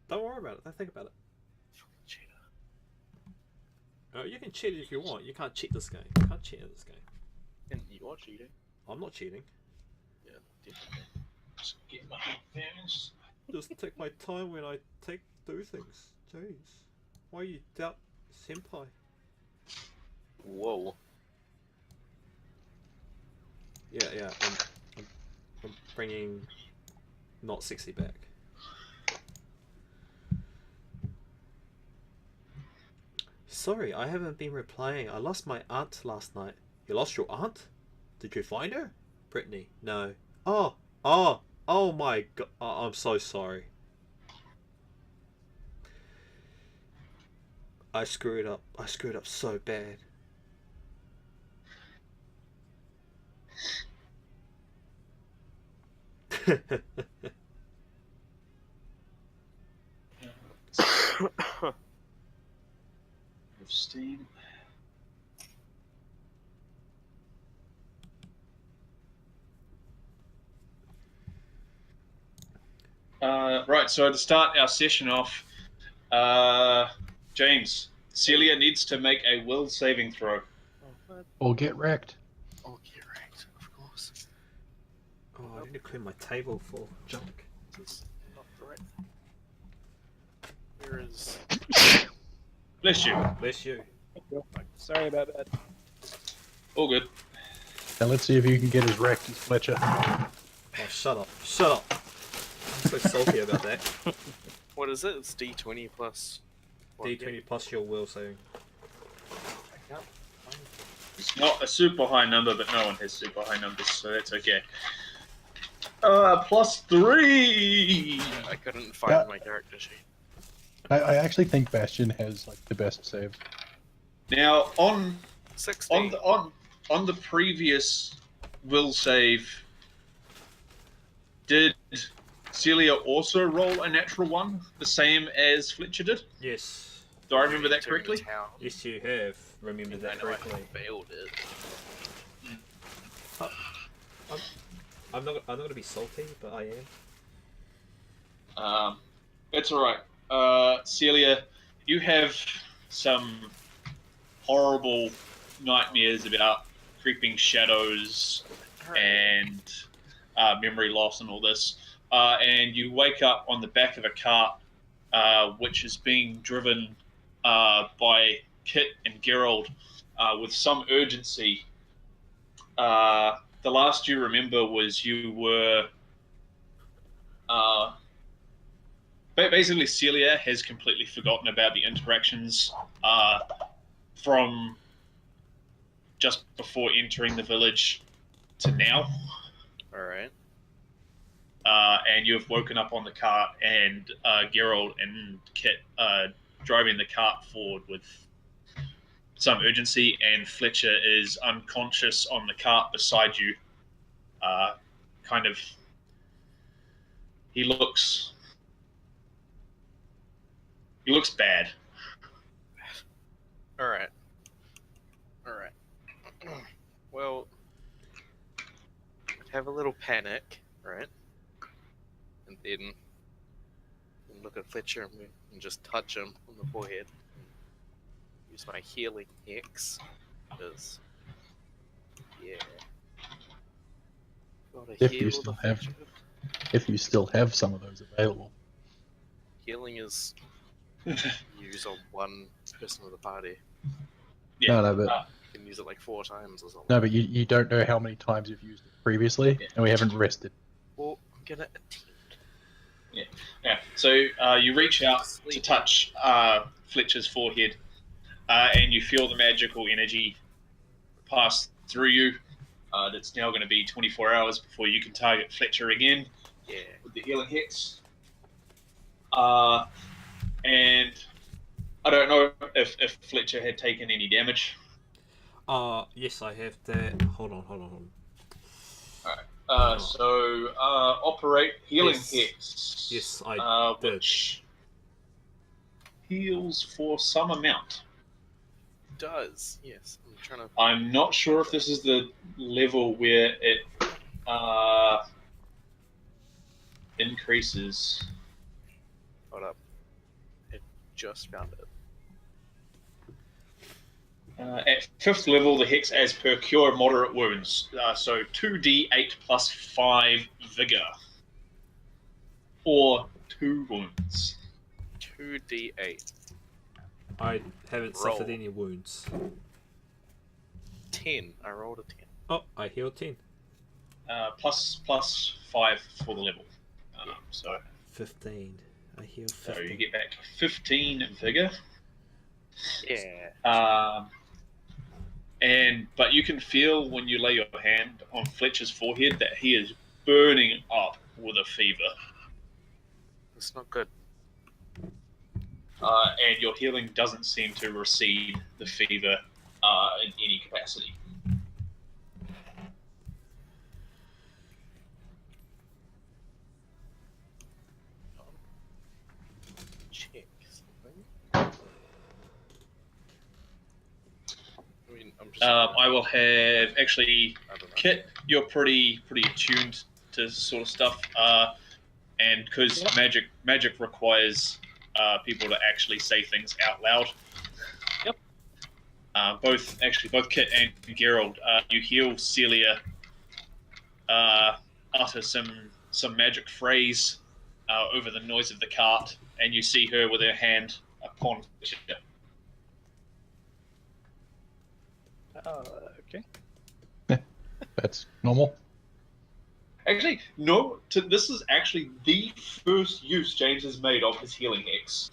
Don't worry about it. Don't think about it. Cheater. You can cheat if you want. You can't cheat this game. You can't cheat in this game. And you are cheating. I'm not cheating. Yeah, definitely. Just get my advantage. Just take my time when I do things. Jeez. Why you doubt Senpai? Whoa. Yeah. I'm bringing not 60 back. Sorry, I haven't been replying. I lost my aunt last night. You lost your aunt? Did you find her? Brittany, no. Oh my god. I'm so sorry. I screwed up. I screwed up so bad. Of Steam. Right, so to start our session off, James, Celia needs to make a will saving throw. Oh, what? Or get wrecked. Oh, get wrecked, of course. Oh, I need to clear my table for junk. This is not the right thing. Where is... Bless you. Bless you. Sorry about that. All good. Now let's see if you can get as wrecked as Fletcher. Oh, shut up. Shut up. I'm so salty about that. What is it? It's D20 plus... what? D20 plus your will saving. I can't find it. It's not a super high number, but no one has super high numbers, so that's okay. +3! I couldn't find Yeah. my character sheet. I actually think Bastion has like the best save. Now, on 60. on the previous will save, did Celia also roll a natural one, the same as Fletcher did? Yes. Do I remember that Entering the correctly? town. Yes, you have remembered that I know I correctly. failed it. I'm not going to be salty, but I am. It's alright. Celia, you have some horrible nightmares about creeping shadows and memory loss and all this. And you wake up on the back of a cart, which is being driven by Kit and Gerald with some urgency. The last you remember was you were... basically, Celia has completely forgotten about the interactions from just before entering the village to now. Alright. And you have woken up on the cart, and Gerald and Kit driving the cart forward with some urgency, and Fletcher is unconscious on the cart beside you. Kind of... He looks bad. Alright. Alright. Well, I'd have a little panic, right? And then look at Fletcher and just touch him on the forehead. Use my healing hex. Because, yeah. Gotta If you heal still the have- Fletcher. If you still have some of those available. Healing is used on one person of the party. Yeah. No, but You can use it like 4 times or something. no, but you don't know how many times you've used it previously, Yeah. and we haven't rested. Well, I'm gonna attempt. Yeah. So you reach out to touch Fletcher's forehead, and you feel the magical energy pass through you. It's now going to be 24 hours before you can target Fletcher again Yeah. with the healing hits. And I don't know if Fletcher had taken any damage. Yes, I have that. Hold on. So operate healing Yes. hits. Yes, I did. Which heals for some amount. Does, yes. I'm trying to. I'm not sure if this is the level where it increases. Hold up. just found it. At 5th level, the hex as per cure moderate wounds. So 2d8 plus 5 vigor. Or 2 wounds. 2d8. I haven't suffered Roll. any wounds. 10. I rolled a 10. Oh, I healed 10. Plus 5 for the level. So 15. I healed So 15. you get back to 15 vigor. Yeah. But you can feel when you lay your hand on Fletcher's forehead that he is burning up with a fever. It's not good. And your healing doesn't seem to recede the fever in any capacity. Check something. I mean, I'm just. I will have actually I don't know. Kit. You're pretty attuned to this sort of stuff, and because magic requires people to actually say things out loud. Yep. Both Kit and Gerald, you hear Celia utter some magic phrase over the noise of the cart, and you see her with her hand upon Fletcher. Okay. That's normal. Actually, no. This is actually the first use James has made of his healing hex.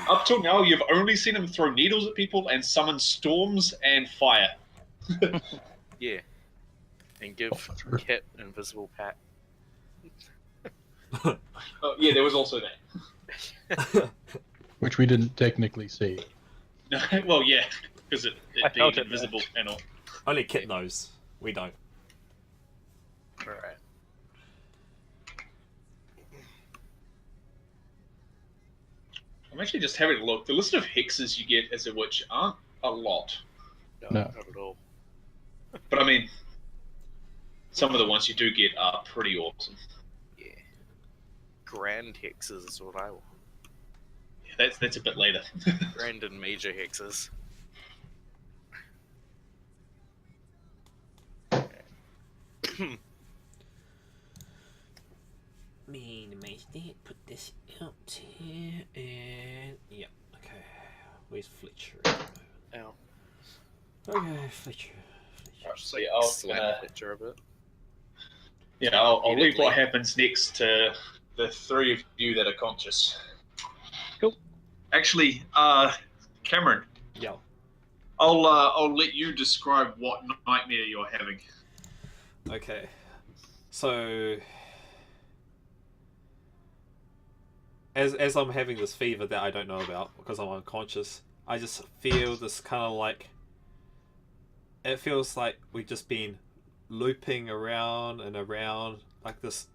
Up till now, you've only seen him throw needles at people and summon storms and fire. Yeah. And give Kit invisible pat. Yeah, there was also that. Which we didn't technically see. Well, yeah, because it I being felt it, invisible and all. Only Kit knows. We don't. Alright. I'm actually just having a look. The list of hexes you get as a witch aren't a lot. No, No. not at all. But I mean, some of the ones you do get are pretty awesome. Yeah. Grand hexes is what I want. Yeah, that's a bit later. Grand and major hexes. Put this out here and yeah, okay. Where's Fletcher? Ow. Okay, Fletcher. Right, so yeah, I'll Slap Fletcher a bit. I'll leave what Repeatedly. happens next to the three of you that are conscious. Cool. Actually, Cameron, Yeah. I'll let you describe what nightmare you're having. Okay. So as I'm having this fever that I don't know about because I'm unconscious, I just feel this kind of like it feels like we've just been looping around and around like this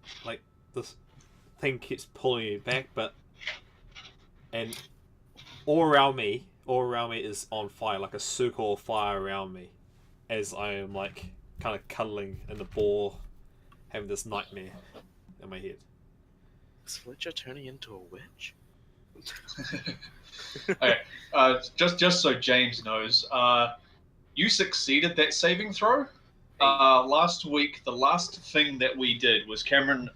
thing keeps pulling me back, and all around me is on fire, like a circle of fire around me as I am like kind of cuddling in the ball, having this nightmare in my head. Is Fletcher turning into a witch? Okay, just so James knows, you succeeded that saving throw. Last week, the last thing that we did was Cameron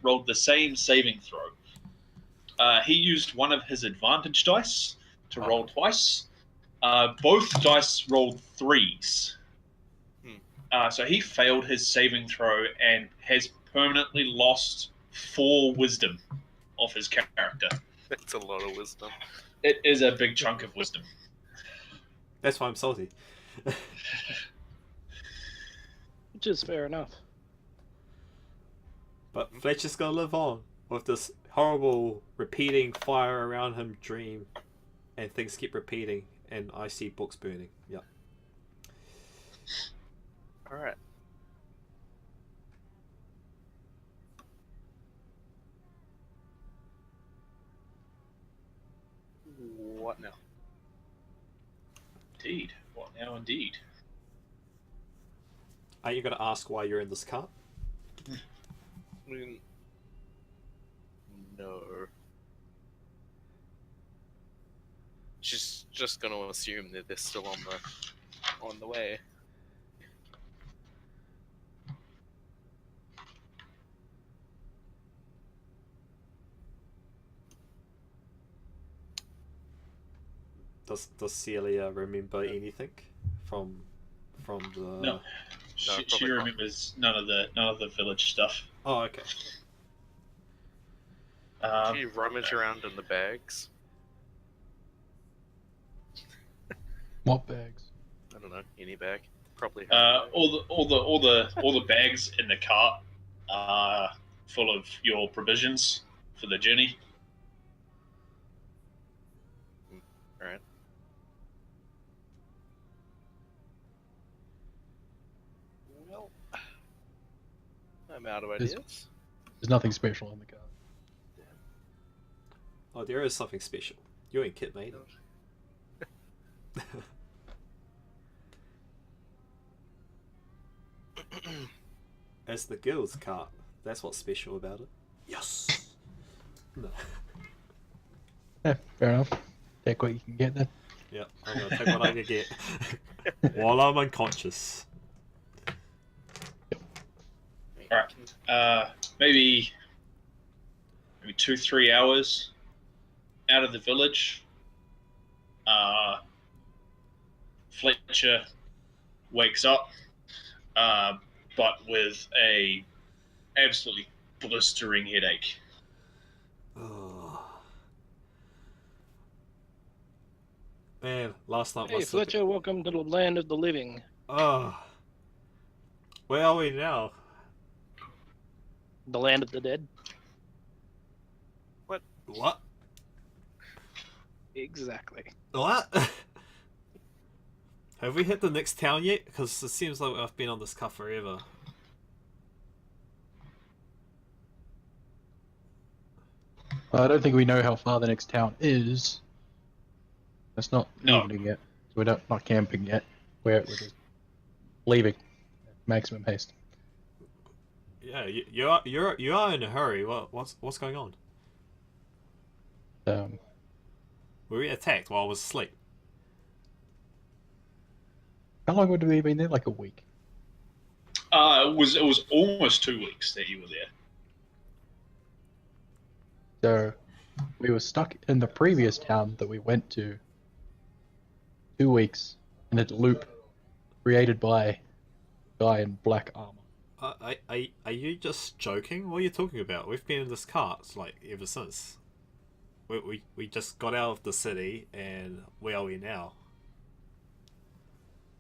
rolled the same saving throw. He used one of his advantage dice to roll twice. Both dice rolled 3s. So he failed his saving throw and has permanently lost 4 wisdom of his character. That's a lot of wisdom. It is a big chunk of wisdom. That's why I'm salty. Which is fair enough. But Fletcher's gonna live on with this horrible repeating fire around him dream, and things keep repeating, and I see books burning. Yeah. Alright. What now? Indeed. What now, indeed. Are you gonna ask why you're in this cart? I mean, no. just going to assume that they're still on the way. Does Celia remember anything from the? No. She probably not. remembers none of the village stuff. Oh, okay. Do you rummage around in the bags? What bags? I don't know, any bag. Probably. All the bags in the cart are full of your provisions for the journey. Alright. Well, I'm out of Is- ideas. There's nothing special in the car. Oh, there is something special. You're in kit, mate. As the girl's cart. That's what's special about it. Yes. No. Yeah, fair enough. Take what you can get then. Yeah, I'm gonna take what I can get while I'm unconscious. Alright. Maybe 2-3 hours out of the village. Fletcher wakes up, but with a absolutely blistering headache. Oh. Man, last night Hey, was Fletcher, welcome to the land of the living. Oh. Where are we now? The land of the dead. What? Exactly. What? Have we hit the next town yet? Because it seems like I've been on this car forever. I don't think we know how far the next town is. It's not No. evening yet. So we're not camping yet. We're just leaving. Maximum haste. Yeah, you are in a hurry. What's going on? Were we attacked while I was asleep? How long would we have been there? Like a week. It was almost 2 weeks that you were there. So we were stuck in the previous town that we went to 2 weeks in a loop created by a guy in black armor. Are you just joking? What are you talking about? We've been in this cart like ever since. We just got out of the city, and where are we now?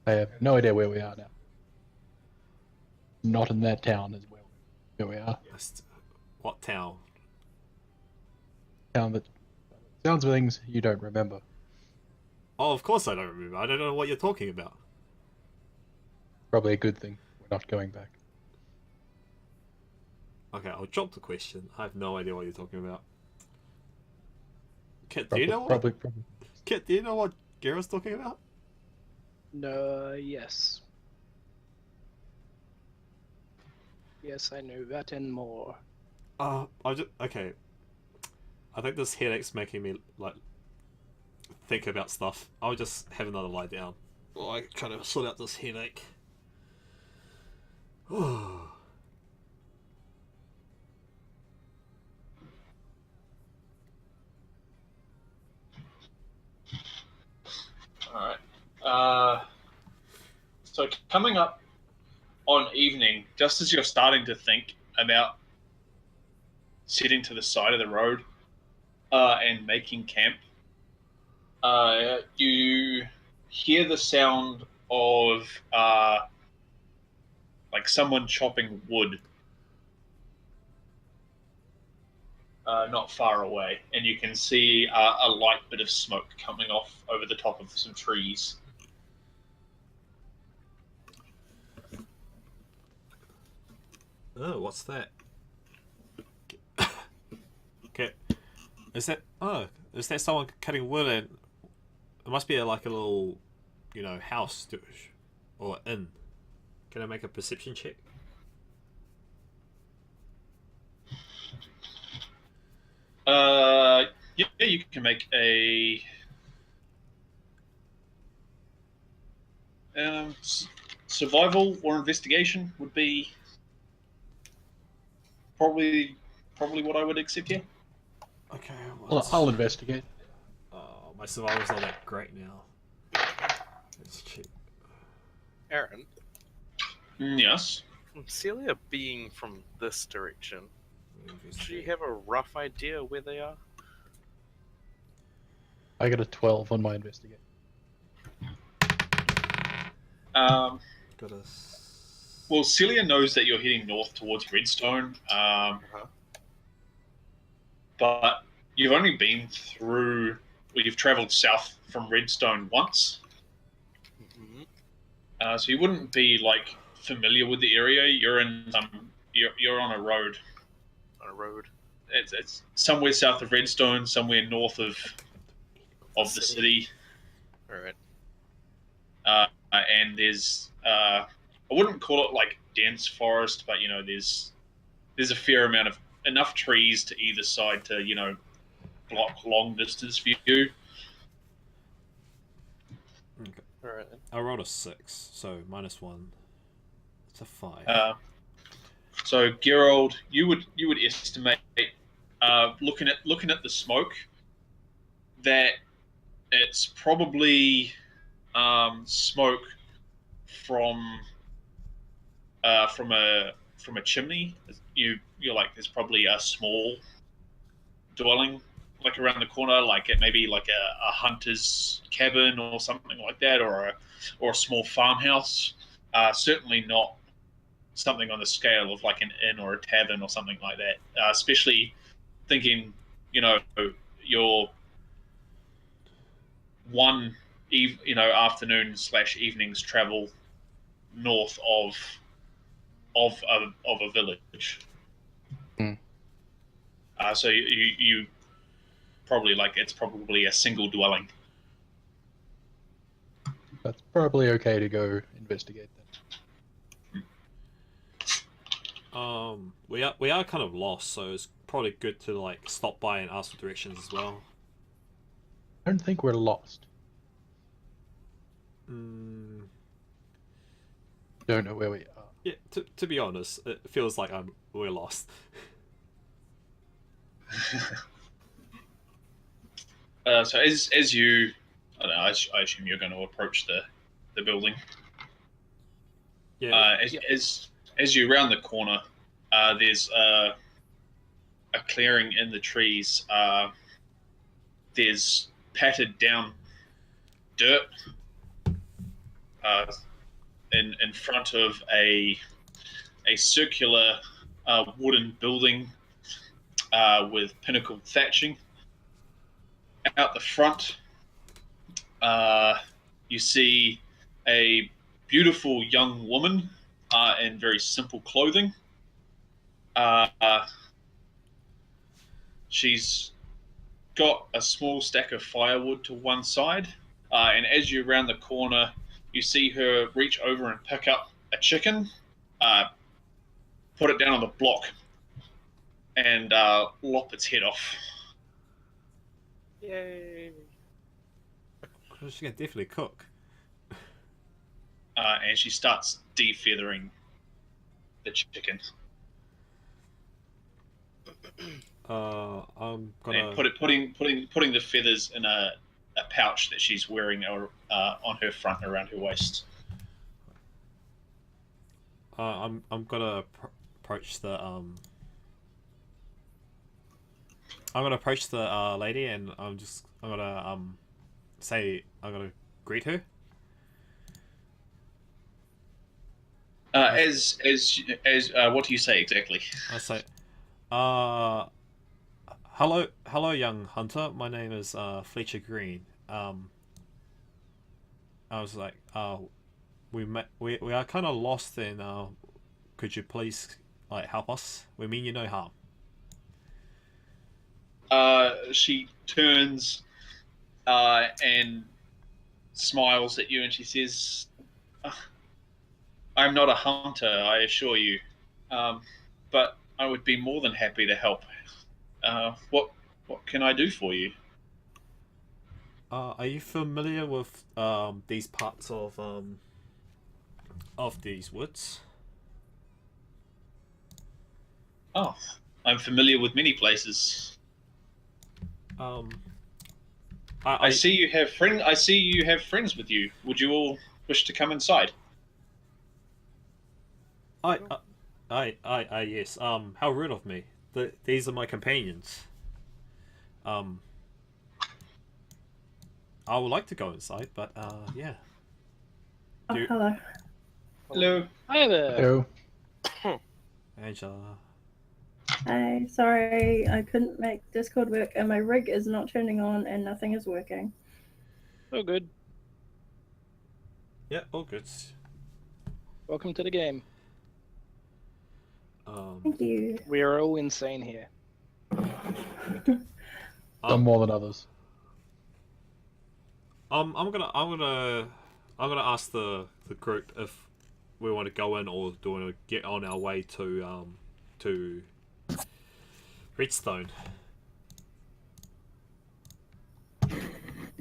I have no idea where we are now. Not in that town as well. Where we are. What town? Town that sounds of things you don't remember. Oh, of course I don't remember. I don't know what you're talking about. Probably a good thing. We're not going back. Okay, I'll drop the question. I have no idea what you're talking about. Kit, do Probably, you know what? probably. Kit, do you know what Garrett's talking about? Yes. Yes, I know that and more. Okay. I think this headache's making me like think about stuff. I'll just have another lie down. While I kind of sort out this headache. Alright. So coming up on evening, just as you're starting to think about sitting to the side of the road and making camp, you hear the sound of like someone chopping wood not far away, and you can see a light bit of smoke coming off over the top of some trees. Oh, what's that? Okay. Is that someone cutting wood? And it must be like a little, house or inn. Can I make a perception check? Yeah, you can make a Survival or investigation would be probably what I would accept here. Okay. Well, I'll investigate. Oh, my survival's not that great now. It's cheap. Aaron, Yes. Celia being from this direction, do you have a rough idea where they are? I got a 12 on my investigate. Got a. Well, Celia knows that you're heading north towards Redstone, but you've only been through. Well, you've travelled south from Redstone once, so you wouldn't be like familiar with the area. You're in you're on a road. On a road. It's somewhere south of Redstone, somewhere north of the city. All right. And there's I wouldn't call it like dense forest, but you know there's a fair amount of enough trees to either side to block long distance view. Okay. All right. I rolled a 6, so -1. It's a 5. So Gerald, you would estimate, looking at the smoke, that it's probably smoke from a chimney. You're like there's probably a small dwelling like around the corner, like it maybe like a hunter's cabin or something like that, or a small farmhouse. Certainly not something on the scale of like an inn or a tavern or something like that. Especially thinking, your one afternoon/evening's travel north of a village. So you probably it's probably a single dwelling. That's probably okay to go investigate then. We are kind of lost, so it's probably good to like stop by and ask for directions as well. I don't think we're lost. Mm, Don't know where we are. yeah, to be honest, it feels like we're lost. So as you, I don't know, I assume you're going to approach the building. Yeah. As you round the corner, there's a clearing in the trees. There's patted down dirt in front of a circular wooden building with pinnacled thatching. Out the front, you see a beautiful young woman in very simple clothing. She's got a small stack of firewood to one side, and as you round the corner, you see her reach over and pick up a chicken, put it down on the block, and lop its head off. Yay! She can definitely cook. And she starts defeathering the chicken. I'm gonna And putting the feathers in a pouch that she's wearing on her front around her waist. I'm gonna approach the lady, and I'm gonna greet her. As what do you say exactly? I say, hello, young hunter. My name is Fletcher Green. I was like, we are kind of lost, and could you please like help us? We mean you no harm. She turns and smiles at you, and she says, "I'm not a hunter, I assure you, but I would be more than happy to help. What can I do for you?" Are you familiar with these parts of of these woods. Oh, I'm familiar with many places. I I see you have friends with you. Would you all wish to come inside? Yes. How rude of me. These are my companions. I would like to go inside, but yeah. Oh, Do- hello. Hello. Hi there. Hello. Angela. Hi, sorry, I couldn't make Discord work, and my rig is not turning on, and nothing is working. Oh, good. Yeah, all good. Welcome to the game. Thank you. We are all insane here. Some more than others. I'm gonna ask the group if we want to go in or do we want to get on our way to Redstone.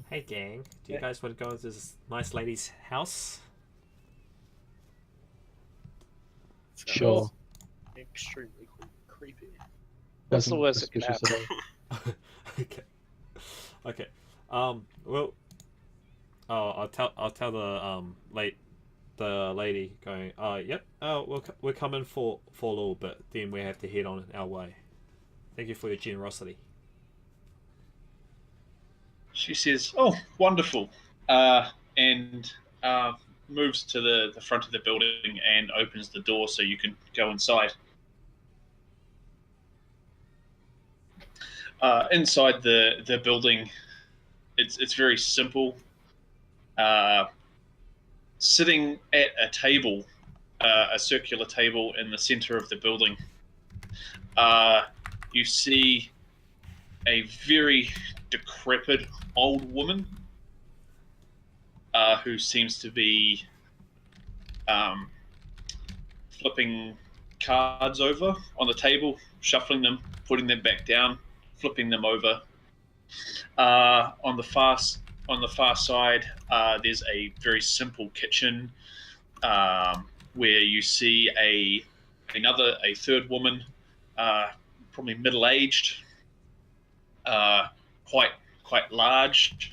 Hey gang, do you guys want to go to this nice lady's house? Sure. Extremely creepy. What's the Doesn't worst that can suspicious at happen? all. Okay. Well. Oh, I'll tell the lady going. Yep. Oh, we're coming for a little bit. Then we have to head on our way. Thank you for your generosity. She says, "Oh, wonderful," and moves to the front of the building and opens the door so you can go inside. Inside the building, it's very simple. Sitting at a table, a circular table in the center of the building, you see a very decrepit old woman who seems to be flipping cards over on the table, shuffling them, putting them back down, flipping them over. On the far side, there's a very simple kitchen where you see a third woman, probably middle aged, quite large,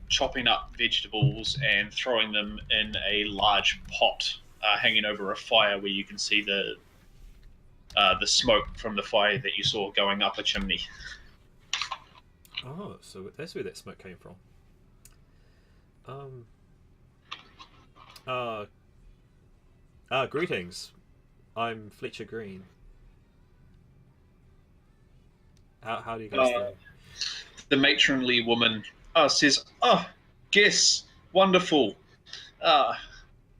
chopping up vegetables and throwing them in a large pot hanging over a fire where you can see the smoke from the fire that you saw going up a chimney. Oh, so that's where that smoke came from. Greetings. I'm Fletcher Green. How do you guys do? The matronly woman says, "Oh, guess, wonderful.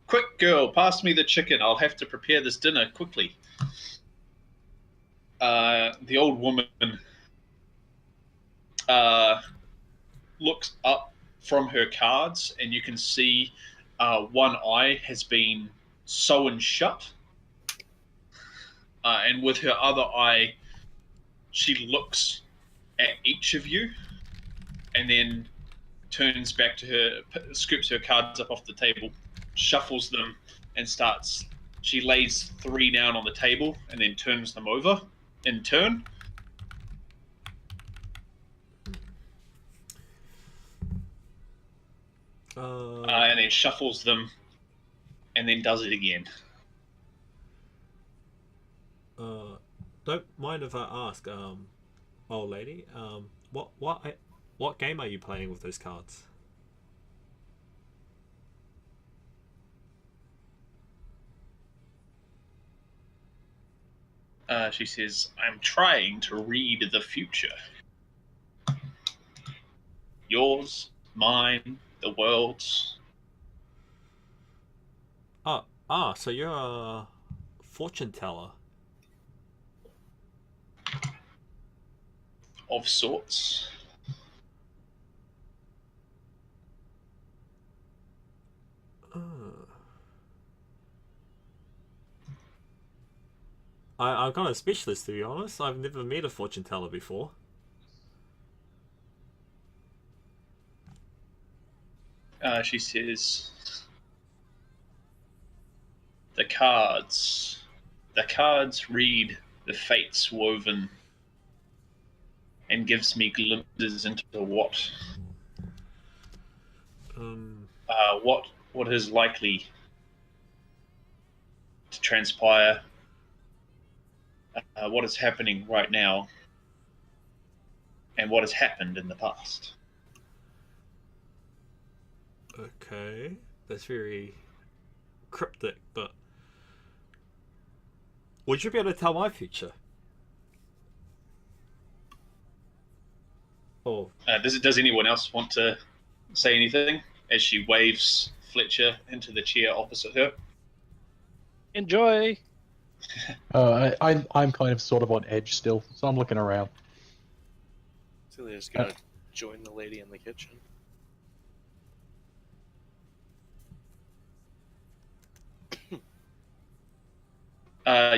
Quick, girl, pass me the chicken. I'll have to prepare this dinner quickly." The old woman looks up from her cards, and you can see one eye has been sewn shut. And with her other eye, she looks at each of you and then turns back to her, scoops her cards up off the table, shuffles them, and she lays 3 down on the table and then turns them over in turn. And then shuffles them and then does it again. Don't mind if I ask, old lady, what game are you playing with those cards? She says, "I'm trying to read the future. Yours, mine, the world's." So you're a fortune teller. Of sorts. I'm kind of speechless, to be honest. I've never met a fortune teller before. She says, the cards. The cards read the fates woven and gives me glimpses into what is likely to transpire, what is happening right now, and what has happened in the past. Okay, that's very cryptic, but would you be able to tell my future? Oh, Does anyone else want to say anything as she waves Fletcher into the chair opposite her? Enjoy. I'm kind of sort of on edge still, so I'm looking around. Celia's gonna join the lady in the kitchen.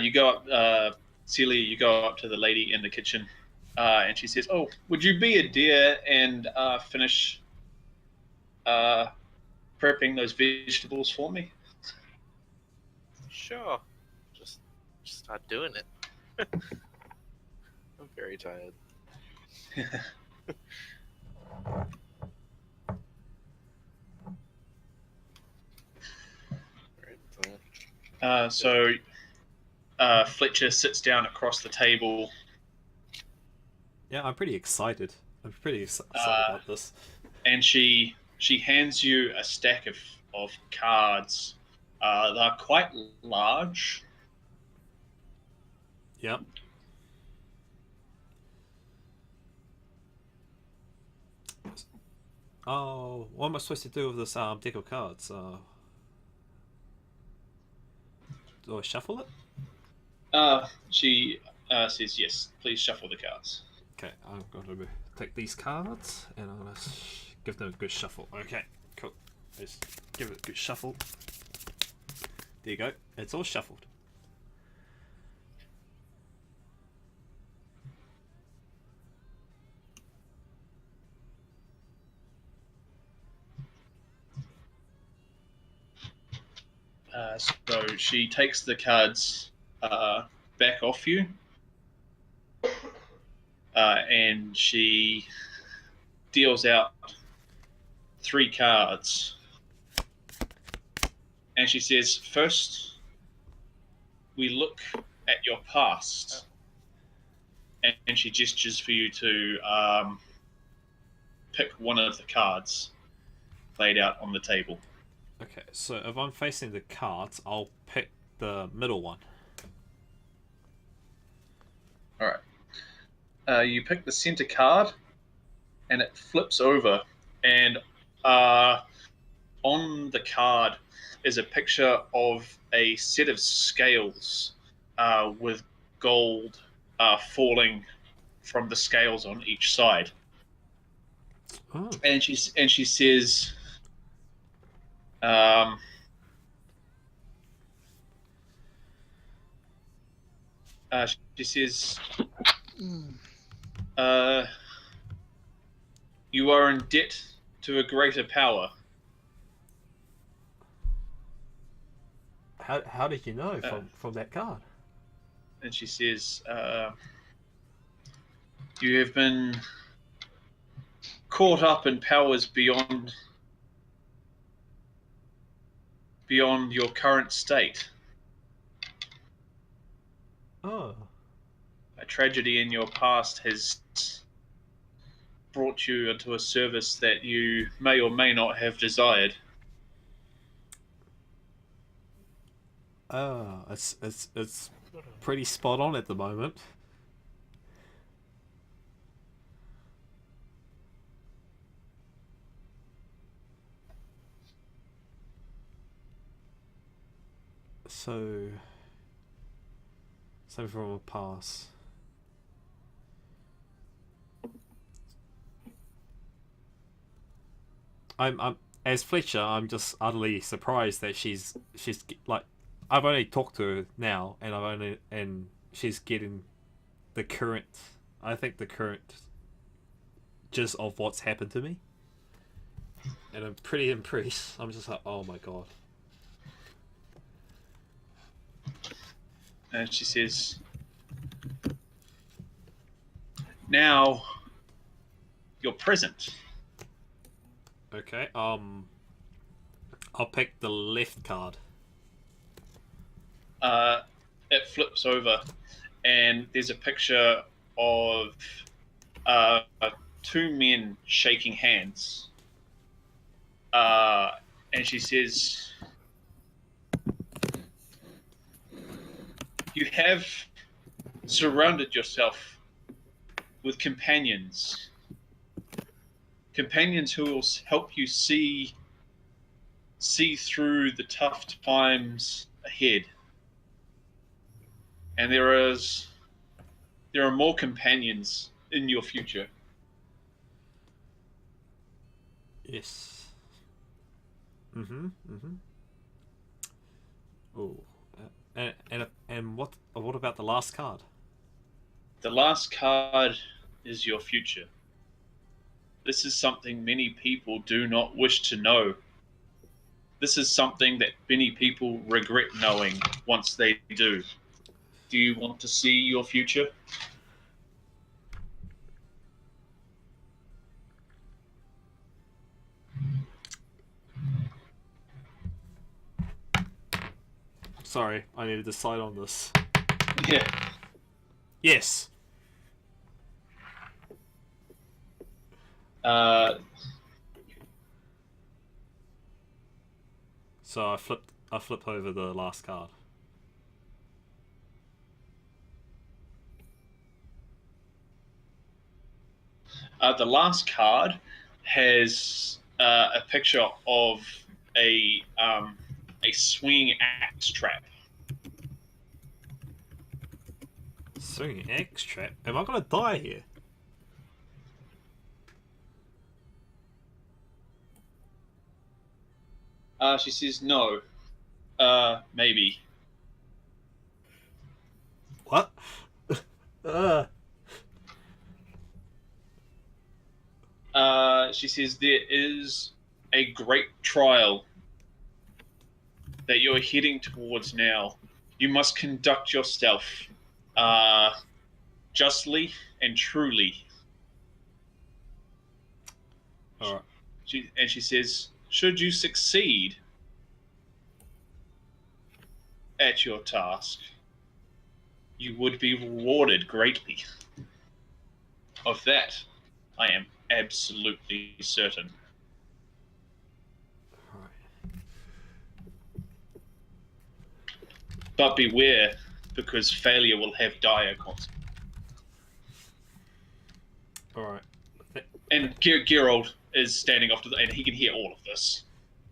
You go up, Celia, you go up to the lady in the kitchen, and she says, "Oh, would you be a dear and finish prepping those vegetables for me?" Sure. Just start doing it. I'm very tired. Right, So Fletcher sits down across the table. yeah, I'm pretty excited. I'm pretty excited about this. And she hands you a stack of cards. They're quite large. Yep. Oh, what am I supposed to do with this deck of cards? Do I shuffle it? She says, "Yes, please shuffle the cards." Okay, I'm going to take these cards and I'm going to give them a good shuffle. Okay, cool. Let's give it a good shuffle. There you go. It's all shuffled. So she takes the cards back off you, and she deals out 3 cards. And she says, "First, we look at your past." And she gestures for you to pick one of the cards laid out on the table. Okay, so if I'm facing the cards, I'll pick the middle one. All right. You pick the center card, and it flips over, and on the card is a picture of a set of scales with gold falling from the scales on each side. Oh. And she says, she says, "You are in debt to a greater power." How did you know from that card? And she says, "You have been caught up in powers beyond your current state. Oh. A tragedy in your past has brought you into a service that you may or may not have desired." Oh, it's pretty spot on at the moment. So, something from a past. I'm as Fletcher. I'm just utterly surprised that she's like, I've only talked to her now, and she's getting the current. I think the current gist of what's happened to me, and I'm pretty impressed. I'm just like, oh my god. And she says, now, your present. Okay. I'll pick the left card. It flips over, and there's a picture of two men shaking hands. And she says, you have surrounded yourself with companions. Companions who will help you see through the tough times ahead. And there are more companions in your future. Yes. Oh. And what about the last card? The last card is your future. This is something many people do not wish to know. This is something that many people regret knowing once they do. Do you want to see your future? Sorry, I need to decide on this. Yeah. Yes. So I flip over the last card. The last card has a picture of a swinging axe trap. Swinging X trap. Am I gonna die here? She says no. Maybe. What? She says there is a great trial that you're heading towards now. You must conduct yourself justly and truly. Alright. She says, should you succeed at your task, you would be rewarded greatly. Of that, I am absolutely certain. Alright. But beware, because failure will have dire consequences. Alright. And Geralt is standing off to and he can hear all of this.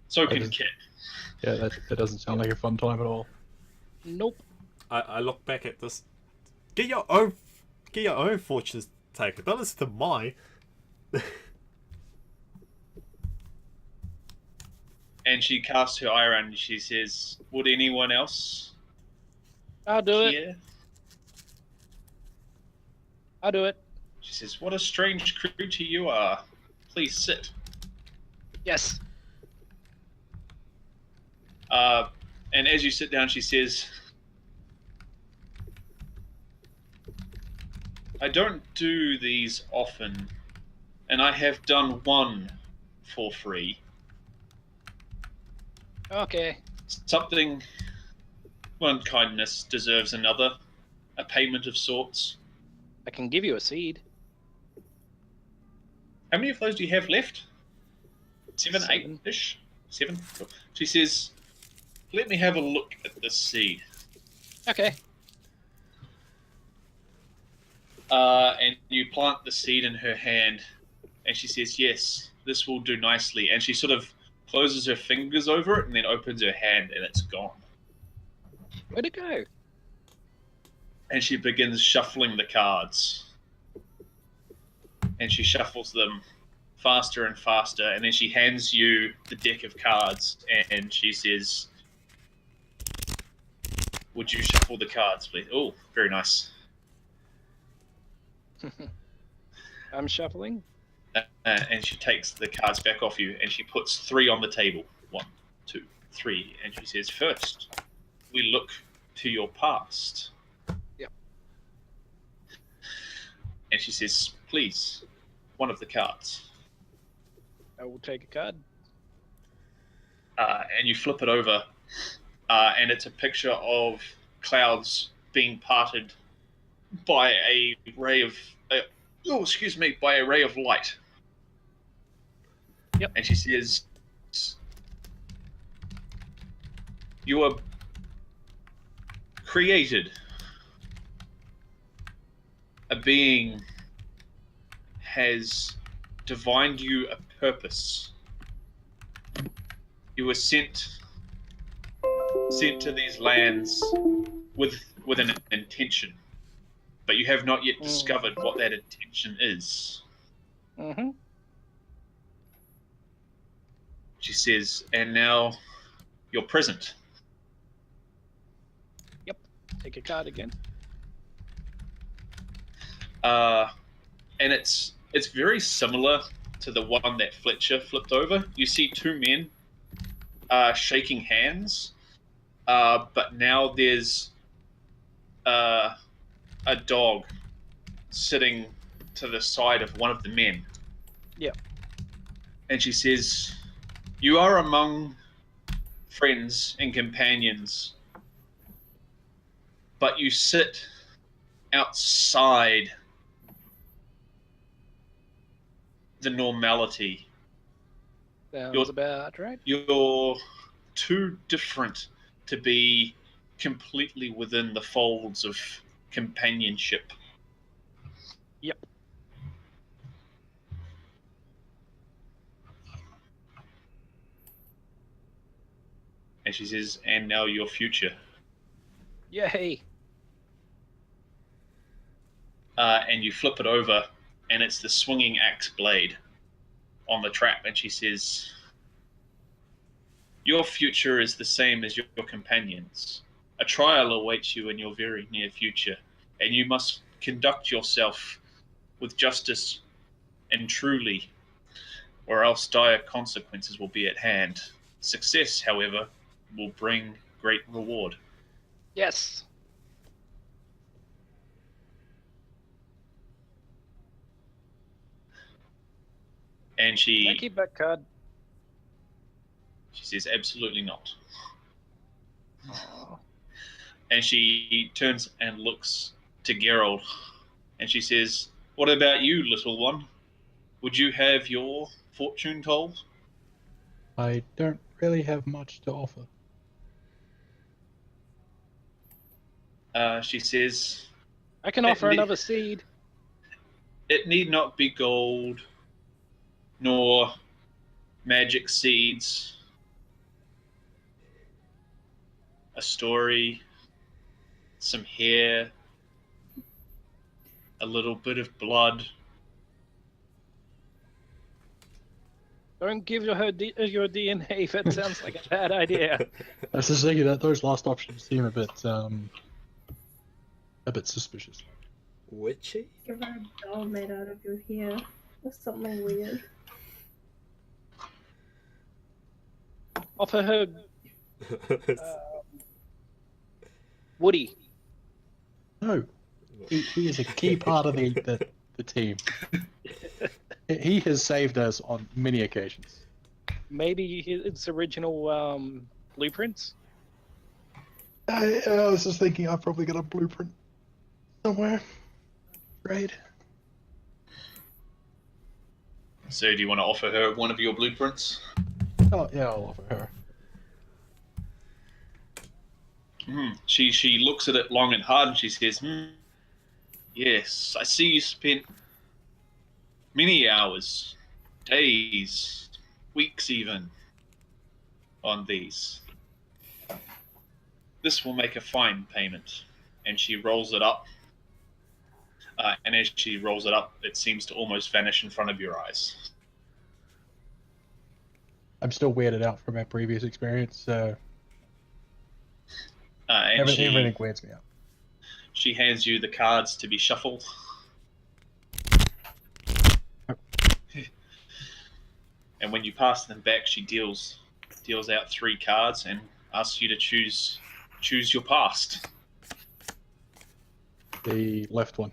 So can Okay. Kit. Yeah, that doesn't sound like a fun time at all. Nope. I look back at this. Get your own fortunes taken. Don't listen to mine. And she casts her eye around and she says, would anyone else I'll do it. here? I'll do it. She says, what a strange creature you are. Please sit. Yes. And as you sit down, she says, I don't do these often, and I have done one for free. Okay. Something, one kindness deserves another, a payment of sorts. I can give you a seed. How many of those do you have left? 7, Seven. 8-ish? 7? Cool. She says, let me have a look at this seed. Okay. And you plant the seed in her hand, and she says, yes, this will do nicely. And she sort of closes her fingers over it and then opens her hand, and it's gone. Where'd it go? And she begins shuffling the cards. And she shuffles them faster and faster, and then she hands you the deck of cards, and she says, would you shuffle the cards, please? Oh, very nice. I'm shuffling. And she takes the cards back off you, and she puts 3 on the table. 1, 2, 3. And she says, first, we look to your past. she says, "Please, one of the cards." I will take a card. And you flip it over, and it's a picture of clouds being parted by a ray of by a ray of light. Yep. And she says, "You are created. A being has divined you a purpose. You were sent to these lands with an intention, but you have not yet discovered what that intention is." Mm-hmm. She says, "And now you're present." Take a card again. And it's very similar to the one that Fletcher flipped over. You see two men shaking hands, but now there's a dog sitting to the side of one of the men. Yep. And she says, "You are among friends and companions, but you sit outside the normality. Sounds about right. You're too different to be completely within the folds of companionship." Yep. And she says, "And now your future." Yay. And you flip it over, and it's the swinging axe blade on the trap. And she says, "Your future is the same as your companions. A trial awaits you in your very near future, and you must conduct yourself with justice and truly, or else dire consequences will be at hand. Success, however, will bring great reward." Yes. And Can I she keep that card? says, "Absolutely not." Oh. And she turns and looks to Gerald, and she says, "What about you, little one? Would you have your fortune told?" I don't really have much to offer. She says, I can offer another seed. "It need not be gold, nor magic seeds. A story, some hair, a little bit of blood." Don't give your DNA. That sounds like a bad idea. I was just thinking that those last options seem a bit suspicious. Witchy? Give her a doll made out of your hair or something weird. Offer her Woody. No, he is a key part of the team. He has saved us on many occasions. Maybe its original blueprints. I was just thinking I've probably got a blueprint somewhere. Great. So do you want to offer her one of your blueprints? Oh yeah, I'll offer her. She looks at it long and hard, and she says, "Yes, I see you spent many hours, days, weeks even, on these. This will make a fine payment." And she rolls it up. And as she rolls it up, it seems to almost vanish in front of your eyes. I'm still weirded out from our previous experience, so And everything weirds me out. she hands you the cards to be shuffled. And when you pass them back, she deals out 3 cards and asks you to choose your past. The left one.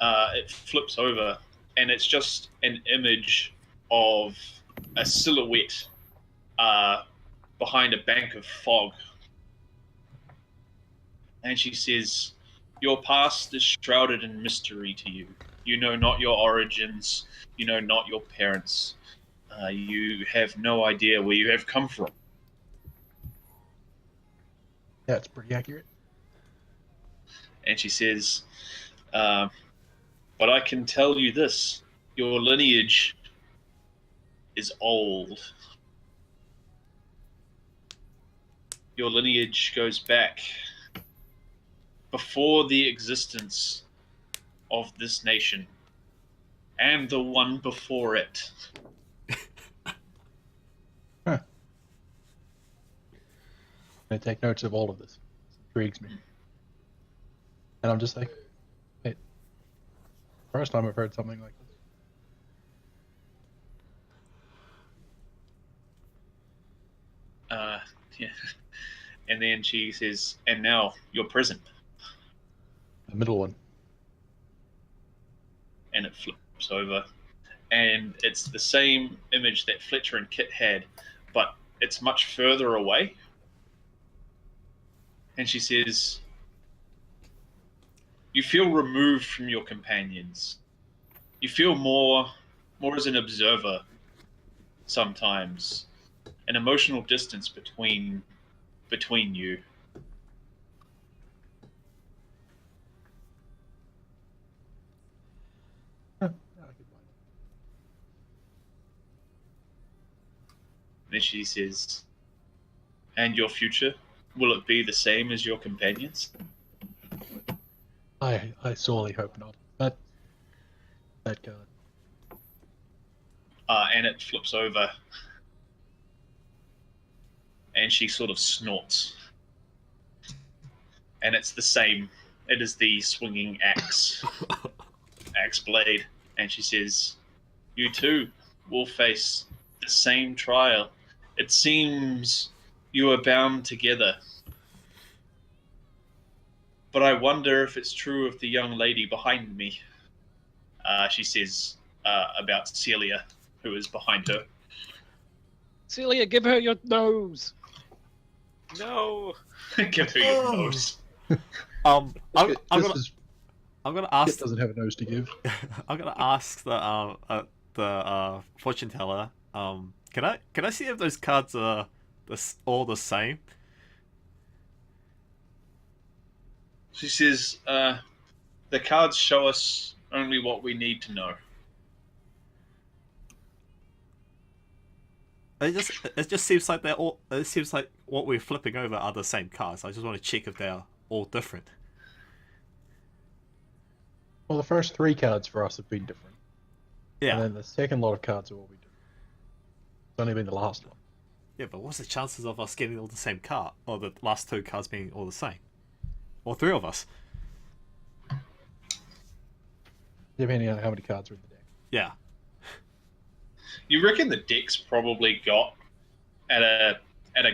it flips over, and it's just an image of a silhouette behind a bank of fog. And she says, "Your past is shrouded in mystery to you. You know not your origins. You know not your parents. You have no idea where you have come from." That's pretty accurate. And she says, "But I can tell you this: your lineage is old. Your lineage goes back before the existence of this nation and the one before it." I take notes of all of this. It intrigues me. And I'm just like, hey, first time I've heard something like this. Yeah. And then she says, "And now you're present." The middle one. And it flips over. And it's the same image that Fletcher and Kit had, but it's much further away. And she says, "You feel removed from your companions. You feel more as an observer sometimes. An emotional distance between you." Then she says, "And your future? Will it be the same as your companions?" I sorely hope not. That card. And it flips over. And she sort of snorts. And it's the same. It is the swinging axe blade. And she says, "You too will face the same trial. It seems you are bound together. But I wonder if it's true of the young lady behind me." She says about Celia, who is behind her. Celia, give her your nose. No. Give her your nose. I'm Just gonna as I'm gonna Kit ask doesn't have a nose to give. I'm gonna ask the fortune teller. Can I see if those cards are all the same? She says, "The cards show us only what we need to know." It just seems like they're all. It seems like what we're flipping over are the same cards. I just want to check if they're all different. Well, the first 3 cards for us have been different. Yeah, And then the second lot of cards have all been different. It's only been the last one. yeah, but what's the chances of us getting all the same card, or the last 2 cards being all the same, or 3 of us? Depending on how many cards are in the deck. Yeah, You reckon the deck's probably got, at a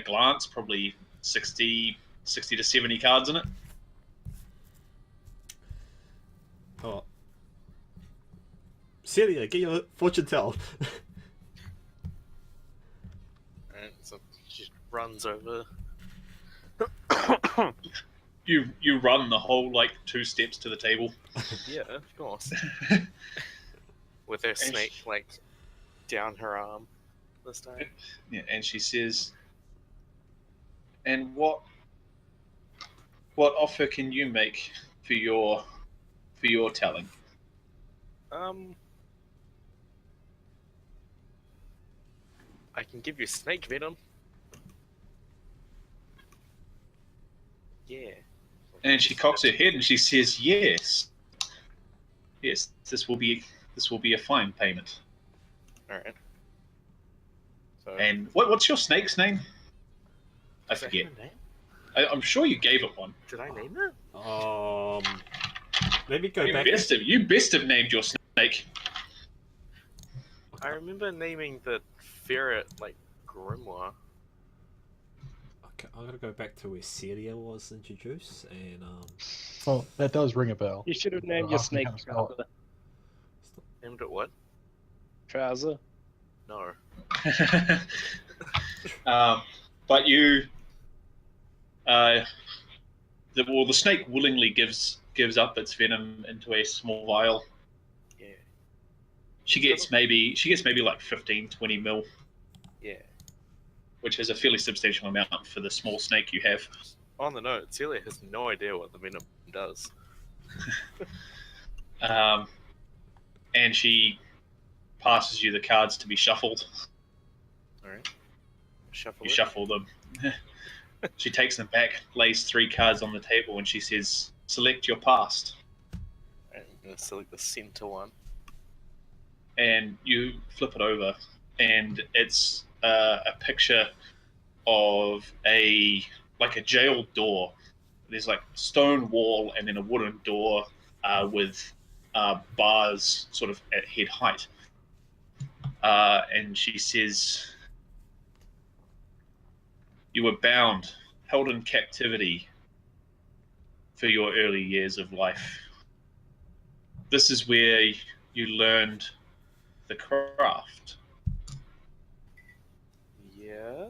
glance, probably 60 to 70 cards in it? oh. Celia, get your fortune tell. And so she runs over. You run the whole, 2 steps to the table. Yeah, of course. With her snake, down her arm this time. Yeah, and she says, "And what offer can you make for your telling?" I can give you snake venom. Yeah. And she cocks her head and she says, "Yes, this will be a fine payment." Alright. So, And what's your snake's name? I is that forget. her name? I'm sure you gave it one. Did I name her? Let me go You back. best have named your snake. I remember naming the ferret, Grimoire. I'm gonna go back to where Celia was introduced, and Well, that does ring a bell. You should have named I'll your have to snake kind of spell Trouser. Named it what? Trouser. No. But you, the snake willingly gives up its venom into a small vial. Yeah. She gets maybe like 15, 20 mil, Yeah. which is a fairly substantial amount for the small snake you have. On the note, Celia has no idea what the venom does. And she passes you the cards to be shuffled. Alright. Shuffle You it. shuffle them. She takes them back, lays 3 cards on the table, and she says, "Select your past." I'm gonna select the center one. And you flip it over, and it's a picture of a jail door. There's like stone wall and then a wooden door with bars sort of at head height. And she says, "You were bound, held in captivity for your early years of life. This is where you learned the craft." Yeah.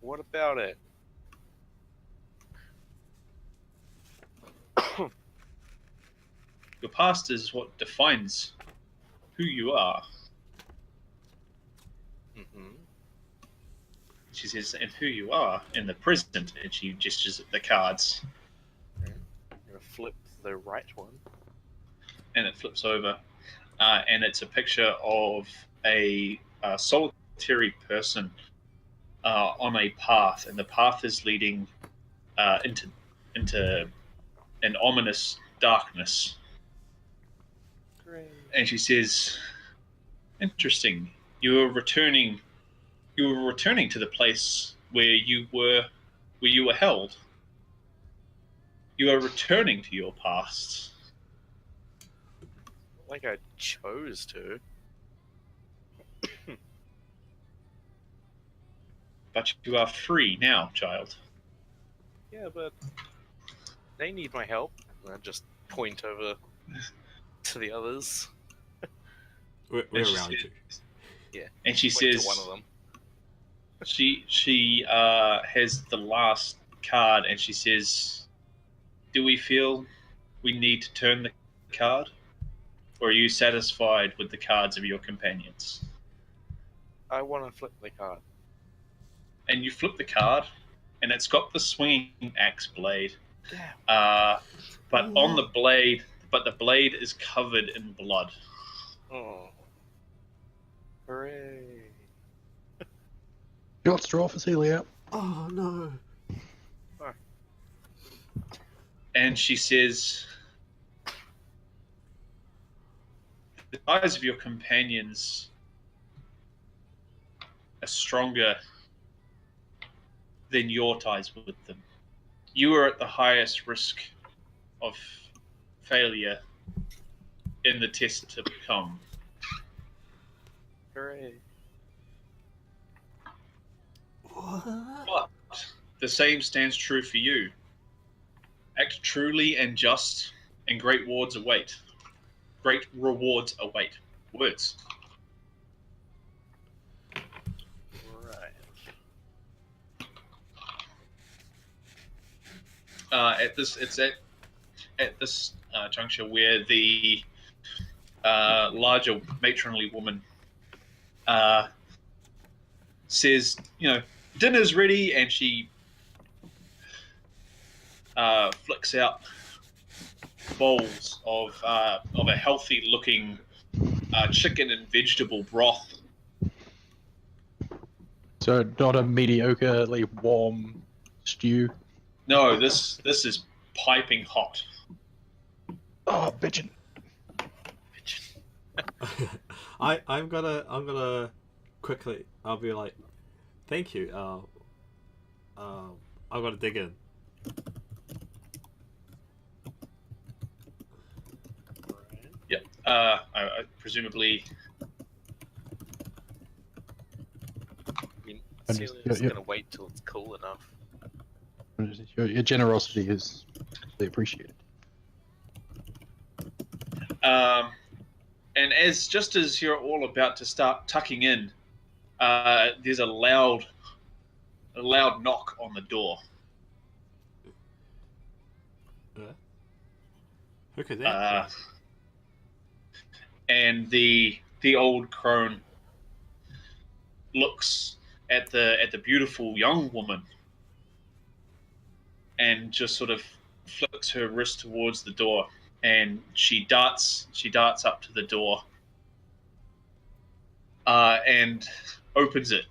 What about it? Your past is what defines who you are. Mm-hmm. She says, "And who you are in the present," and she gestures at the cards, I'm gonna flip the right one. and it flips over, and it's a picture of a solitary person on a path, and the path is leading into an ominous darkness. Great. And she says, "Interesting. You were returning to the place where you were held. You are returning to your past. Like I chose to. But you are free now, child." Yeah, but they need my help. And I just point over to the others. we're And she around says- you. And she Point says, to one of them. she has the last card, and she says, "Do we feel we need to turn the card? Or are you satisfied with the cards of your companions?" I want to flip the card. And you flip the card, and it's got the swinging axe blade. Damn. But on the blade, the blade is covered in blood. Oh. Hooray. You got straw for Celia? Oh no. And she says, "The ties of your companions are stronger than your ties with them. You are at the highest risk of failure in the test to come. Hooray. What? But the same stands true for you. Act truly and just, and great rewards await. Great rewards await." Words. Right. At this juncture where the larger matronly woman says, "Dinner's ready," and she flicks out bowls of a healthy-looking chicken and vegetable broth. So not a mediocrely warm stew. No, this is piping hot. Oh, bitchin'. I'm gonna quickly. I'll be like, thank you. I'm gonna dig in. Yep. I presumably. And Celia's your- gonna wait till it's cool enough. your generosity is really appreciated. And just as you're all about to start tucking in, there's a loud knock on the door. Who could that And the old crone looks at the beautiful young woman and just sort of flicks her wrist towards the door, and she darts up to the door and opens it,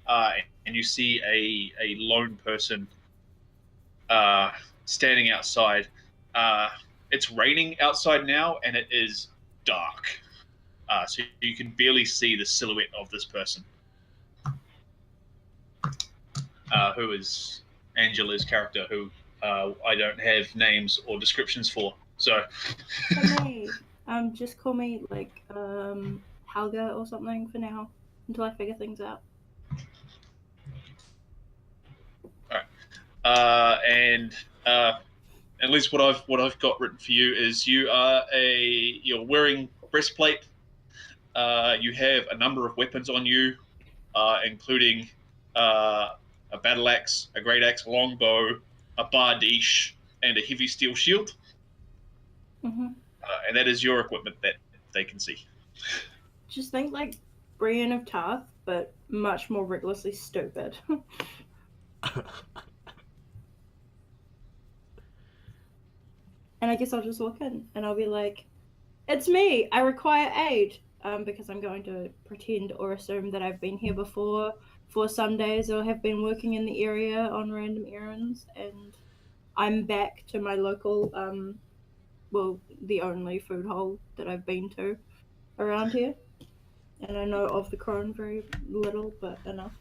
and you see a lone person standing outside. It's raining outside now, and it is dark, so you can barely see the silhouette of this person, who is Angela's character, who I don't have names or descriptions for. So, For me, just call me like Helga or something for now until I figure things out. and at least what I've got written for you is you're wearing breastplate. You have a number of weapons on you, including a battle axe, a great axe, a longbow, a bardiche, and a heavy steel shield. Mm-hmm. And that is your equipment that they can see. Just think like Brienne of Tarth, but much more recklessly stupid. And I guess I'll just walk in and I'll be like, "It's me. I require aid." Because I'm going to pretend or assume that I've been here before for some days or have been working in the area on random errands, and I'm back to my local, well, the only food hole that I've been to around here. And I know of the crone very little, but enough.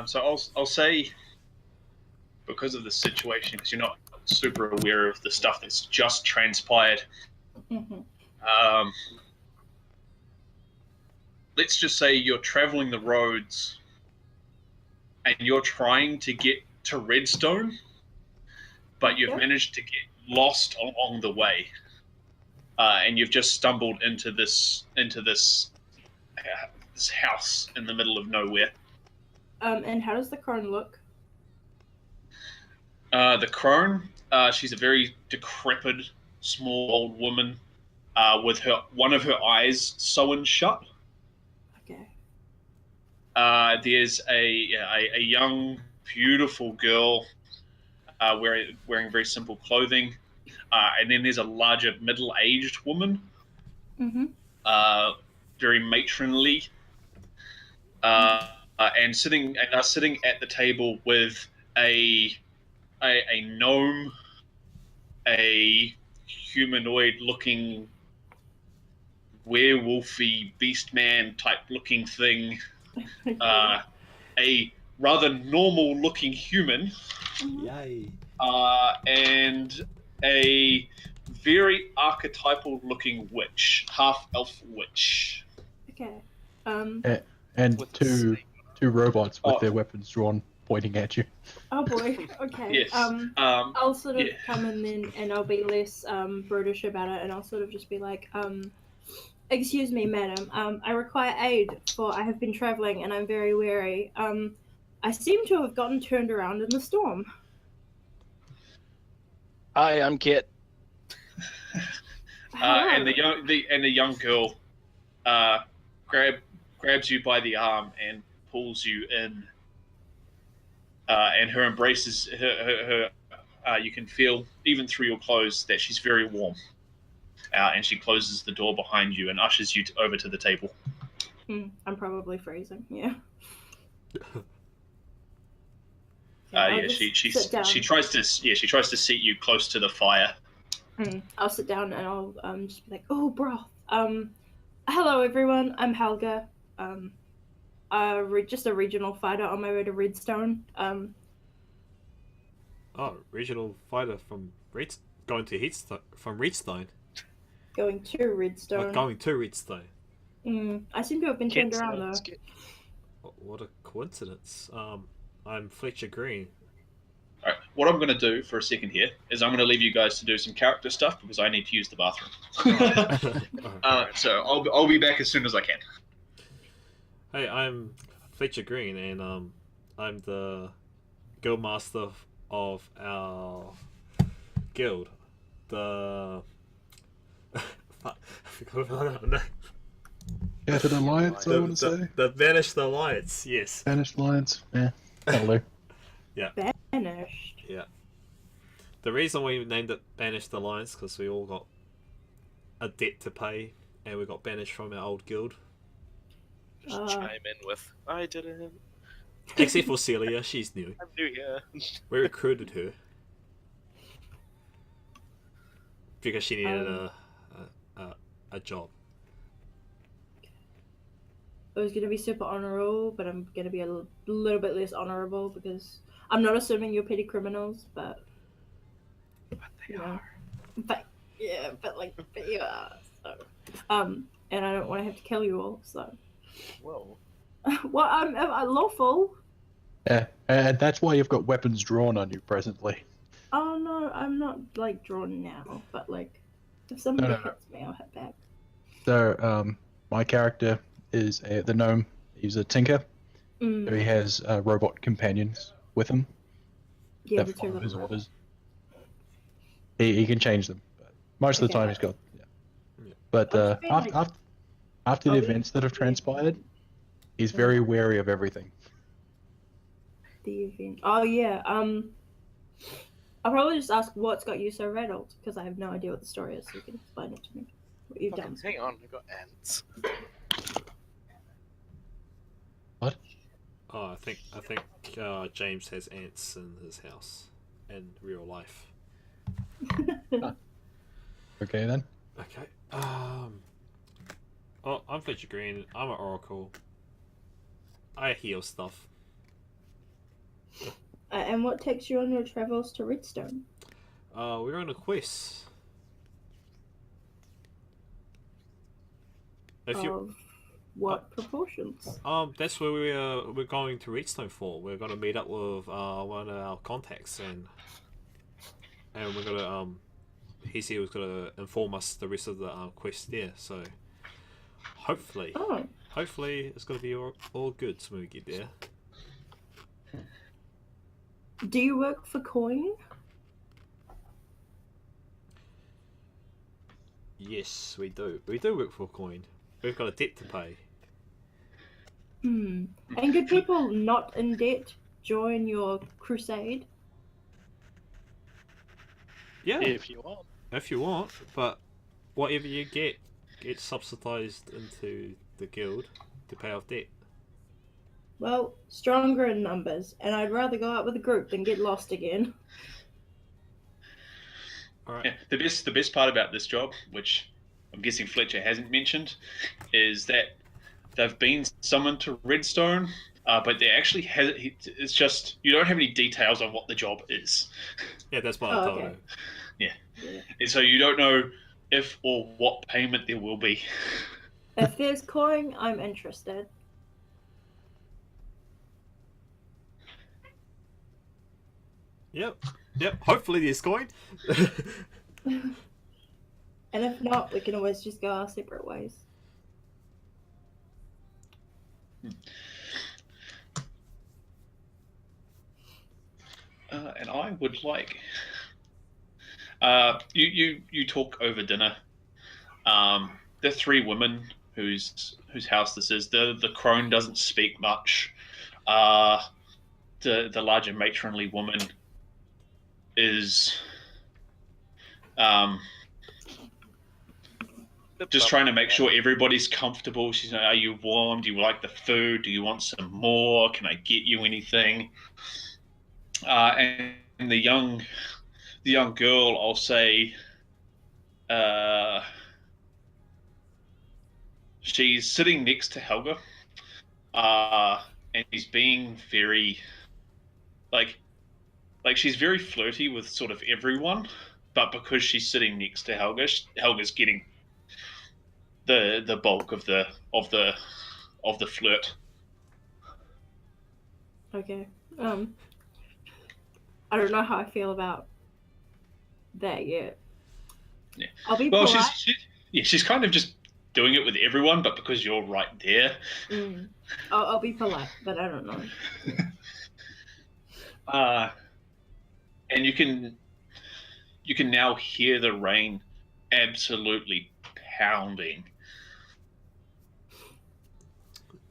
So I'll say, because of the situation, because you're not super aware of the stuff that's just transpired. Mm-hmm. Let's just say you're traveling the roads and you're trying to get to Redstone, but you've Yep. managed to get lost along the way, and you've just stumbled into this house in the middle of nowhere. And how does the crone look? The crone, she's a very decrepit, small old woman, with one of her eyes sewn shut. Okay. There's a young, beautiful girl wearing very simple clothing, and then there's a larger, middle-aged woman, Mm-hmm. very matronly, and sitting at the table with a gnome, a humanoid-looking, werewolfy beastman type looking thing, a rather normal-looking human, Yay. and a very archetypal-looking witch, half-elf witch. Okay. And With the two robots with Oh. their weapons drawn, pointing at you. Oh boy. Okay. Yes. I'll sort of yeah. come in then, and I'll be less brutish about it, and I'll sort of just be like, "Excuse me, madam. I require aid, for I have been traveling and I'm very weary. I seem to have gotten turned around in the storm." Hi, I'm Kit. And the young girl grabs you by the arm and pulls you in. And her embrace is her you can feel even through your clothes that she's very warm. And she closes the door behind you and ushers you over to the table. I'm probably freezing. Yeah. She tries to seat you close to the fire. I'll sit down and I'll just be like, "Oh, broth. Hello everyone. I'm Helga. Just a regional fighter on my way to Redstone. Oh, regional fighter from going to from Redstone. Going to Redstone. Going to Redstone. I seem to have been turned Kids around love though. skit. What a coincidence. I'm Fletcher Green. All right, what I'm going to do for a second here is I'm going to leave you guys to do some character stuff because I need to use the bathroom. Alright. So I'll be back as soon as I can. Hey, I'm Fletcher Green, and I'm the guild master of our guild. The fuck, I forgot about that name. Shattered Alliance, I want to say. The Vanished Alliance. Yes. Vanished Alliance. Yeah. That'll do. Banished. Yeah. The reason we named it Banished Alliance because we all got a debt to pay, and we got banished from our old guild. Just Uh. chime in with, I didn't. Except for Celia, she's new. I'm new here. We recruited her because she needed a job. It was gonna be super honorable, but I'm gonna be a little bit less honorable because I'm not assuming you're petty criminals, but But they you know. are. But yeah, but you are. So, and I don't want to have to kill you all. So, Whoa. well, I'm lawful. Yeah. And that's why you've got weapons drawn on you presently. Oh no, I'm not like drawn now, but like if somebody No. hits me, I'll hit back. So, my character is the gnome. He's a tinker. So Mm, he has robot companions with him yeah, that the two follow of his them. orders. He can change them, but most of the Okay. time he's got. Yeah. Yeah. But I feel like- after the Are we- events that have transpired, he's very wary of everything. The event. Oh yeah. I'll probably just ask what's got you so rattled because I have no idea what the story is. So you can explain it to me. What you've done. Hang on, I got ants. Oh, I think James has ants in his house in real life. Okay then. Okay. Oh, I'm Fletcher Green. I'm an oracle. I heal stuff. And what takes you on your travels to Redstone? We're on a quest. If you Of what proportions? that's where we're going to Redstone for. We're gonna meet up with one of our contacts and we're gonna he said he was gonna inform us the rest of the quest there. So hopefully Oh, it's gonna be all good when we get there. do you work for coin? Yes, we do. We do work for coin. We've got a debt to pay. Hmm. And could people not in debt join your crusade? Yeah, If you want. if you want, but whatever you get gets subsidized into the guild to pay off debt. Well, stronger in numbers, and I'd rather go out with a group than get lost again. All right. Yeah, the best part about this job, which I'm guessing Fletcher hasn't mentioned, is that they've been summoned to Redstone, but they actually has it's just you don't have any details on what the job is, Yeah, that's what I Oh, told okay. her. and so you don't know if or what payment there will be. If there's coin, I'm interested. Yep. Hopefully there's coin. And if not, we can always just go our separate ways. And I would like you talk over dinner. The three women whose house this is. The crone doesn't speak much. The larger matronly woman is just trying to make sure everybody's comfortable. She's like, are you warm? Do you like the food? Do you want some more? Can I get you anything? And the young girl, I'll say, she's sitting next to Helga, and she's being very, like she's very flirty with sort of everyone, but because she's sitting next to Helga, Helga's getting the bulk of the flirt. Okay. I don't know how I feel about that yet. Yeah. I'll be Well, polite. she's kind of just doing it with everyone, but because you're right there. I'll be polite, but I don't know. And you can now hear the rain absolutely pounding.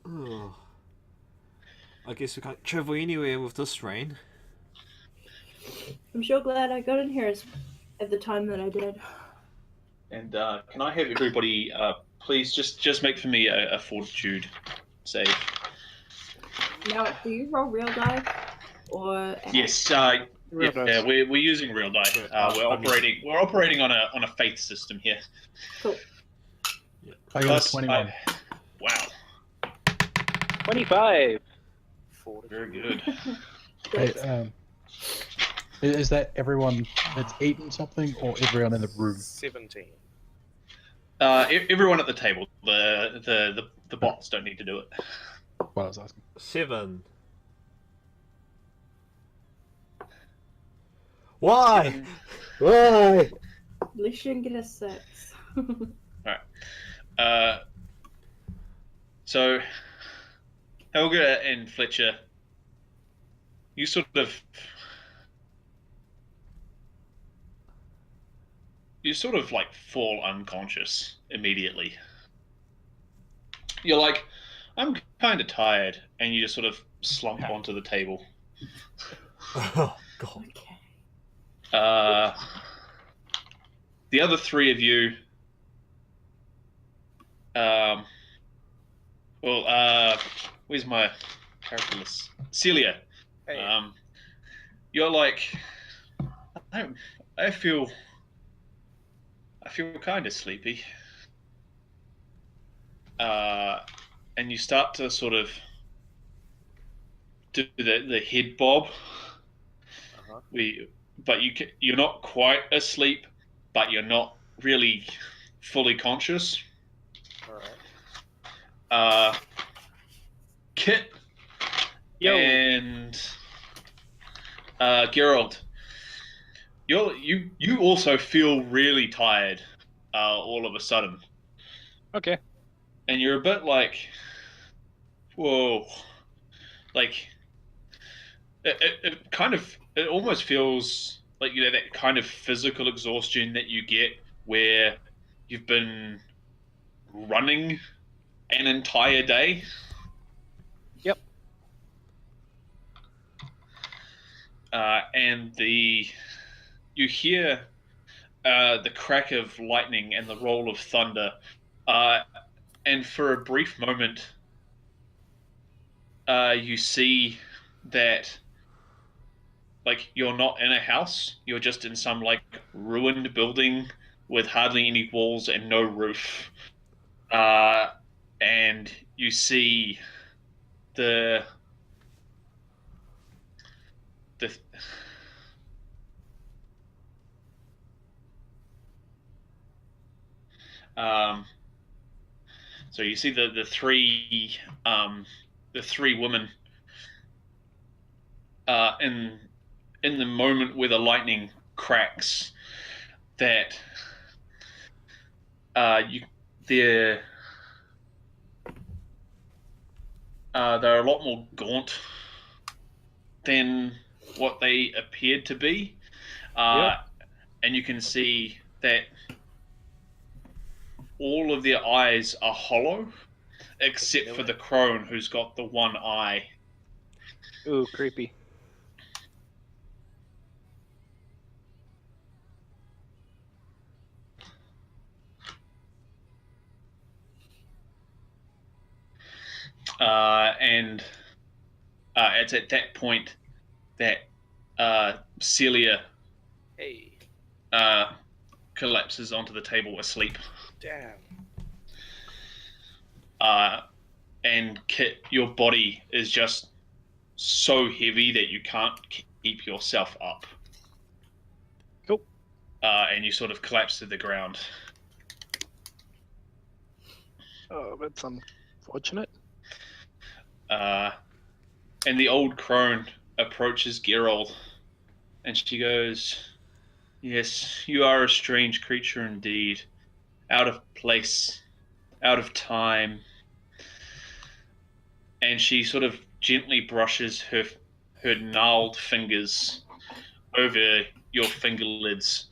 Oh. I guess we can't travel anywhere with this rain. I'm sure glad I got in here at the time that I did. And can I have everybody please just make for me a fortitude save? Now, do you roll real dice or? Yes. Real Yeah, dice. we're using real die. We're operating on a faith system here. Cool. I got a Plus, 21. Wow, 25. very good. Wait, is that everyone that's eaten something or everyone in the room? 17. Everyone at the table. The bots don't need to do it. What I was asking. 7. Why? Why? At least you didn't get a 6. So, Helga and Fletcher, you sort of like fall unconscious immediately. You're like, I'm kind of tired, and you just sort of slump onto the table. Oh, God. Okay. The other three of you, where's my character list? Celia, Hey. you're like, I feel kind of sleepy. And you start to sort of do the head bob. Uh-huh. But you're not quite asleep, but you're not really fully conscious. Alright. Kit Yo. and Gerald, you also feel really tired all of a sudden, Okay. and you're a bit like, whoa, like it almost feels like, you know, that kind of physical exhaustion that you get where you've been running an entire day. Yep. And you hear the crack of lightning and the roll of thunder, and for a brief moment, you see that, like, you're not in a house, you're just in some, like, ruined building with hardly any walls and no roof. And you see the so you see the three women in the moment where the lightning cracks, that they're a lot more gaunt than what they appeared to be. Yep. And you can see that all of their eyes are hollow, except for the crone, who's got the one eye. Ooh, creepy. And it's at that point that Celia Hey. collapses onto the table asleep. Damn. And Kit, your body is just so heavy that you can't keep yourself up. Cool. And you sort of collapse to the ground. Oh, that's unfortunate. And the old crone approaches Geralt, and she goes, "Yes, you are a strange creature indeed. Out of place, out of time." And she sort of gently brushes her gnarled fingers over your finger lids,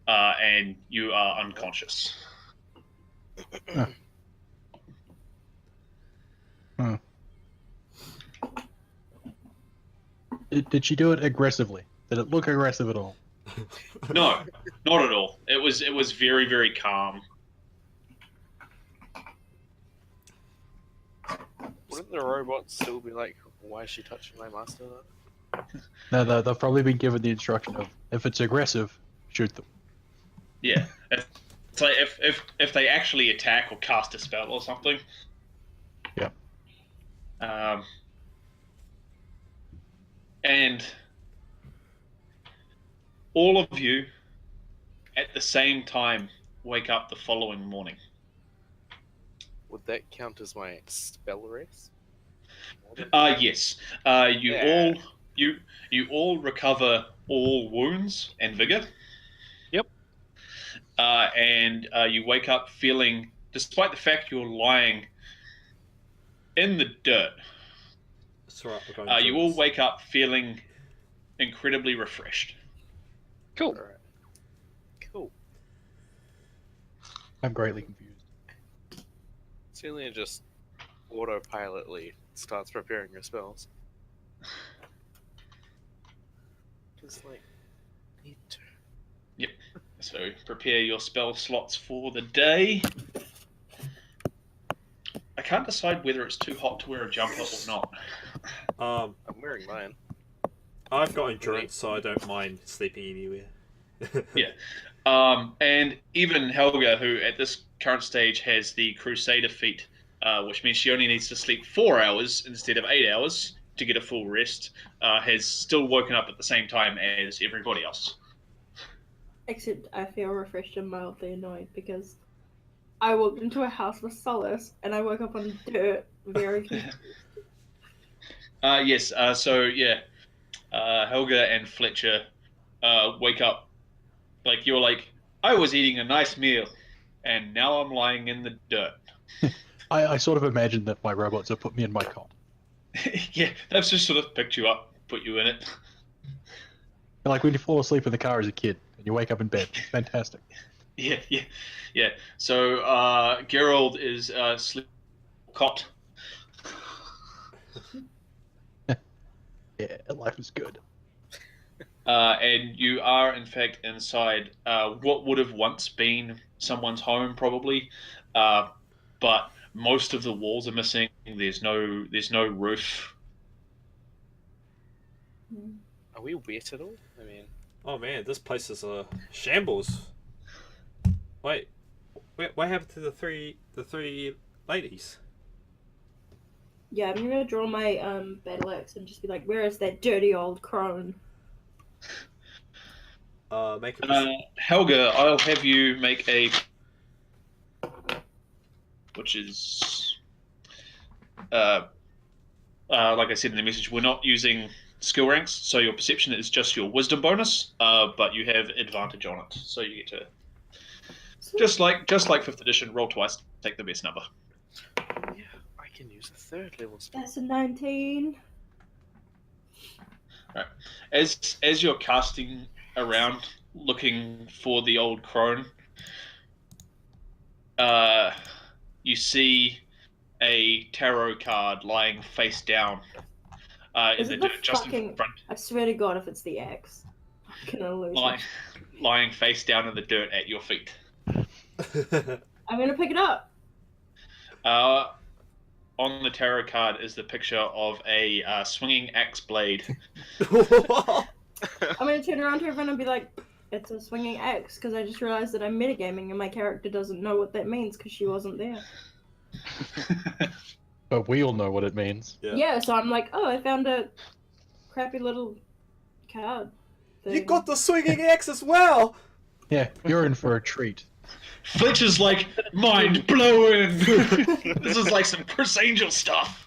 and you are unconscious. Did she do it aggressively? Did it look aggressive at all? No, not at all. It was very, very calm. Wouldn't the robot still be like, why is she touching my master? No, they've probably been given the instruction of, if it's aggressive, shoot them. Yeah. It's like if they actually attack or cast a spell or something. Yeah. And all of you at the same time wake up the following morning. Would that count as my spell rest? Yes. You Yeah. all recover all wounds and vigor. Yep. And you wake up feeling, despite the fact you're lying in the dirt, That's right, we're going you to all this. wake up feeling incredibly refreshed. Cool. Alright. Cool. I'm greatly confused. Celia just autopilotly starts preparing her spells. Just like, need to. So prepare your spell slots for the day. I can't decide whether it's too hot to wear a jumper or not. Um, I'm wearing mine. I've got endurance, so I don't mind sleeping anywhere. And even Helga, who at this current stage has the Crusader feat, which means she only needs to sleep 4 hours instead of 8 hours to get a full rest, has still woken up at the same time as everybody else. Except I feel refreshed and mildly annoyed because I walked into a house with solace and I woke up on dirt, very confused. Yes, Helga and Fletcher wake up like you're like, I was eating a nice meal and now I'm lying in the dirt. I sort of imagined that my robots have put me in my cot. Yeah, they've just sort of picked you up, put you in it. Like when you fall asleep in the car as a kid and you wake up in bed. It's fantastic. Yeah. So Gerald is sleep cot. Yeah, life is good. And you are in fact inside what would have once been someone's home, probably, but most of the walls are missing. There's no roof. Are we wet at all? I mean, Oh man, this place is a shambles. Wait, what happened to the three ladies? Yeah, I'm gonna draw my battle axe and just be like, where is that dirty old crone? Make a Helga, I'll have you make a, which is, like I said in the message, we're not using skill ranks, so your perception is just your wisdom bonus, but you have advantage on it, so you get to, just like 5th edition, roll twice, take the best number. yeah, I can use a 3rd level spell. That's a 19. As you're casting around looking for the old crone, you see a tarot card lying face down in Is the it the dirt just in fucking- front, I swear to God, if it's the axe, I'm gonna lose it. lying face down in the dirt at your feet. I'm gonna pick it up. On the tarot card is the picture of a swinging axe blade. I'm gonna turn around to everyone and be like, it's a swinging axe, because I just realized that I'm metagaming and my character doesn't know what that means because she wasn't there. But we all know what it means. Yeah. Yeah, so I'm like, oh, I found a crappy little card. You got the swinging axe as well. Yeah, you're in for a treat. Fletcher's like, mind blowing. This is like some Chris Angel stuff.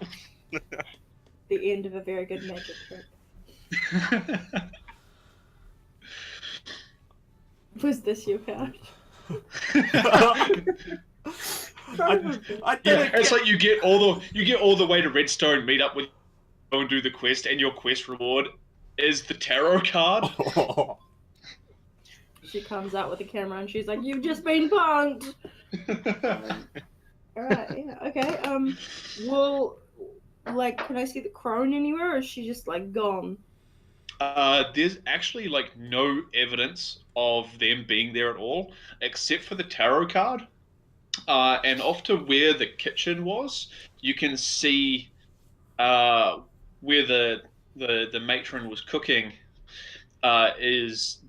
The end of a very good magic trick. Was this your card? I Yeah, didn't it's get- like you get all the way to Redstone, meet up with, go and do the quest, and your quest reward is the tarot card. She comes out with the camera and she's like, "You've just been punked." Alright, yeah, okay. Well, like, can I see the crone anywhere, or is she just like gone? There's actually like no evidence of them being there at all, except for the tarot card. And off to where the kitchen was, you can see where the matron was cooking. Is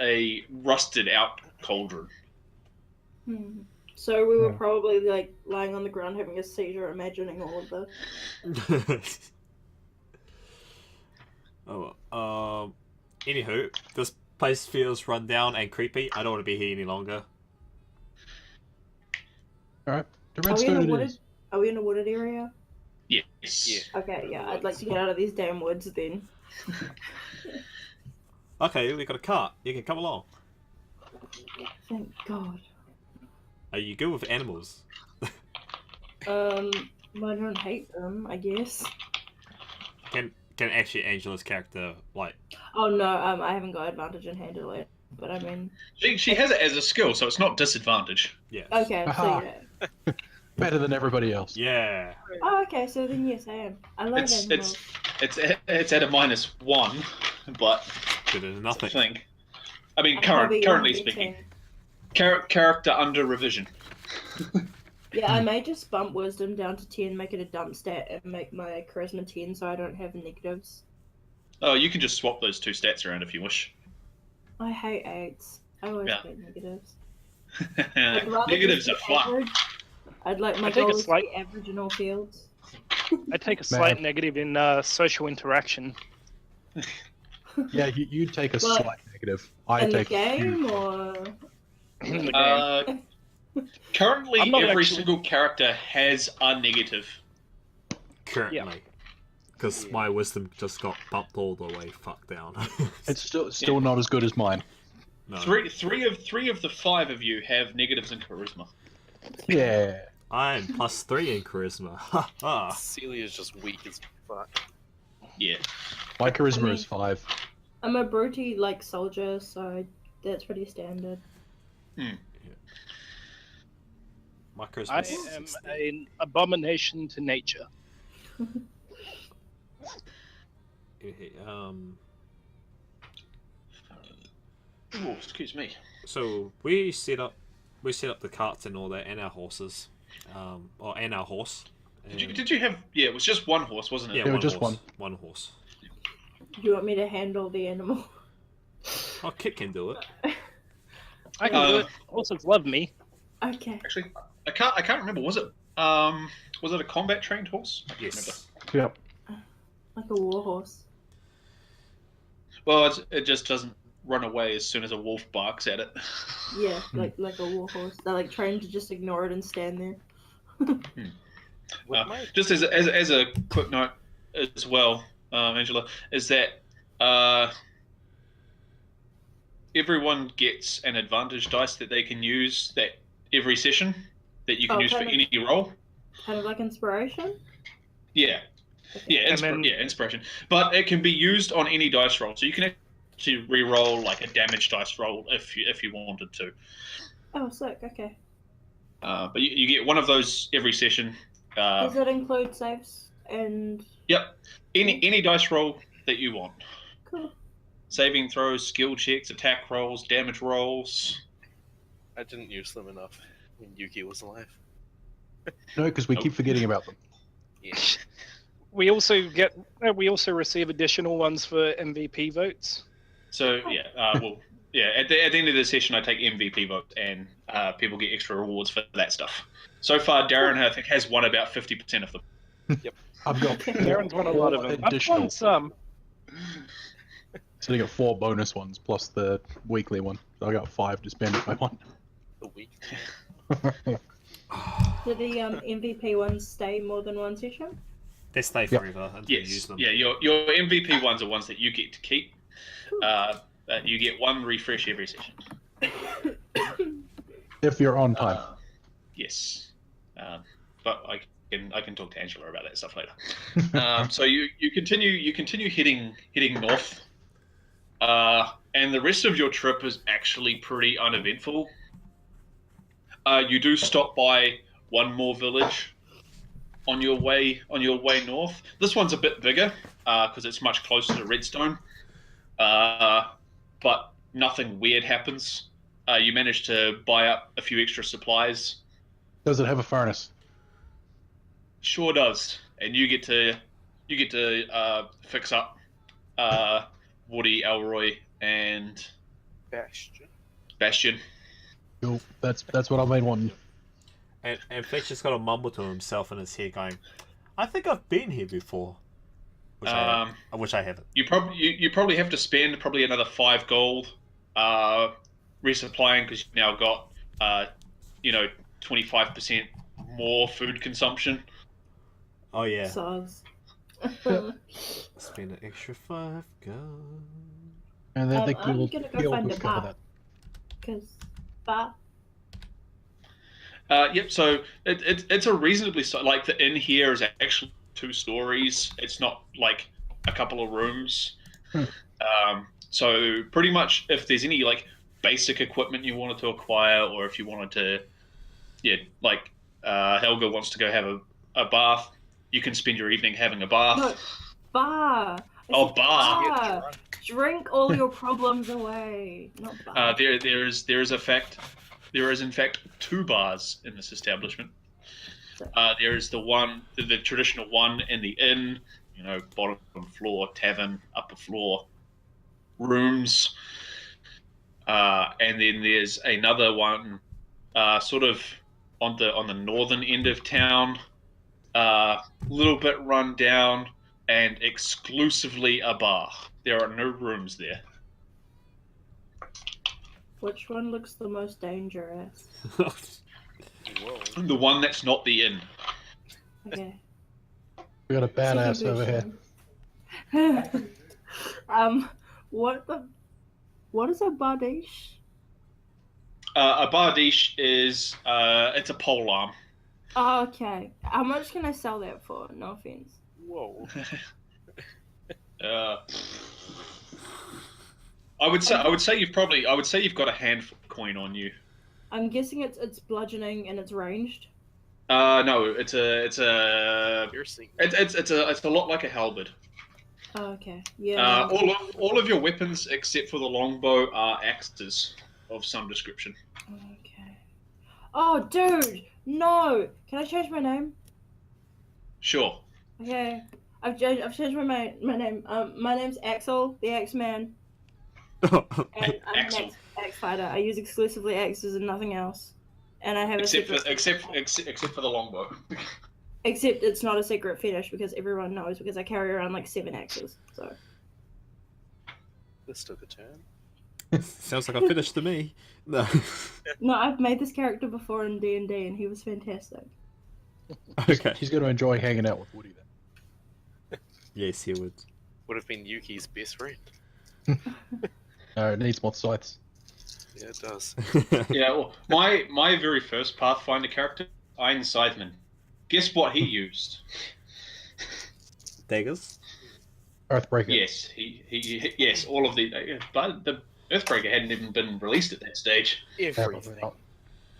a rusted out cauldron. So we were probably like lying on the ground having a seizure, imagining all of this. Anywho, this place feels run down and creepy. I don't want to be here any longer. Alright. The Are we in a redstone it wooded? is. Are we in a wooded area? Yes. Yeah. Okay, yeah. I'd like to get out of these damn woods then. Okay, we got a cart. You can come along. Thank God. Are you good with animals? Well, I don't hate them, I guess. Can actually Angela's character like? Oh no, I haven't got advantage in handle it, but I mean, She has it as a skill, so it's not disadvantage. Yeah. okay, so Aha. yeah. Better than everybody else. Yeah. Oh, okay, so then yes, I am. I love animals. It's at a -1, but Good as it's a nothing. thing. I mean, I'm probably currently only speaking, 10. character under revision. Yeah, I may just bump wisdom down to 10, make it a dump stat, and make my charisma 10 so I don't have negatives. Oh, you can just swap those two stats around if you wish. I hate 8s. I always Yeah. hate negatives. I'd rather Negatives just are be fun. average. I'd like my I take a goal is to slight- be average in all fields. I take a slight negative in social interaction. Yeah, you take a Well, slight negative. I In the take a huge game, one. or In the game. Currently, I'm not every actually- single character has a negative. Currently. Because my wisdom just got bumped all the way fuck down. It's still not as good as mine. no. Three of the 5 of you have negatives in charisma. Yeah. I'm +3 in charisma. Ha ha. Celia's just weak as fuck. Yeah. My charisma is 5. I'm a brutey like soldier, so that's pretty standard. My charisma I is am 16. an abomination to nature. Oh, excuse me. So we set up the carts and all that, and our horses, and our horse. Did you have? Yeah, it was just one horse, wasn't it? Yeah, There were one just horse. One horse. Do you want me to handle the animal? Oh, Kit can do it. I can do it. Horses love me. Okay. Actually, I can't remember. Was it a combat trained horse? I can't Yes. Yep. Like a warhorse. Well, it just doesn't run away as soon as a wolf barks at it. Yeah, like a warhorse. They're like trained to just ignore it and stand there. With my Just as a quick note as well, Angela, is that everyone gets an advantage dice that they can use that every session that you can Oh, use for kind of. any roll. Kind of like inspiration. Yeah, yeah, And then- inspiration. But it can be used on any dice roll, so you can actually re-roll like a damage dice roll if you wanted to. Oh, sick. Okay. But you get one of those every session. Does it include saves and? Yep, any dice roll that you want. Cool. Saving throws, skill checks, attack rolls, damage rolls. I didn't use them enough when Yuki was alive. No, because we keep forgetting about them. Yeah. We also receive additional ones for MVP votes. So yeah, at the end of the session, I take MVP votes, and people get extra rewards for that stuff. So far, Darren I think has won about 50% of them. I've got Darren's won a lot of them. I've additional. won some. So I got 4 bonus ones plus the weekly one. So I got 5 to spend if I want. A week. Do the MVP ones stay more than one session? They stay forever until you use Yes. them. Yeah. Your MVP ones are ones that you get to keep. You get 1 refresh every session. If you're on time. Yes. But I can talk to Angela about that stuff later. So you continue heading north, and the rest of your trip is actually pretty uneventful. You do stop by one more village on your way north. This one's a bit bigger because it's much closer to Redstone, but nothing weird happens. You manage to buy up a few extra supplies. Does it have a furnace? Sure does, and you get to fix up Woody, Elroy, and Bastion. Cool. That's what I've been wanting. And Fletch just got to mumble to himself in his head, going, "I think I've been here before," which I haven't. You probably have to spend probably another 5 gold resupplying because you've now got 25% more food consumption. Oh yeah. Sogs. Spend an extra 5 gold. And I think we I'm will gonna be go able find to a cover bar. that. Because bar. Yep. So it's a reasonably like the inn here is actually 2 stories. It's not like a couple of rooms. So pretty much, if there's any like basic equipment you wanted to acquire, or if you wanted to, Helga wants to go have a bath, you can spend your evening having a bath. No, bar. I Oh, said bar. bar. Drink all your problems away. Not bar. There is in fact 2 bars in this establishment. There is the traditional one in the inn, bottom floor tavern, upper floor rooms, and then there's another one, sort of on the northern end of town, a little bit run down, and exclusively a bar. There are no rooms there. Which one looks the most dangerous? Whoa. The one that's not the inn. Okay. We got a badass over here. What is a bardiche? A bardiche is it's a pole arm. Oh, okay. How much can I sell that for? No offense. Whoa. I would say you've got a handful of coin on you. I'm guessing it's bludgeoning and it's ranged. No, it's a Piercing. it's a lot like a halberd. Oh, okay. Yeah. All of your weapons except for the longbow are axes of some description. Okay. Oh, dude! No! Can I change my name? Sure. Okay. I've changed my name. My name's Axel, the X-Man. And I'm Axel. an X fighter. I use exclusively axes and nothing else. And I have Except a for secret... except for the longbow. Except it's not a secret fetish because everyone knows because I carry around like 7 axes. So This took a turn. Sounds like a finish to me. No. no, I've made this character before in D&D and he was fantastic. Okay. He's going to enjoy hanging out with Woody then. Yes, he would. Would have been Yuki's best friend. No, it needs more scythes. Yeah, it does. Yeah, well, my very first Pathfinder character, Iron Scytheman. Guess what he used? Daggers. Earthbreaker. Yes, he yes, all of the but the Earthbreaker hadn't even been released at that stage. Everything.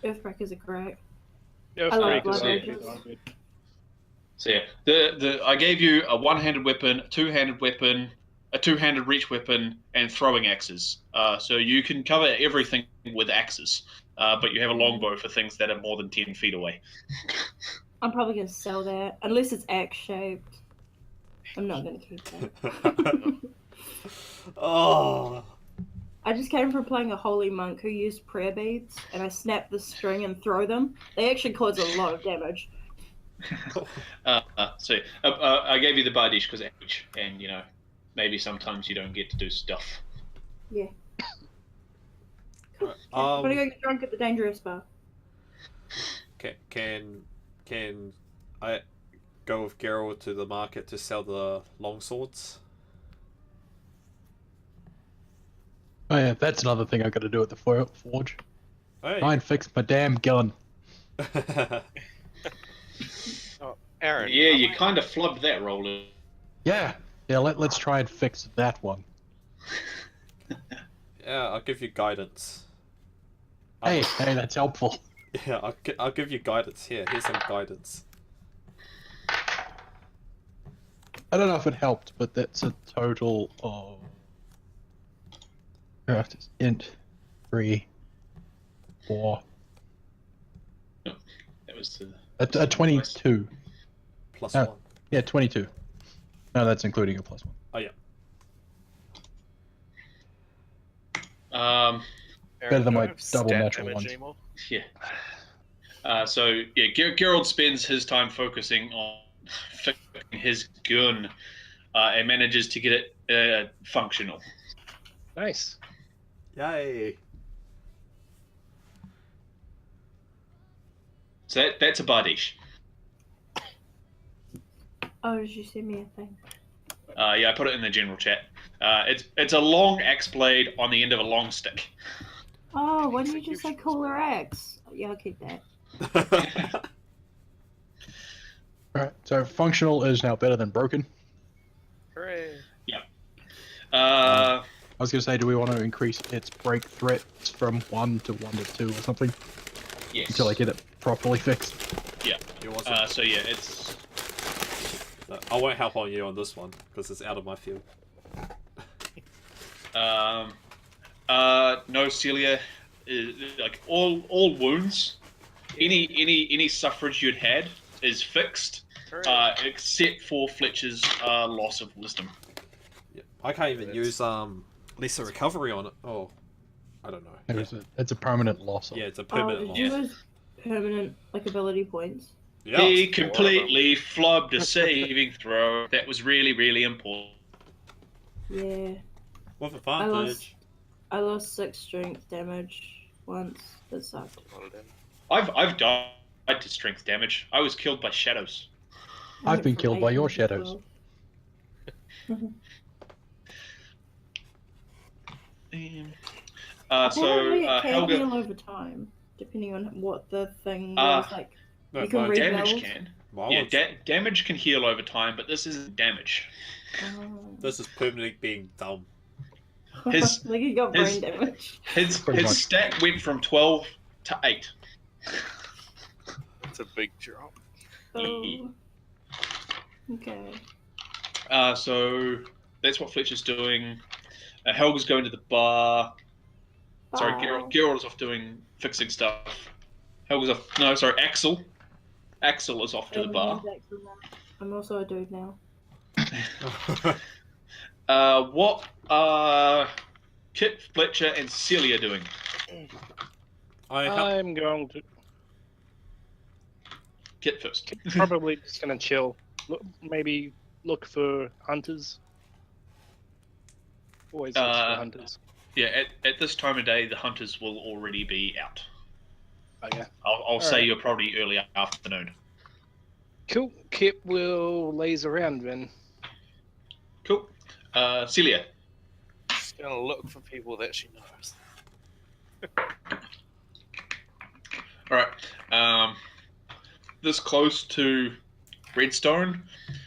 Earthbreakers are great. Yeah, I love Frank is blood actually rages. good. So yeah, I gave you a one-handed weapon, a two-handed weapon, a two-handed reach weapon, and throwing axes. So you can cover everything with axes, but you have a longbow for things that are more than 10 feet away. I'm probably gonna sell that unless it's axe shaped. I'm not gonna keep that. Oh. I just came from playing a holy monk who used prayer beads, and I snap the string and throw them. They actually cause a lot of damage. I gave you the Bardiche because H, and maybe sometimes you don't get to do stuff. Yeah. Right, I'm gonna go get drunk at the Dangerous Bar. Can I go with Geralt to the market to sell the long swords? Oh yeah, that's another thing I got to do at the forge. Hey. Try and fix my damn gun. Aaron. Yeah, am you I- kind of flubbed that roll. Yeah, let's try and fix that one. Yeah, I'll give you guidance. Hey, that's helpful. Yeah, I'll give you guidance. Here's some guidance. I don't know if it helped, but that's a total of int 3, 4, That was the a 22. Plus Oh. one. Yeah, 22. No, that's including a +1. Oh yeah. Um, Better than do I my have double stat natural damage ones. anymore? yeah. So yeah, Geralt spends his time focusing on fixing his gun, and manages to get it functional. Nice. Yay. So that's a Bardish. Oh, did you send me a thing? Yeah, I put it in the general chat. It's a long axe blade on the end of a long stick. Oh, why didn't you just say cooler X? Yeah, I'll keep that. Alright, so functional is now better than broken. Hooray. Uh, I was going to say, do we want to increase its break threats from 1 to 1 to 2 or something yes. until I get it properly fixed? You want So yeah, it's No, I won't help on you on this one because it's out of my field. no Celia, like all wounds, any suffrage you'd had is fixed, Hooray. except for Fletcher's loss of wisdom. Yeah. I can't even use lesser recovery on it. Oh, I don't know. It's a permanent loss. Yeah, it's a Oh, permanent did you loss. lose permanent like ability points? Yeah. He completely flubbed a saving throw. That was really, really important. Yeah. With I lost advantage. I lost 6 strength damage once. That sucked. Well done. I've died to strength damage. I was killed by shadows. I I've went been from killed by 8 your to shadows. 12. So Apparently it can Helga, heal over time, depending on what the thing Uh, is like. No, You can my, read- damage Rebuild. can. my Yeah, one's- damage can heal over time, but this isn't damage. Oh. this is permanently being dumb. his- like he got his- brain damage. His Pretty much. stat went from 12 to 8. That's a big drop. Oh. Okay. So that's what Fletcher's doing. Helga's going to the bar. Sorry, Bye. Geralt is off fixing stuff. Helga's off. No, sorry, Axel. Axel is off to the bar. I'm also a dude now. What are Kit, Fletcher, and Celia doing? I'm going to Kit first. probably just gonna chill. Maybe look for hunters. Always look for hunters. Yeah, at this time of day, the hunters will already be out. Oh yeah. I'll say Alright. you're probably early afternoon. Cool. Kip will laze around then. Cool. Celia. Just gonna look for people that she knows. All right. This close to Redstone,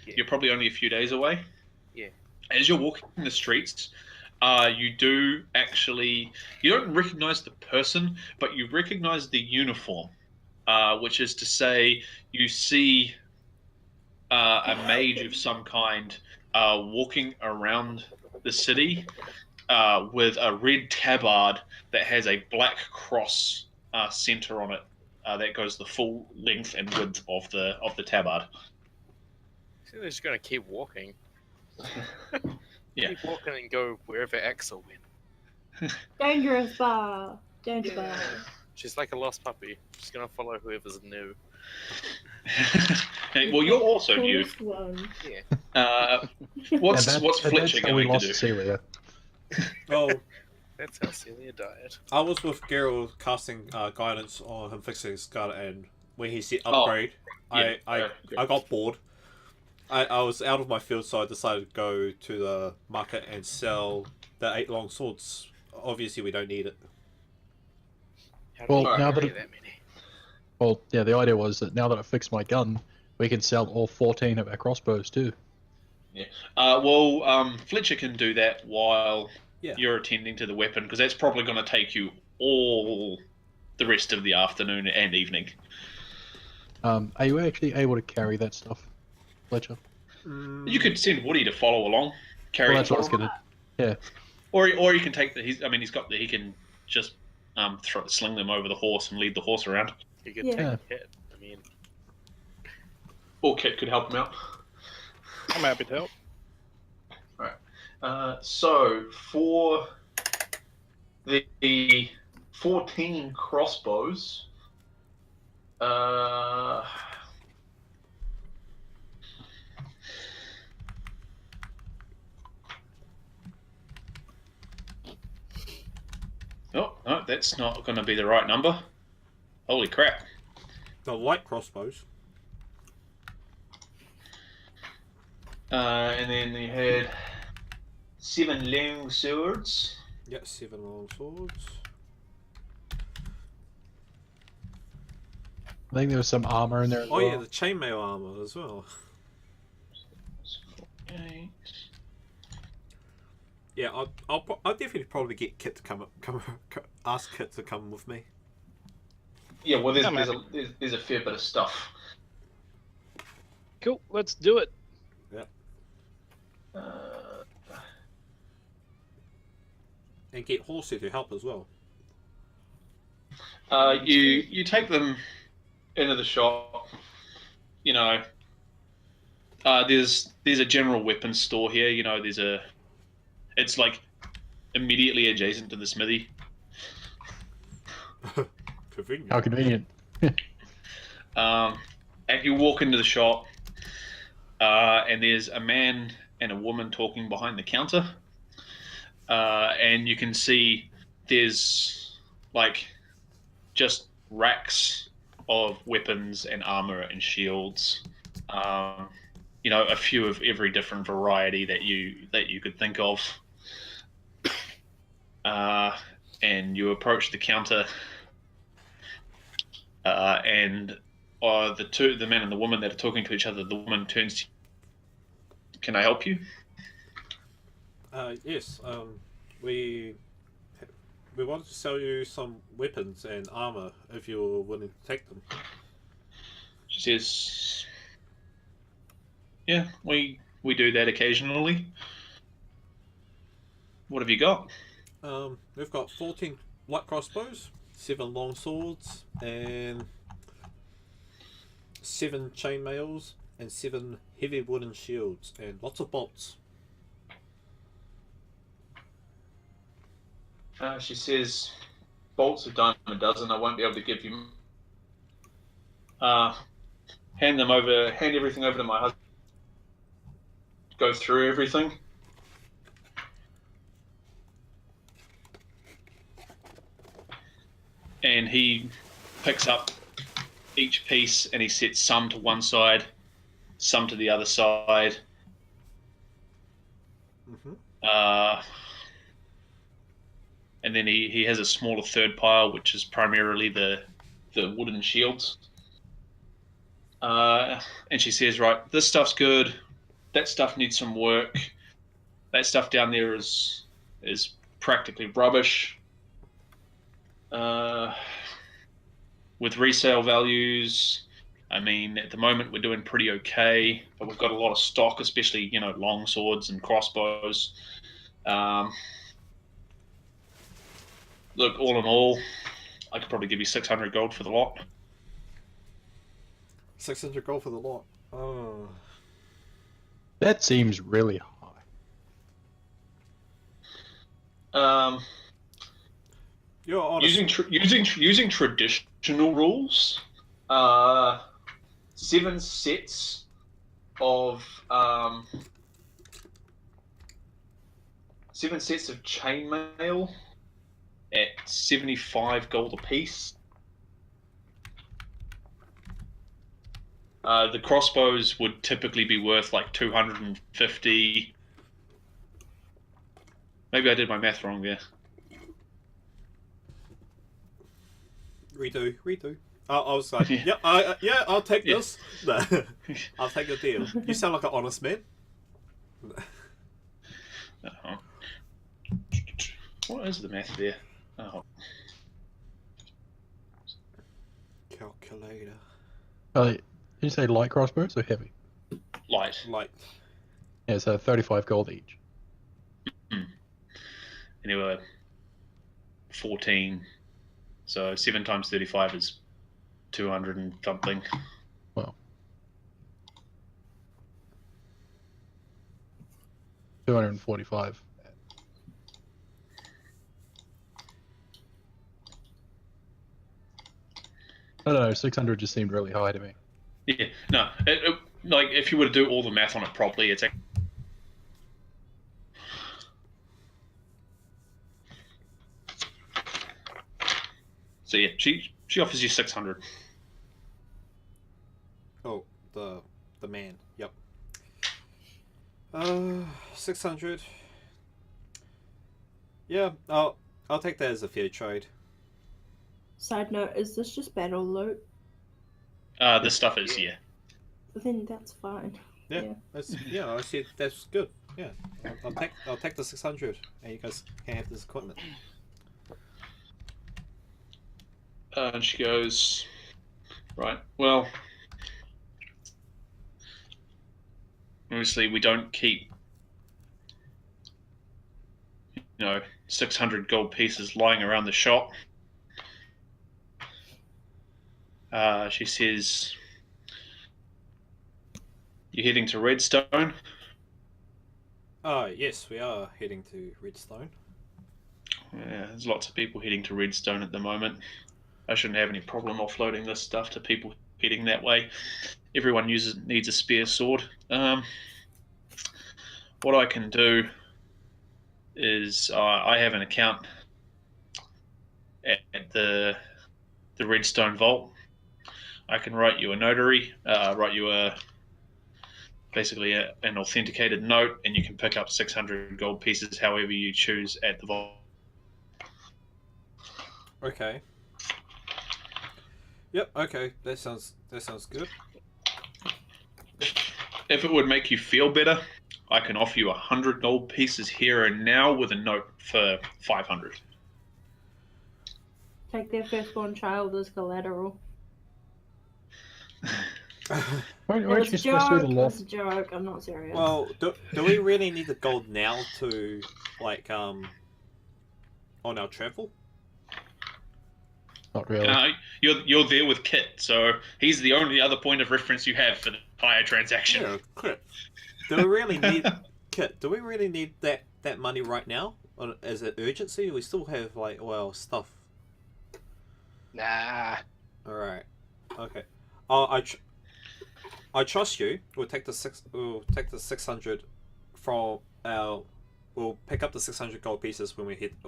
Yeah. you're probably only a few days away. Yeah. As you're walking the streets, you don't recognize the person, but you recognize the uniform, which is to say you see a mage of some kind walking around the city with a red tabard that has a black cross center on it that goes the full length and width of the tabard. I think they're just gonna keep walking. Yeah. Keep walking and go wherever Axel went. Dangerous bar. Dangerous bar. She's like a lost puppy. She's gonna follow whoever's new. Hey, well, you're also new. Coolest one. What's And what's that's Fletcher how we going to lost do? Celia. Oh, That's how Celia died. I was with Geralt casting guidance on him fixing his gun, and when he said Oh, upgrade, yeah, I got bored. I was out of my field, so I decided to go to the market and sell the 8 long swords. Obviously, we don't need it. How Well, do we now that carry it- that many? Well, yeah, the idea was that now that I fixed my gun, we can sell all 14 of our crossbows too. Fletcher can do that while Yeah. you're attending to the weapon, because that's probably going to take you all the rest of the afternoon and evening. Are you actually able to carry that stuff, Fletcher? You could send Woody to follow along, carry Well, it that's what I for was him. gonna. Or you can take the. He's got the. He can just sling them over the horse and lead the horse around. You could Yeah. take a hit. I mean, Or Kit could help him out. I'm happy to help. So for the 14 crossbows, oh no, that's not going to be the right number. Holy crap! The light crossbows. And then they had 7 long swords. Yeah, 7 long swords. I think there was some armor in there as Oh well. yeah, the chainmail armor as well. Okay. Yeah, I'll definitely probably get Kit to come ask Kit to come with me. Yeah, well, I'm there's a fair bit of stuff. Cool, let's do it. And get Horsey to help as well. You take them into the shop. You know, there's a general weapons store here. You know, it's like immediately adjacent to the smithy. Convenient. How convenient. And you walk into the shop, and there's a man and a woman talking behind the counter. And you can see there's like just racks of weapons and armor and shields. You know, a few of every different variety that you could think of. And you approach the counter, and the man and the woman that are talking to each other, the woman turns to you. Can I help you? Yes. We wanted to sell you some weapons and armor if you're willing to take them. She says, "Yeah, we do that occasionally. What have you got?" We've got 14 light crossbows, 7 long swords, and 7 chainmails, and 7 heavy wooden shields, and lots of bolts. She says, "Bolts of dime a dozen. I won't be able to give you." Hand everything over to my husband. Go through everything. And he picks up each piece and he sets some to one side, some to the other side. And then he has a smaller third pile, which is primarily the wooden shields. And she says, "Right, this stuff's good. That stuff needs some work. That stuff down there is practically rubbish. With resale values, I mean, at the moment we're doing pretty okay, but we've got a lot of stock, especially, you know, long swords and crossbows. Look, all in all, I could probably give you 600 gold for the lot." 600 gold for the lot. Oh. That seems really high. You're honest. Using traditional rules, 7 sets of 7 sets of chainmail at 75 gold apiece. The crossbows would typically be worth like 250. Maybe I did my math wrong there. Redo. I was like, Yeah. yeah, I'll take Yeah. this. No, I'll take the deal. You sound like an honest man. Uh-huh. What is the math there? Oh. Calculator. Did you say light crossbows or heavy? Light. Like, Yeah, so 35 gold each. Anyway, 14. So 7 times 35 is 200 and something. Wow. 245. I don't know, 600 just seemed really high to me. Yeah, no, like if you were to do all the math on it properly, it's so yeah, she offers you 600. oh, the man. Yep. 600. Yeah, I'll take that as a fair trade. Side note: is this just battle loot? This stuff is Then that's fine. Yeah, I see. That's good. Yeah, I'll take the 600, and you guys can have this equipment. And she goes, right. Well, obviously we don't keep 600 gold pieces lying around the shop. She says, "You're heading to Redstone?" Yes, we are heading to Redstone. Yeah, there's lots of people heading to Redstone at the moment. I shouldn't have any problem offloading this stuff to people heading that way. Everyone needs a spare sword. What I can do is I have an account at the Redstone Vault. I can write you a notary, write you basically an authenticated note, and you can pick up 600 gold pieces however you choose at the vault. Okay. Yep. Okay. That sounds good. If it would make you feel better, I can offer you 100 gold pieces here and now with a note for 500. Take their firstborn child as collateral. Why It don't was you a just go through the joke. It law? was a joke. I'm not serious. Well, do we really need the gold now to like on our travel? Not really. You're there with Kit, so he's the only other point of reference you have for the entire transaction. Yeah, Kit. Do we really need Kit? Do we really need that money right now? As an urgency? We still have stuff. Nah. All right. Okay. I trust you. We'll take the 600 from our. We'll pick up the 600 gold pieces when we get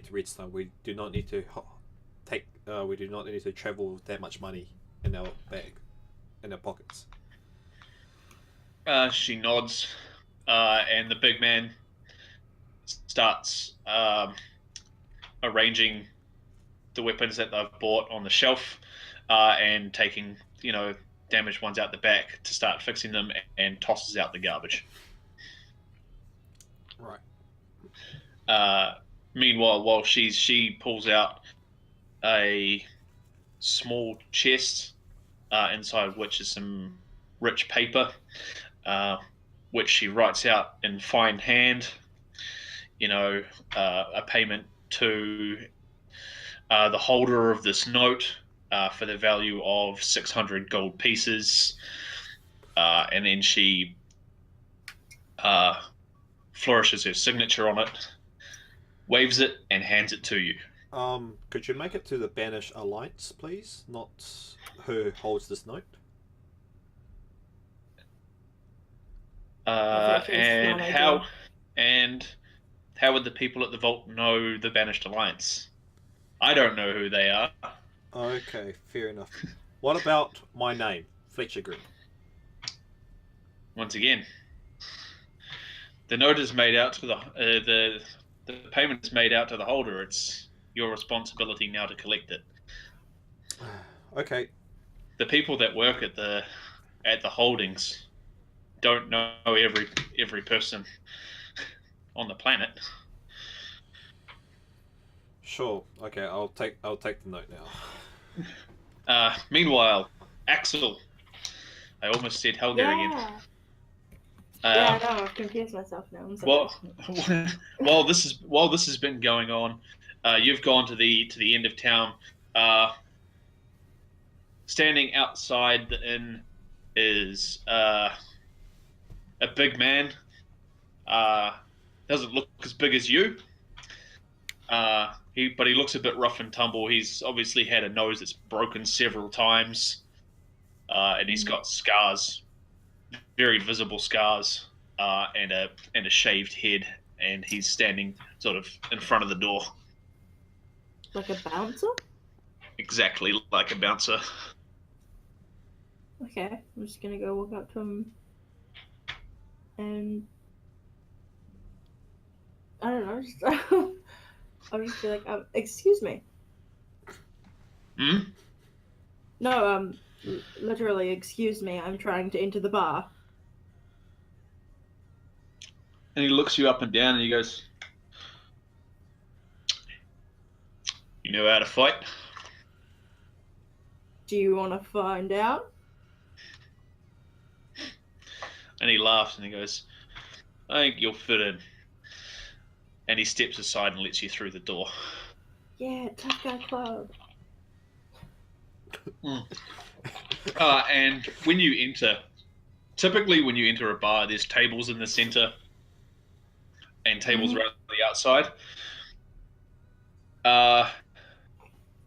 to Redstone. We do not need to we do not need to travel with that much money in our bag, in our pockets. She nods, and the big man starts arranging the weapons that they've bought on the shelf, and taking damaged ones out the back to start fixing them, and tosses out the garbage. Right. Meanwhile, while she pulls out a small chest, inside which is some rich paper, which she writes out in fine hand, a payment to the holder of this note for the value of 600 gold pieces, and then she flourishes her signature on it, waves it, and hands it to you. Could you make it to the Banish Alliance, please? Not who holds this note. That's actually a And smart how idea. and how would the people at the vault know the Banished Alliance? I don't know who they are. Okay, fair enough. What about my name, Fletcher Green? Once again, the note is made out to the payment is made out to the holder. It's your responsibility now to collect it. Okay, The people that work at the holdings don't know every person on the planet. sure. Okay, I'll take the note now. Meanwhile, Axel. I almost said Helga again. Yeah. Uh, Yeah, I know. I've confused myself now. I'm sorry. while this has been going on, you've gone to the end of town. Standing outside the inn is a big man. Doesn't look as big as you. But he looks a bit rough and tumble. He's obviously had a nose that's broken several times, and he's got scars, very visible scars, and a shaved head. And he's standing sort of in front of the door, Like a bouncer? exactly like a bouncer. Okay, I'm just gonna go walk up to him and I don't know, just I'll just be like, excuse me. Hmm? No, literally, excuse me, I'm trying to enter the bar. And he looks you up and down, and he goes, "You know how to fight?" Do you want to find out? And he laughs and he goes, "I think you'll fit in." And he steps aside and lets you through the door. Yeah, Tough Guy Club. And when you enter, typically when you enter a bar, there's tables in the center and tables around the outside.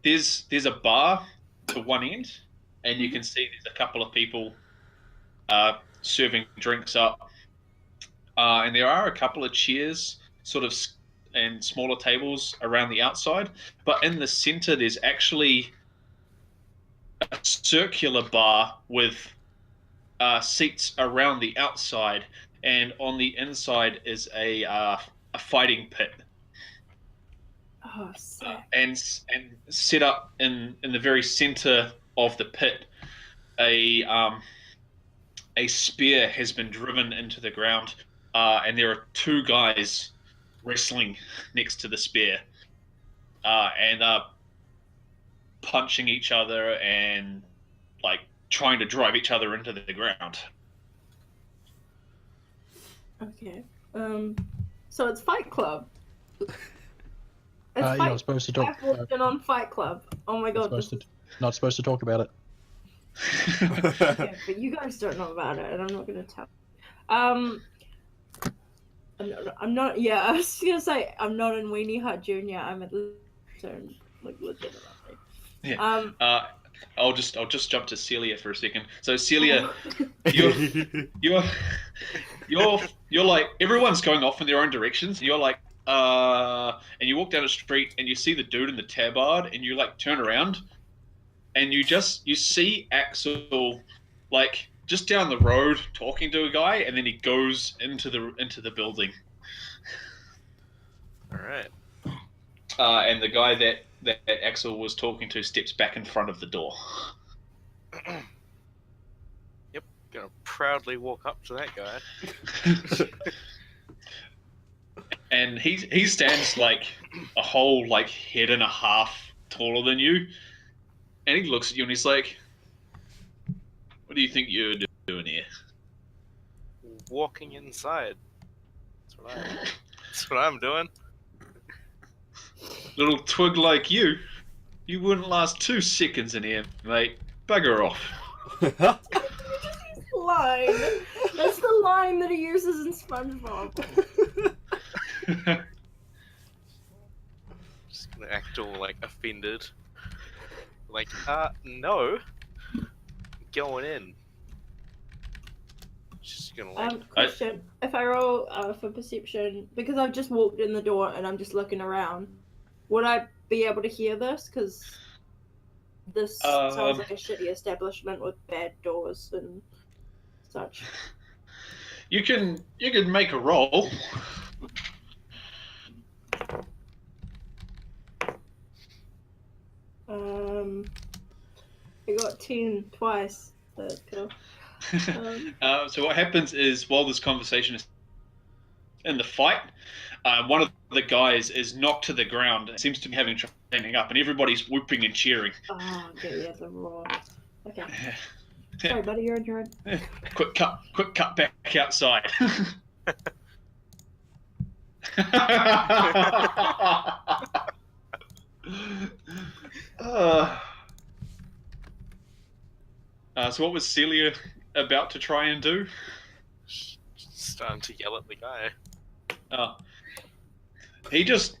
There's a bar to one end, and you can see there's a couple of people serving drinks up. And there are a couple of chairs, sort of, and smaller tables around the outside. But in the center, there's actually a circular bar with seats around the outside, and on the inside is a fighting pit. Oh, sick. And set up in the very center of the pit, a spear has been driven into the ground, and there are two guys wrestling next to the spear, and punching each other and like trying to drive each other into the ground. Okay. So it's Fight Club. It's You're Fight not supposed to talk. I've walked in on Fight Club. Oh my god. Not supposed to talk about it. Okay, but you guys don't know about it, and I'm not gonna tell. I'm not. Yeah, I was gonna say I'm not in Weenie Hut Junior. I'm at Lutheran, like legitimately. Yeah. I'll just jump to Celia for a second. So Celia, you're like, everyone's going off in their own directions. And you're like, and you walk down the street and you see the dude in the tabard, and you like turn around, and you see Axel like just down the road talking to a guy, and then he goes into the building. All right. And the guy that Axel was talking to steps back in front of the door. Yep. Gonna proudly walk up to that guy. And he stands like a whole like head and a half taller than you, and he looks at you and he's like, "What do you think you're doing here?" Walking inside. That's what I'm doing. Little twig like you wouldn't last 2 seconds in here, mate. Bugger off. Line. That's the line that he uses in SpongeBob. Just gonna act all like offended. Like, no. Going in. She's gonna like. Question: if I roll for perception, because I've just walked in the door and I'm just looking around, would I be able to hear this? Because this sounds like a shitty establishment with bad doors and such. You can make a roll. I got 10 twice. That's cool. So what happens is while this conversation is in the fight, one of the guys is knocked to the ground and seems to be having trouble standing up, and everybody's whooping and cheering. Oh, yeah, the roar. Okay. Sorry, buddy, you're on your own. Quick cut back outside. So what was Celia about to try and do? Starting to yell at the guy. He just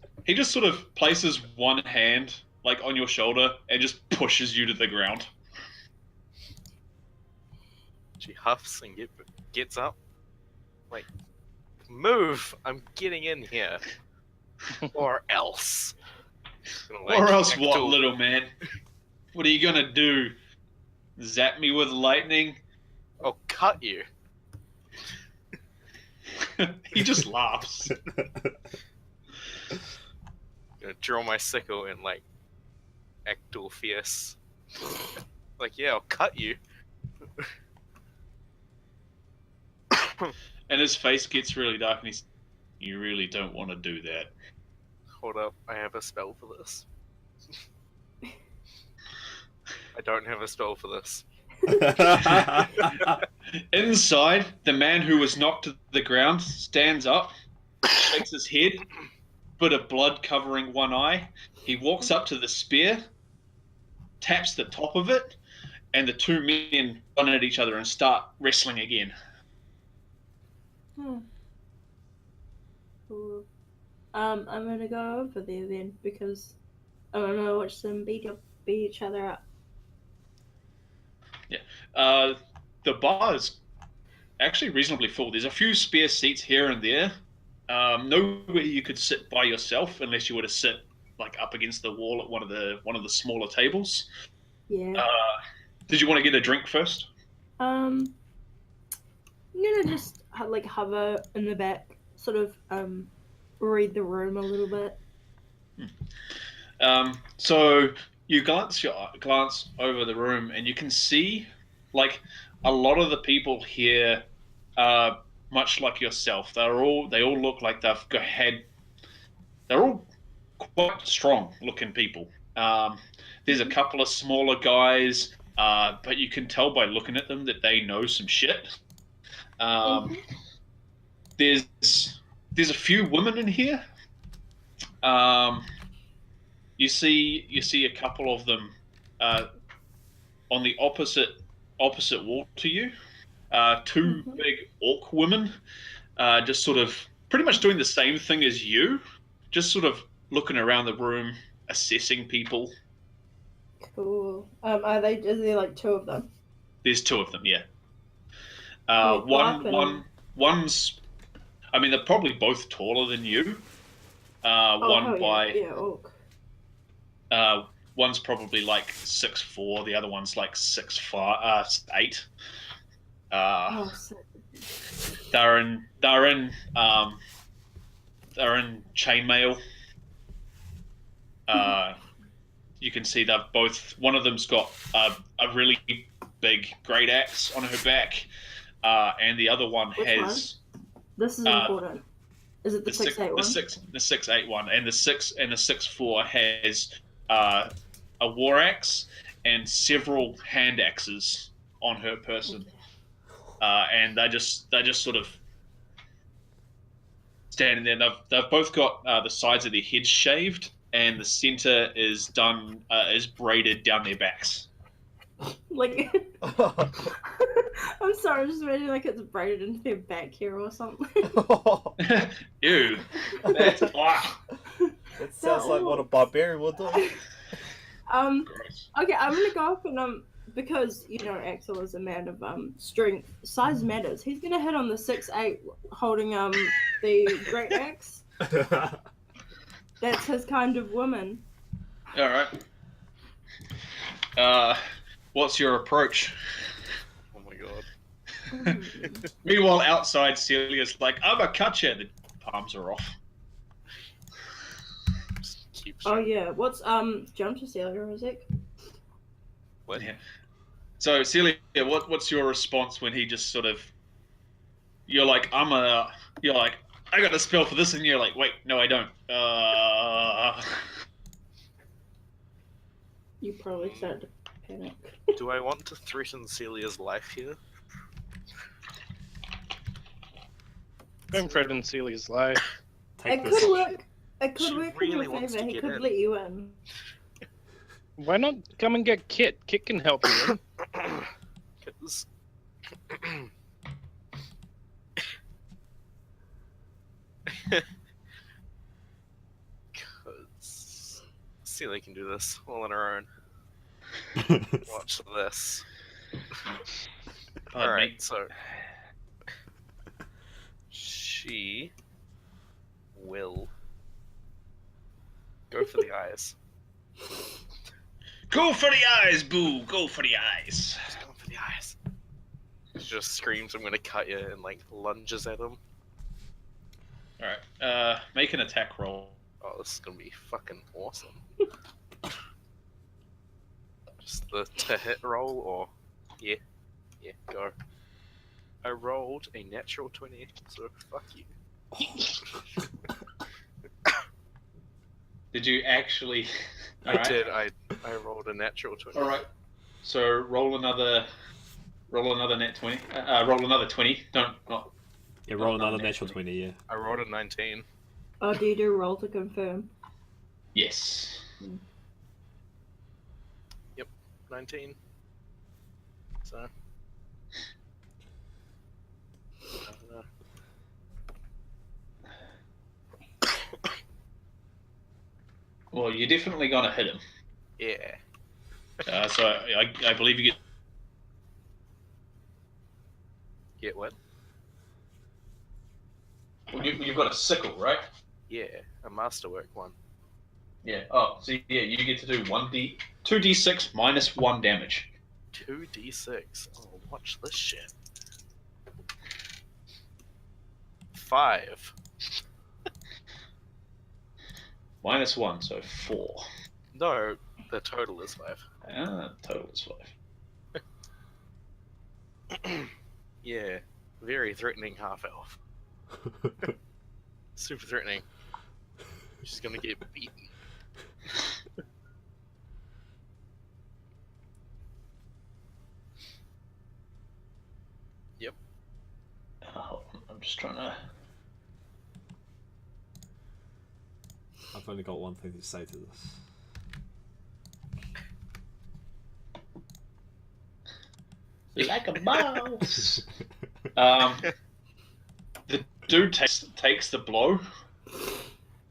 sort of places one hand like on your shoulder and just pushes you to the ground. She huffs and gets up. Like, move! I'm getting in here. Or else. Gonna, like, Or else act what, all- little man? What are you gonna do? Zap me with lightning? I'll cut you. He just laughs. Gonna draw my sickle and like act all fierce. Like, yeah, I'll cut you. And his face gets really dark and he's, you really don't want to do that. Hold up, I have a spell for this. I don't have a spell for this. Inside, the man who was knocked to the ground stands up, shakes his head, bit of blood covering one eye. He walks up to the spear, taps the top of it, and the two men run at each other and start wrestling again. Cool. I'm gonna go over there then because I wanna watch them beat each other up. The bar is actually reasonably full. There's a few spare seats here and there. Nowhere you could sit by yourself unless you were to sit like up against the wall at one of the smaller tables. Yeah. Did you want to get a drink first? I'm gonna just like hover in the back, sort of read the room a little bit. So you glance over the room and you can see like a lot of the people here are much like yourself. They all look like they're all quite strong looking people. There's a couple of smaller guys, but you can tell by looking at them that they know some shit. There's a few women in here. You see a couple of them on the opposite wall to you. Two big orc women, just sort of pretty much doing the same thing as you, just sort of looking around the room, assessing people. Cool. Is there like two of them? There's two of them, yeah. Like One's, I mean, they're probably both taller than you. Orc. One's probably like 6'4", the other one's like 6'8". Sick. They're in chainmail. You can see they've both. One of them's got a really big great axe on her back, and the other one Which has. This is important. Is it the 6'8" one? The 6'8" one, and the 6'4" has a war axe and several hand axes on her person. And they're just sort of standing there. They've both got the sides of their heads shaved, and the center is braided down their backs. Like, I'm sorry, I'm just imagining like it's braided into their back here or something. Ew, that's It sounds like what a barbarian would do. gross. Okay, I'm gonna go up and because you know Axel is a man of strength, size matters. He's gonna hit on the 6'8", holding the great axe. That's his kind of woman. All right. What's your approach? Oh my god. Meanwhile, outside, Celia's like, "I'm a cut you." The palms are off. Just keep Oh shooting. yeah, what's jump to Celia, Isaac? What? Yeah. So Celia, what's your response when he just sort of? You're like, You're like, I got a spell for this, and you're like, wait, no, I don't. You probably start to panic. Do I want to threaten Celia's life here? Don't threaten Celia's life. Take It this. could work. It could She work really in your wants favor. to He get could in. let you in. Why not come and get Kit? Kit can help you. Because because Celia can do this all on her own. Watch this. Pardon me. Alright, so she will go for the eyes. Go for the eyes, boo! Go for the eyes. Just going for the eyes. She just screams, "I'm gonna cut you," and like lunges at him. All right. Make an attack roll. Oh, this is gonna be fucking awesome. Just the to hit roll, or yeah, go. I rolled a natural 20, so fuck you. Did you actually? I did. I rolled a natural 20. All right. So roll another net 20. Roll another 20. Not. Yeah, roll another natural 20, yeah. I rolled a 19. Oh, do you do roll to confirm? Yes. 19. So. I don't know. Well, you're definitely gonna hit him. Yeah. So I believe you get. Get what? Well, you've got a sickle, right? Yeah, a masterwork one. Yeah. Oh, so yeah, you get to do 2d6 minus 1 damage. 2d6. Oh, watch this shit. 5. Minus 1, so 4. No, the total is 5. Total is 5. Yeah, very threatening half elf. Super threatening. She's gonna get beaten. Yep. Oh, I'm just trying to. I've only got one thing to say to this. Like a mouse. The dude takes the blow,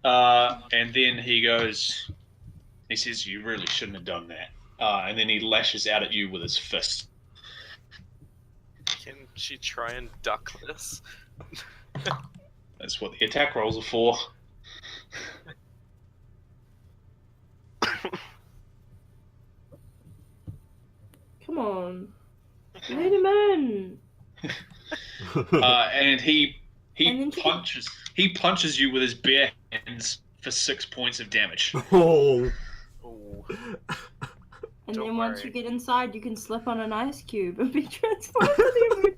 and then he goes. He says, "You really shouldn't have done that." And then he lashes out at you with his fist. Can she try and duck this? That's what the attack rolls are for. Come on. Let him in. And he And then she- punches you with his bare hands for 6 points of damage. Oh! Ooh. And Don't then once worry. you get inside, you can slip on an ice cube and be transformed to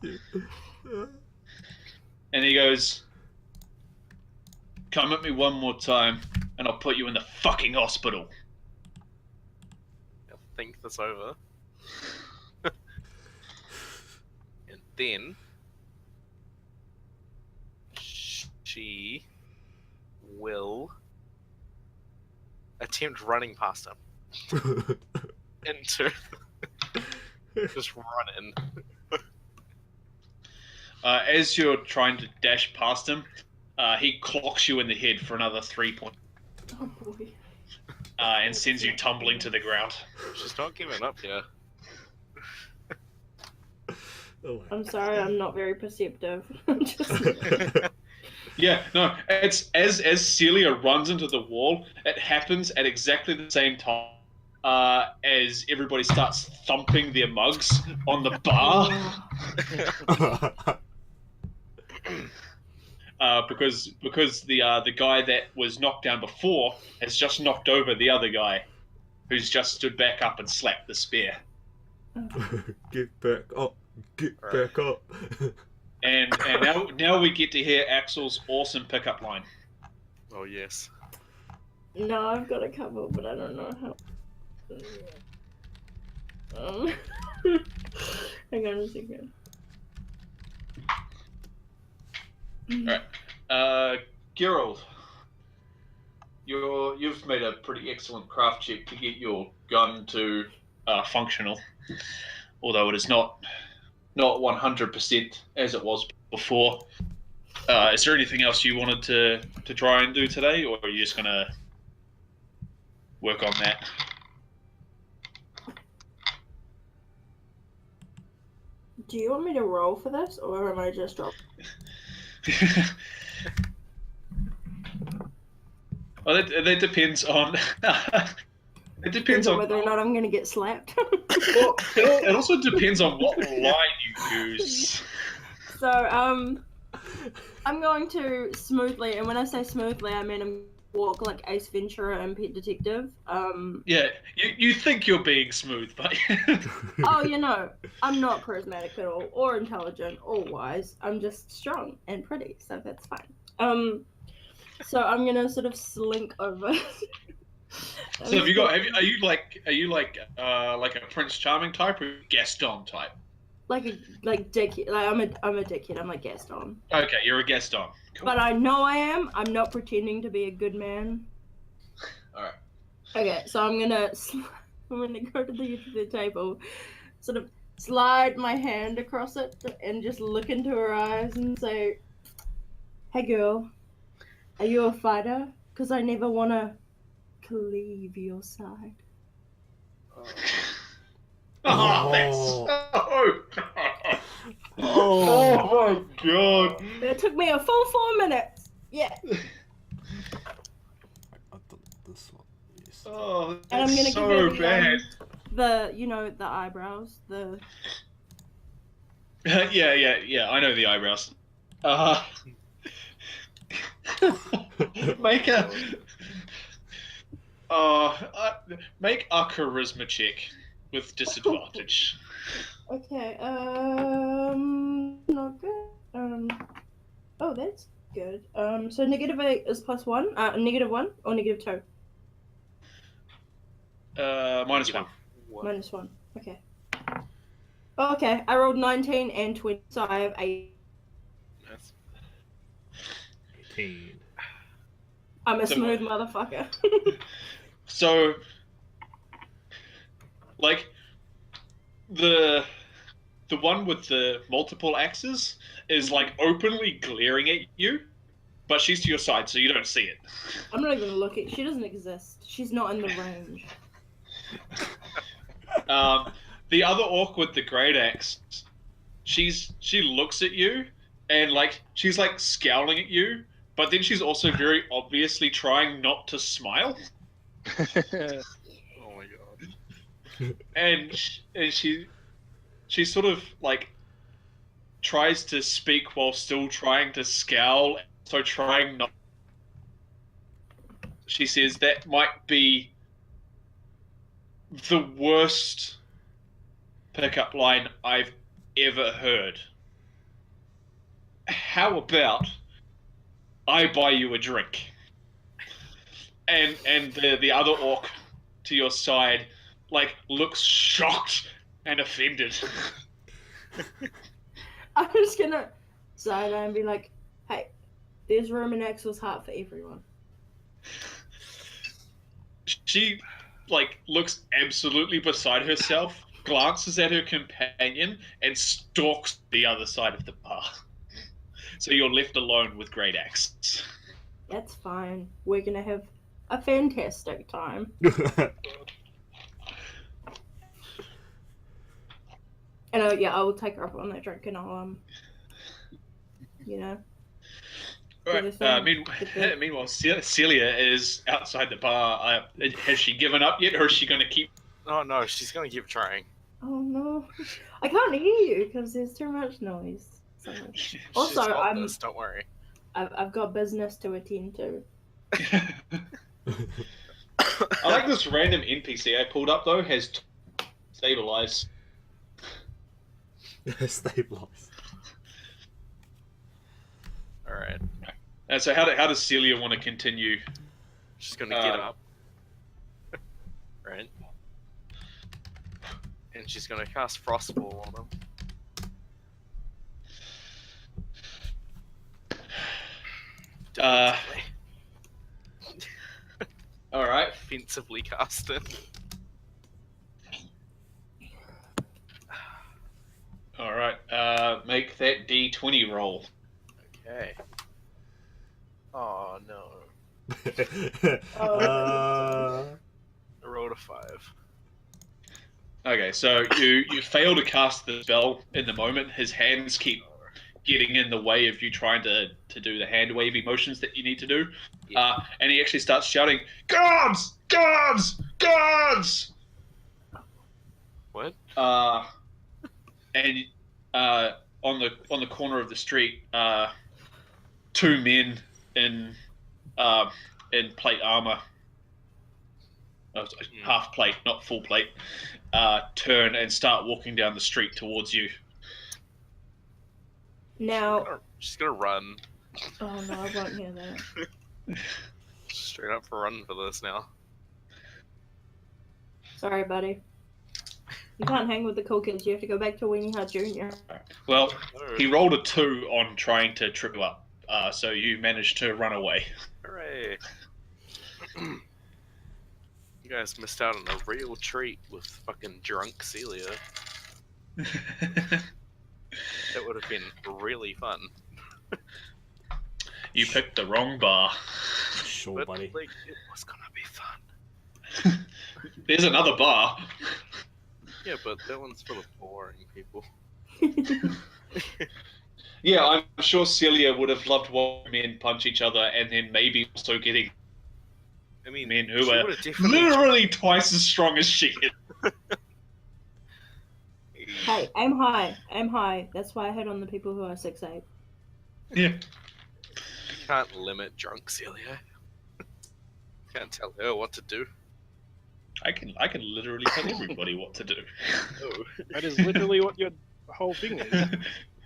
the And he goes, "Come at me one more time, and I'll put you in the fucking hospital." I'll think this over. And then she will attempt running past him. Into just run in. As you're trying to dash past him, he clocks you in the head for another 3 points. Oh boy. and sends you tumbling to the ground. She's not giving up here. Oh my I'm sorry, I'm not very perceptive. Just, Yeah, no, it's as Celia runs into the wall, it happens at exactly the same time as everybody starts thumping their mugs on the bar. Because the guy that was knocked down before has just knocked over the other guy, who's just stood back up and slapped the spear. Get back up. Get back up. And now we get to hear Axel's awesome pickup line. Oh yes. no, I've got a couple, but I don't know how. Hang on a second. Gerald, you've made a pretty excellent craft check to get your gun to functional, although it is not 100% as it was before. Is there anything else you wanted to try and do today, or are you just gonna work on that? Do you want me to roll for this, or am I just dropping? Well, that depends on. It depends on whether or not I'm going to get slapped. Well, it also depends on what line you use. So, I'm going to smoothly, and when I say smoothly, I mean I'm walk like Ace Ventura and Pet Detective. Yeah, you think you're being smooth, but Oh, you know, I'm not charismatic at all, or intelligent, or wise. I'm just strong and pretty, so that's fine. So I'm gonna sort of slink over. So have you got? Are you like a Prince Charming type or Gaston type? like dickhead? Like I'm a dickhead. I'm like Gaston. Okay, you're a Gaston. Cool. But I know I am. I'm not pretending to be a good man. All right. Okay, so I'm gonna go to the edge of the table, sort of slide my hand across it, and just look into her eyes and say, "Hey, girl, are you a fighter? Because I never wanna cleave your side." Oh, that's so... Oh. my god. It took me a full 4 minutes. Yeah. I've done this one. Yes. Oh, And I'm that's gonna give so her bad. the eyebrows, the Yeah. I know the eyebrows. Make a. Make a charisma check with disadvantage. Okay, not good. Oh, that's good. So -8 is +1. -1 or -2? -1. -1. Okay. Oh, okay, I rolled 19 and 20, so I have 8. That's 18. I'm a So- smooth motherfucker. So, like, the one with the multiple axes is like openly glaring at you, but she's to your side, so you don't see it. I'm not even looking. She doesn't exist. She's not in the range. The other orc with the great axe, she looks at you and like she's like scowling at you, but then she's also very obviously trying not to smile. oh my god. And she sort of like tries to speak while still trying to scowl, so trying not. She says that might be the worst pickup line I've ever heard. How about I buy you a drink? And the other orc to your side like looks shocked and offended. I'm just gonna side eye and be like, "Hey, there's room in Axel's heart for everyone." She like looks absolutely beside herself, glances at her companion, and stalks the other side of the bar. So you're left alone with Great Axe. That's fine. We're gonna have a fantastic time. And I will take her up on that drink, and I'll you know. Right. the thing Meanwhile, Celia is outside the bar. Has she given up yet, or is she going to keep? Oh no, she's gonna keep trying. Oh no, I can't hear you because there's too much noise. So, also, She's got this, don't worry. I've got business to attend to. I like this random NPC I pulled up though. Has stabilize. Stabilize. All right, So how does Celia want to continue? she's gonna get up, right? And she's gonna cast Frostball on him. Defensively. All right. Defensively cast it. All right. Make that D20 roll. Okay. Oh no. uh, I rolled a 5. Okay, so you fail to cast the spell in the moment. His hands keep getting in the way of you trying to do the hand wavy motions that you need to do. Yeah. And he actually starts shouting, "Guards! Guards! Guards!" What? And on the corner of the street, 2 men in plate armor, half plate, not full plate, turn and start walking down the street towards you. Now, She's gonna run. oh no, I won't hear that. Straight up for run for this now. Sorry, buddy. You can't hang with the cool kids. You have to go back to Weenie Hut Jr. Well, Oh, he rolled a 2 on trying to trip you up, so you managed to run away. hooray! You guys missed out on a real treat with fucking drunk Celia. That would have been really fun. You picked the wrong bar. sure, But buddy. like, it was gonna be fun. There's another bar. Yeah, but that one's full of boring people. Yeah, I'm sure Celia would have loved watching men punch each other, and then maybe also getting I mean, men who she are would've definitely literally twice as strong as she is. Hey, aim high. Aim high. That's why I hit on the people who are 6'8". Yeah. You can't limit drunk Celia. Can't tell her what to do. I can literally tell everybody what to do. Oh. That is literally what your whole thing is.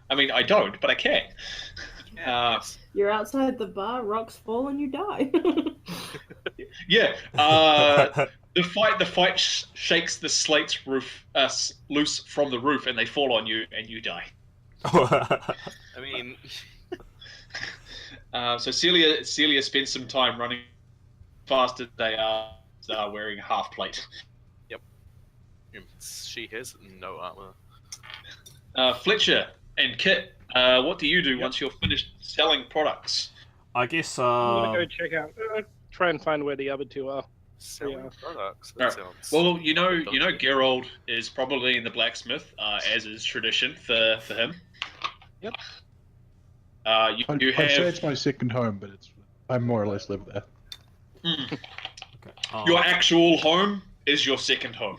I mean, I don't, but I can. Yes. You're outside the bar, rocks fall, and you die. Yeah. The fight shakes the slate's roof loose from the roof, and they fall on you, and you die. I mean, So Celia spends some time running fast as they are wearing a half plate. she has no armor. Fletcher and Kit, what do you do once you're finished selling products? I guess. I'm gonna go check out. Try and find where the other two are. Selling Yeah. products. That Alright. sounds. Well, you know, Geralt is probably in the blacksmith, as is tradition for him. Yep. You I'd say have it's my second home, but I more or less live there. Okay. your actual home is your second home.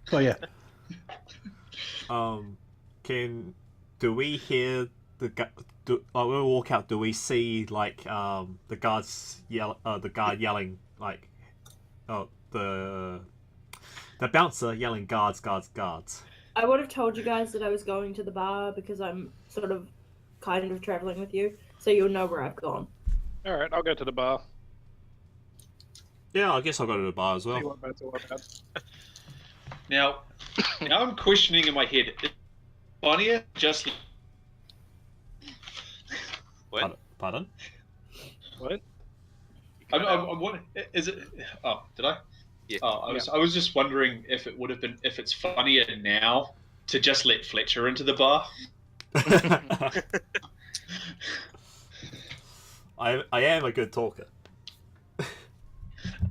So yeah, do we hear the when we walk out? Do we see like the guards the guard yelling like, the bouncer yelling guards, guards, guards? I would have told you guys that I was going to the bar because I'm sort of kind of traveling with you, so you'll know where I've gone. All right, I'll go to the bar. Yeah, I guess I'll go to the bar as See well. what that's all about. Now I'm questioning in my head, is funnier just What? Pardon? What? I'm wondering, is it? Oh, did I? Yeah. Oh, I was just wondering if it would have been, if it's funnier now to just let Fletcher into the bar. I am a good talker.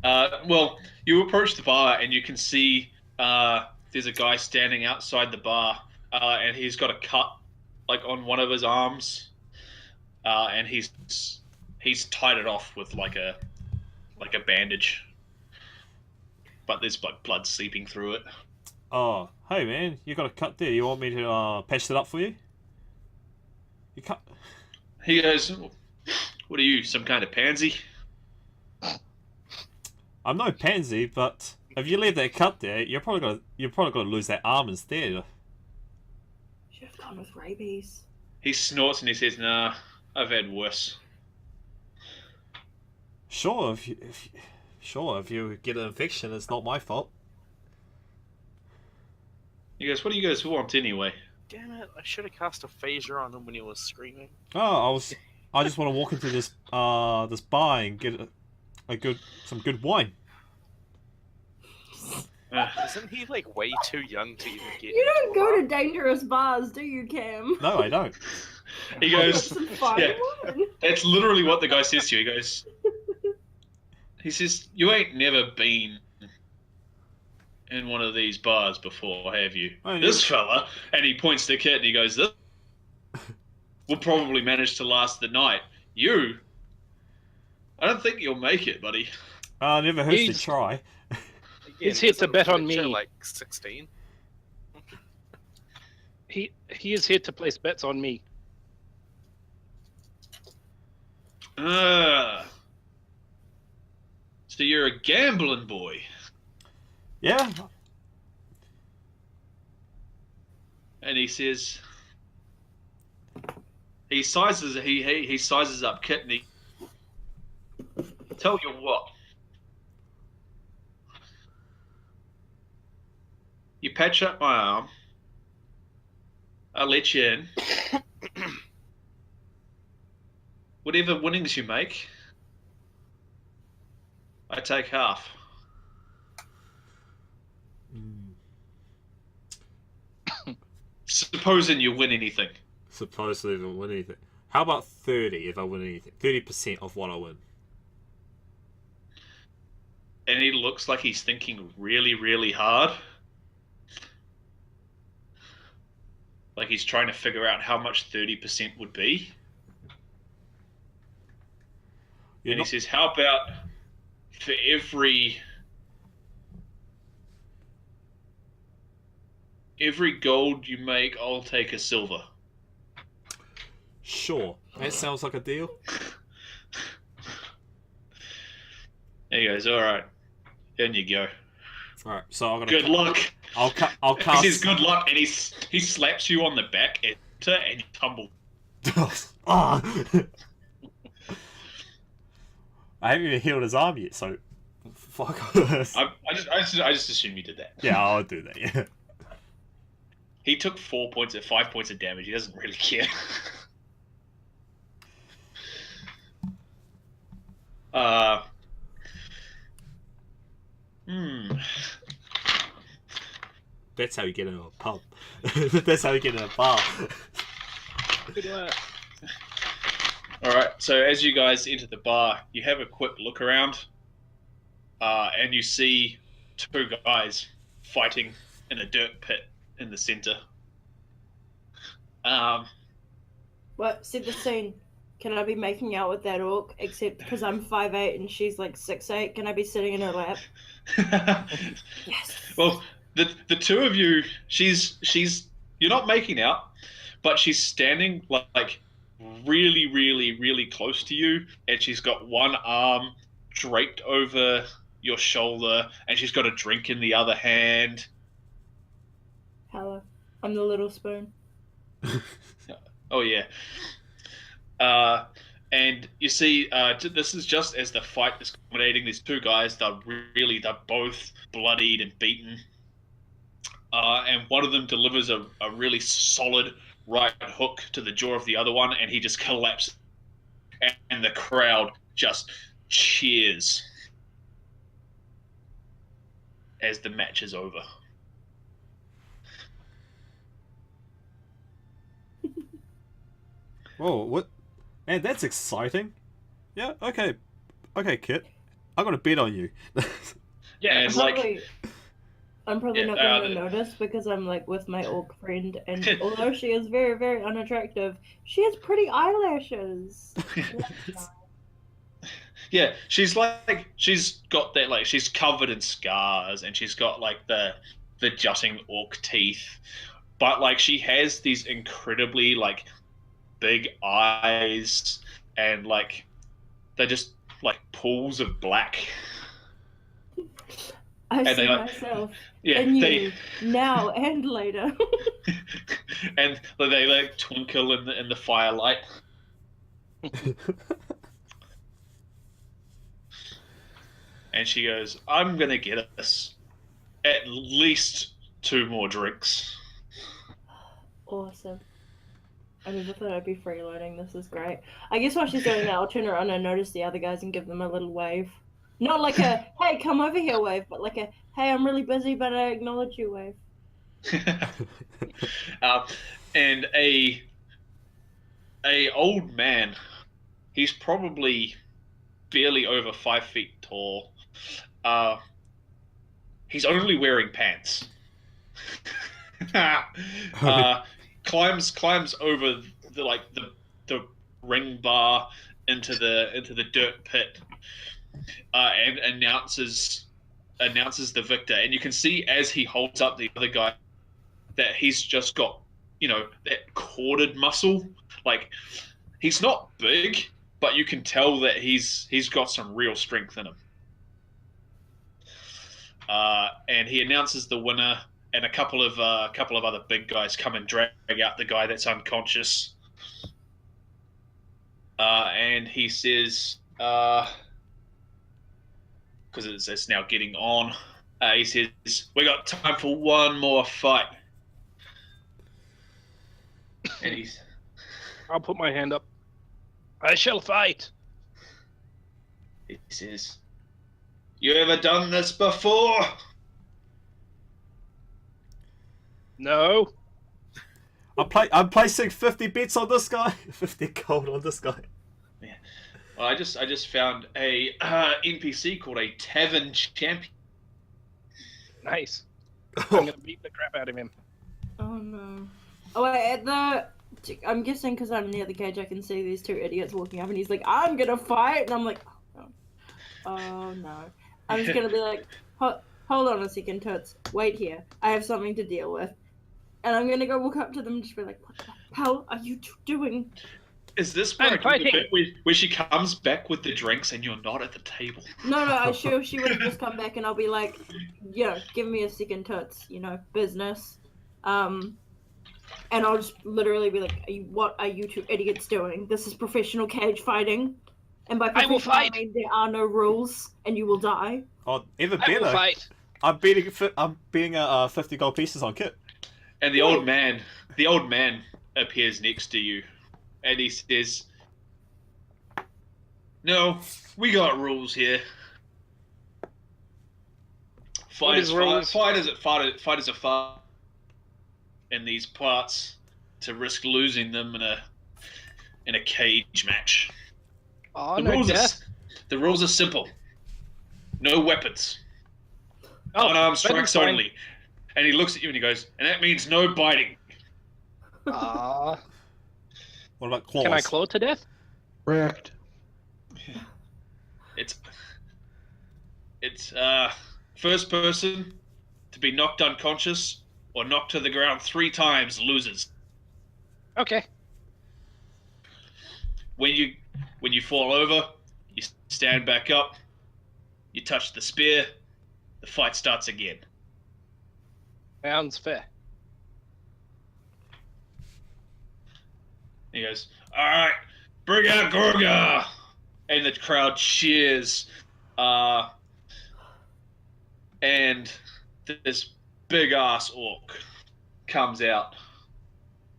Well, you approach the bar and you can see there's a guy standing outside the bar, and he's got a cut like on one of his arms, and he's tied it off with like a bandage, but there's like blood seeping through it. Oh, hey man, you got a cut there. You want me to patch it up for you? You cut. He goes, "What are you, some kind of pansy?" I'm no pansy, but if you leave that cut there, you're probably gonna lose that arm instead. Should have gone with rabies. He snorts and he says, "Nah, I've had worse." Sure, if you get an infection, it's not my fault. He goes, "What do you guys want anyway?" Damn it! I should have cast a phaser on him when he was screaming. Oh, I just want to walk into this bar and get some good wine. Isn't he like way too young to even get? You don't into a go bar? to dangerous bars, do you, Cam? No, I don't. He goes, Some fine yeah. wine. That's literally what the guy says to you. He says, "You ain't never been in one of these bars before, have you?" Oh, This fella, and he points to the kid and he goes, "This will probably manage to last the night. You, I don't think you'll make it, buddy." Never hurts to He's- try. Again, He's here to isn't bet on Fletcher, me. Like 16. He is here to place bets on me. So you're a gambling boy. Yeah. And he says, he sizes up Kit and he, "Tell you what, you patch up my arm, I'll let you in. Whatever winnings you make, I take half." Supposing you win anything. Supposedly, if I win anything. How about 30 if I win anything? 30% of what I win. And he looks like he's thinking really, really hard. Like he's trying to figure out how much 30% would be. You're And not- he says, "How about for every gold you make, I'll take a silver." Sure. That sounds like a deal. There he goes, "All right, in you go. Alright, so I'm gonna. Good luck." I'll He cast. says, "Good luck," and he slaps you on the back and you tumble. Ah! I haven't even healed his arm yet, so fuck. I just assume you did that. Yeah, I'll do that. Yeah. He took 5 points of damage. He doesn't really care. That's how you get into a pub. That's how you get in a bar. Good work. All right. So as you guys enter the bar, you have a quick look around, and you see two guys fighting in a dirt pit in the center. What? Set the scene. Can I be making out with that orc? Except because I'm 5'8" and she's like 6'8", can I be sitting in her lap? Yes. Well, the two of you, you're not making out, but she's standing like really, really, really close to you, and she's got one arm draped over your shoulder, and she's got a drink in the other hand. Hello. I'm the little spoon. Oh yeah. And you see, this is just as the fight is culminating. These two guys, they're both bloodied and beaten. And one of them delivers a really solid right hook to the jaw of the other one, and he just collapses. And the crowd just cheers as the match is over. Whoa, what? Man, that's exciting. Yeah, okay. Okay, Kit. I'm gonna bet on you. Yeah, And I'm like, probably Yeah, not going to the- notice because I'm like with my orc friend, and although she is very, very unattractive, she has pretty eyelashes. yeah, she's got that, like, she's covered in scars, and she's got like the jutting orc teeth, but like she has these incredibly like big eyes, and like they're just like pools of black. I And see they, like, myself Yeah, in they you now and later. and they like twinkle in the firelight. And she goes, "I'm gonna get us at least 2 more drinks." Awesome. I never thought I'd be freeloading. This is great. I guess while she's doing that, I'll turn around and notice the other guys and give them a little wave. Not like a "Hey, come over here" wave, but like a "Hey, I'm really busy, but I acknowledge you" wave. And a old man, he's probably barely over 5 feet tall. He's only wearing pants. Climbs over the ring bar into the dirt pit, and announces the victor. And you can see as he holds up the other guy that he's just got, that corded muscle. Like, he's not big, but you can tell that he's got some real strength in him. And he announces the winner, and a couple of other big guys come and drag out the guy that's unconscious. And he says, because it's now getting on, he says, "We got time for one more fight." And I'll put my hand up. I shall fight. he says, "You ever done this before?" No. I'm placing 50 bets on this guy. 50 gold on this guy. Well, I just found a NPC called a Tavern Champion. Nice. I'm gonna beat the crap out of him. Oh no. Oh wait, I'm guessing because I'm near the cage, I can see these 2 idiots walking up, and he's like, "I'm gonna fight," and I'm like, "Oh no, oh no." I'm just gonna be like, "Hold on a second, Toots. Wait here. I have something to deal with." And I'm gonna go walk up to them and just be like, "What the hell are you 2 doing?" Is this I'm like the fighting. bit where she comes back with the drinks and you're not at the table? No, I'm sure she would have just come back, and I'll be like, "Give me a second, Toots. Business." And I'll just literally be like, "What are you 2 idiots doing? This is professional cage fighting. And by I will professional, I fight. mean there are no rules, and you will die." Oh, even I will better. fight. I'm betting 50 gold pieces on Kit. And the old man appears next to you, and he says, "No, we got rules here. Fight is rules? fight is a fight in these parts to risk losing them in a cage match. Oh, The no rules death. the rules are simple. No weapons. Oh, Unarmed that strikes is fine. only." And he looks at you and he goes, "And that means no biting." Ah, What about claws? can I claw to death? Wrecked. It's first person to be knocked unconscious or knocked to the ground 3 times loses. Okay. When you fall over, you stand back up, you touch the spear, the fight starts again. Sounds fair. He goes, "All right, bring out Gorga," and the crowd cheers. And this big ass orc comes out.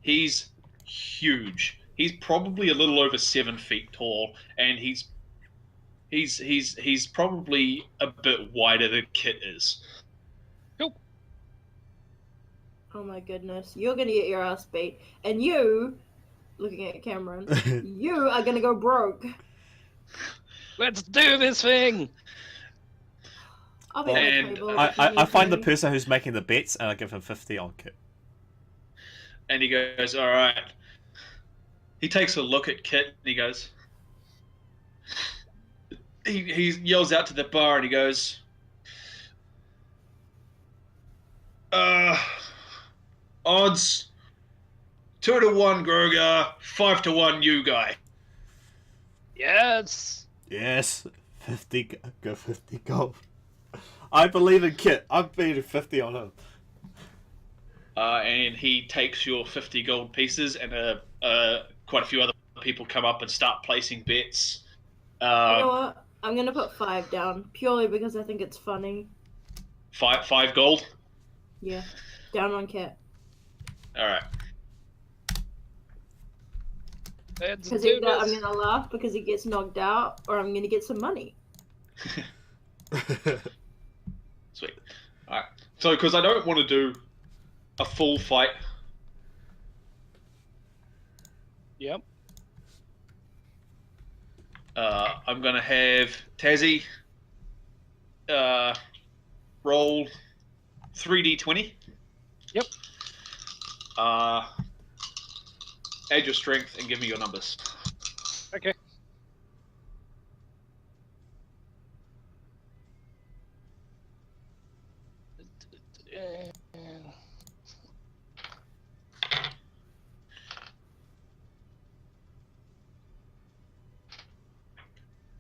He's huge. He's probably a little over 7 feet tall, and he's probably a bit wider than Kit is. Oh my goodness, you're gonna get your ass beat, and you, looking at Cameron, you are gonna go broke. Let's do this thing. I'll be And at the table. I, if you I need find the me. person who's making the bets and I give him 50 on Kit. And he goes, all right. He takes a look at Kit and he goes, he yells out to the bar and he goes, odds 2-1 Grogar, 5-1 you guy. Yes. Yes, 50 go 50 gold. I believe in Kit. I'm betting 50 on him. And he takes your 50 gold pieces, and quite a few other people come up and start placing bets. You know what? I'm gonna put 5 down purely because I think it's funny. Five gold. Yeah, down on Kit. All right. Let's Because do either I'm this. gonna laugh because he gets knocked out, or I'm gonna get some money. Sweet. All right. So, because I don't want to do a full fight, Yep. I'm gonna have Tazzy roll 3d20. Yep. Add your strength and give me your numbers. Okay.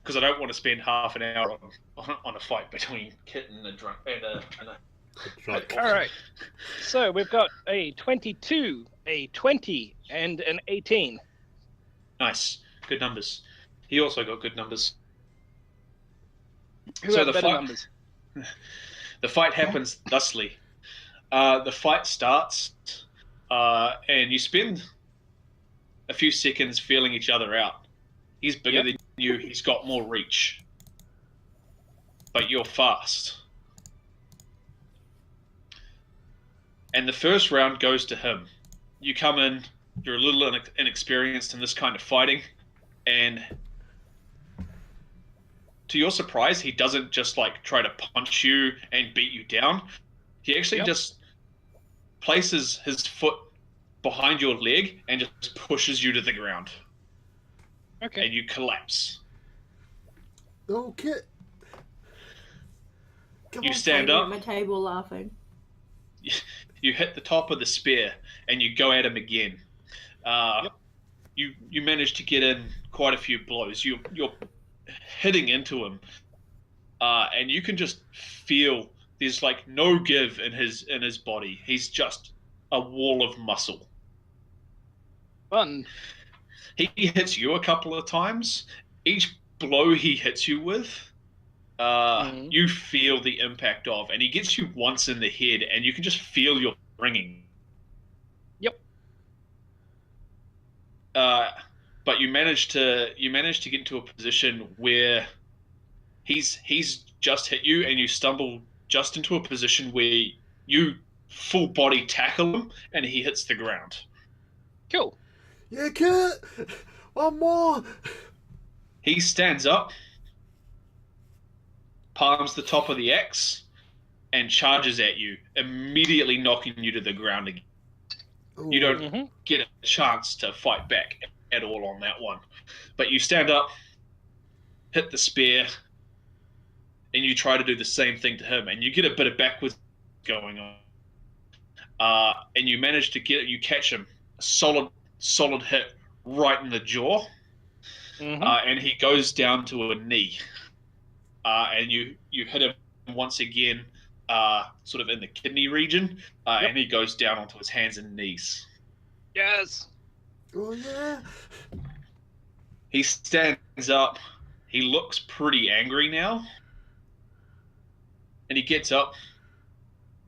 Because I don't want to spend half an hour on a fight between Kit and a drunk and a Drunk. All right. So we've got a 22, a 20, and an 18. Nice, good numbers. He also got good numbers. Who So have the better fight- numbers? The fight happens thusly. The fight starts, and you spend a few seconds feeling each other out. He's bigger Yep. than you. He's got more reach, but you're fast. And the first round goes to him. You come in, you're a little inexperienced in this kind of fighting, and to your surprise, he doesn't just like try to punch you and beat you down. He actually Yep. just places his foot behind your leg and just pushes you to the ground, Okay. and you collapse. Oh, Kit. Come You on. stand Standing up. at my table laughing. You hit the top of the spear and you go at him again. Yep. You manage to get in quite a few blows. You're hitting into him, and you can just feel there's like no give in his body. He's just a wall of muscle. Fun. He hits you a couple of times. Each blow he hits you with, Mhm. you feel the impact of, and he gets you once in the head, and you can just feel your ringing. Yep. But you manage to get into a position where he's just hit you, and you stumble just into a position where you full body tackle him, and he hits the ground. Cool. Yeah, Kit. One more. He stands up, palms the top of the axe, and charges at you, immediately knocking you to the ground again. You don't Mm-hmm. get a chance to fight back at all on that one. But you stand up, hit the spear, and you try to do the same thing to him, and you get a bit of backwards going on. And you manage to you catch him, a solid hit right in the jaw, Mm-hmm. and he goes down to a knee. And you hit him once again, sort of in the kidney region, and he goes down onto his hands and knees. Yes. Oh, yeah. He stands up. He looks pretty angry now. And he gets up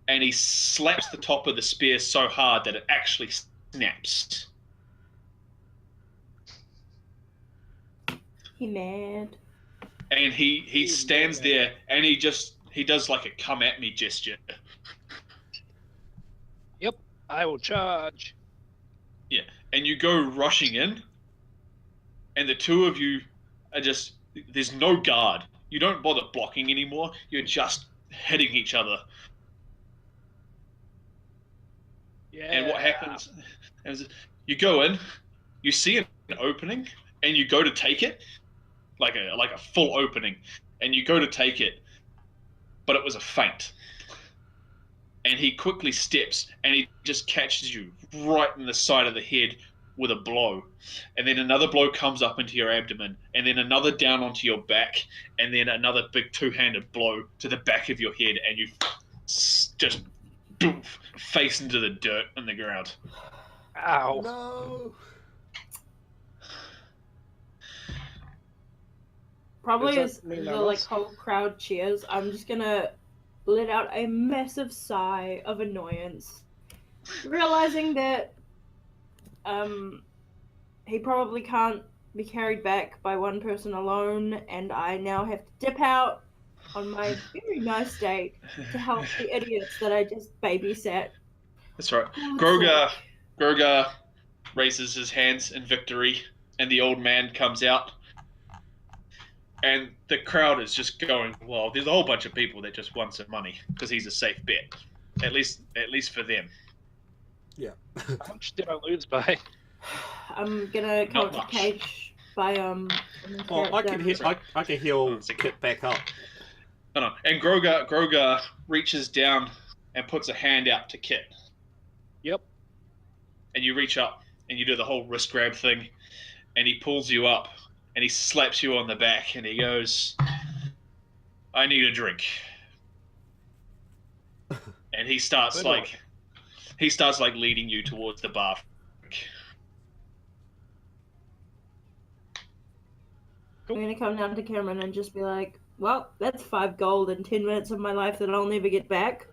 and he slaps the top of the spear so hard that it actually snaps. He mad. And he stands there and he does like a come at me gesture. I will charge. And you go rushing in, and the two of you are just, there's no guard. You don't bother blocking anymore. You're just hitting each other. Yeah. And what happens is you go in, you see an opening, and you go to take it, like a full opening, and you go to take it, but it was a feint. And he quickly steps, and he just catches you right in the side of the head with a blow. And then another blow comes up into your abdomen, and then another down onto your back, and then another big two-handed blow to the back of your head, and you just face into the dirt on the ground. Ow. No. Probably Does as that mean the I like lost? whole crowd cheers, I'm just gonna let out a massive sigh of annoyance, realizing that he probably can't be carried back by one person alone, and I now have to dip out on my very nice date to help the idiots that I just babysat. That's right. God's Grogar raises his hands in victory, and the old man comes out. And the crowd is just going, well, there's a whole bunch of people that just want some money because he's a safe bet, at least for them. How much did I lose by? I'm gonna come up Not to much. Cage by Oh, I can I can heal Kit back up. No. And Grogar reaches down and puts a hand out to Kit, Yep. and you reach up and you do the whole wrist grab thing, and he pulls you up and he slaps you on the back and he goes, "I need a drink." And he starts Good one. like leading you towards the bar. I'm gonna come down to Cameron and just be like, well, that's 5 gold and 10 minutes of my life that I'll never get back.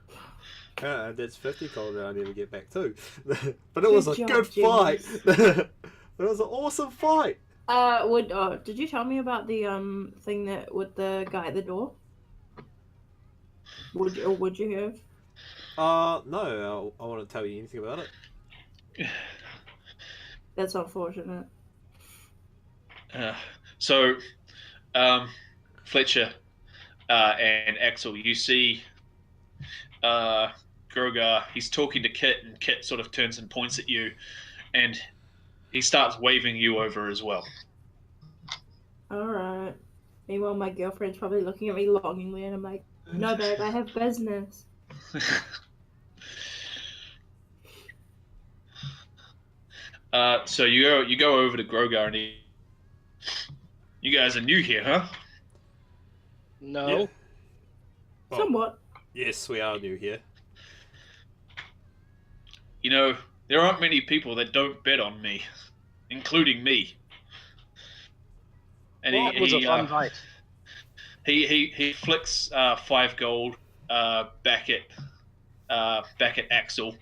That's 50 gold that I never get back too. But it was a Good good job, fight. It was an awesome fight. Did you tell me about the thing that with the guy at the door? Would you have? No, I want to tell you anything about it. That's unfortunate. So, Fletcher and Axel, you see Grogar, he's talking to Kit, and Kit sort of turns and points at you, and he starts waving you over as well. Alright. Meanwhile, my girlfriend's probably looking at me longingly, and I'm like, no, babe, I have business. So you go over to Grogar, and you guys are new here, huh? No. Yeah. Well, Somewhat. yes, we are new here. You know, there aren't many people that don't bet on me, including me. And That was a fun fight. he flicks 5 gold back at Axel,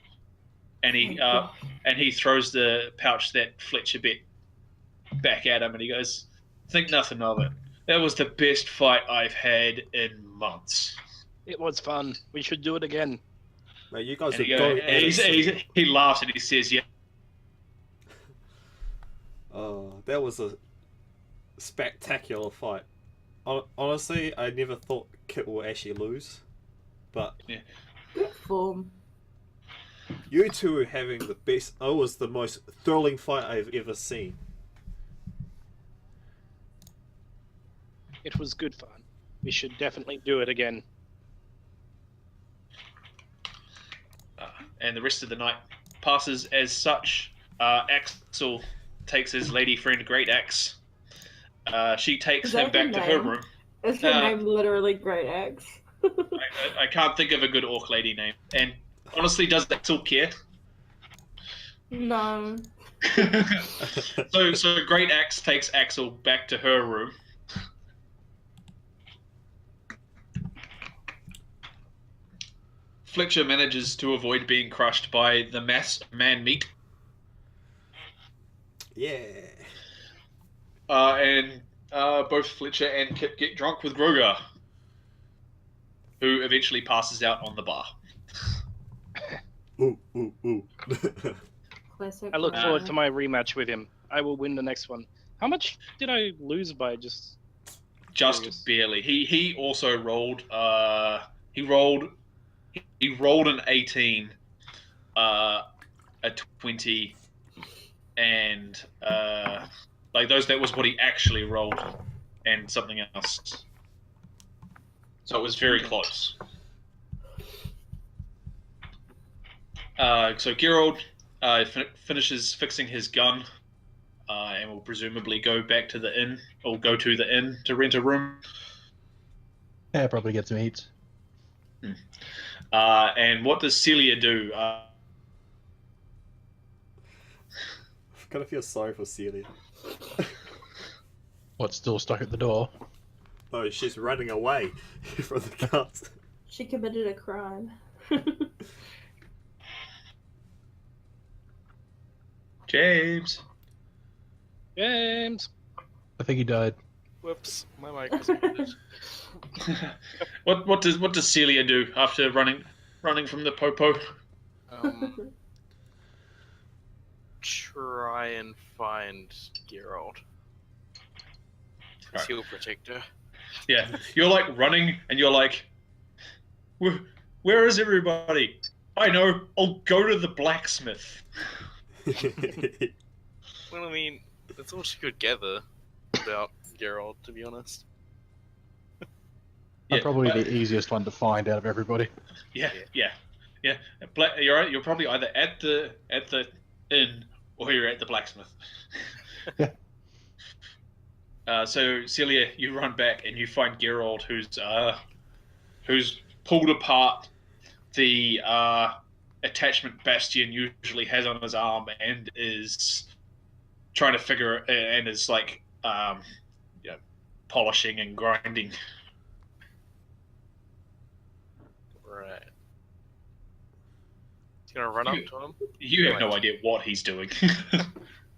and he throws the pouch that Fletcher bet back at him, and he goes, "Think nothing of it. That was the best fight I've had in months." It was fun. We should do it again. Mate, you guys And are he, going he laughs and he says, "Yeah." That was a spectacular fight. Honestly, I never thought Kit will actually lose, but Good form. you two were having the best. It was the most thrilling fight I've ever seen. It was good fun. We should definitely do it again. And the rest of the night passes as such. Axel takes his lady friend Great Axe. She takes Is him that back her to her name? room. Is her name literally Great Axe? I can't think of a good orc lady name. And honestly, does Axel care? No. So Great Axe takes Axel back to her room. Fletcher manages to avoid being crushed by the mass man meat. Yeah. And both Fletcher and Kit get drunk with Grogar, who eventually passes out on the bar. Ooh, ooh, ooh. Classic. I look Uh, forward to my rematch with him. I will win the next one. How much did I lose by just... Just Curious. barely. He also rolled. He rolled an 18, a 20, and like those. That was what he actually rolled, and something else. So it was very close. So Gerald finishes fixing his gun, and will presumably go back to the inn, or go to the inn to rent a room. Yeah, probably get some eats. And what does Celia do? I kind of feel sorry for Celia. What's still stuck at the door? Oh, she's running away from the guards. She committed a crime. James. James. I think he died. Whoops, my mic was muted. What does Celia do after running from the popo? Try and find Geralt. Alright. He'll protect her. Yeah, you're like running, and you're like, where is everybody? I know. I'll go to the blacksmith. Well, I mean, that's all she could gather about Geralt, to be honest. I'm probably the easiest one to find out of everybody. Yeah. You're right. You're probably either at the inn or you're at the blacksmith. Yeah. So Celia, you run back and you find Geralt, who's pulled apart the attachment Bastian usually has on his arm and is trying to figure and is like polishing and grinding. Right. He's gonna run up to him? You have no idea what he's doing.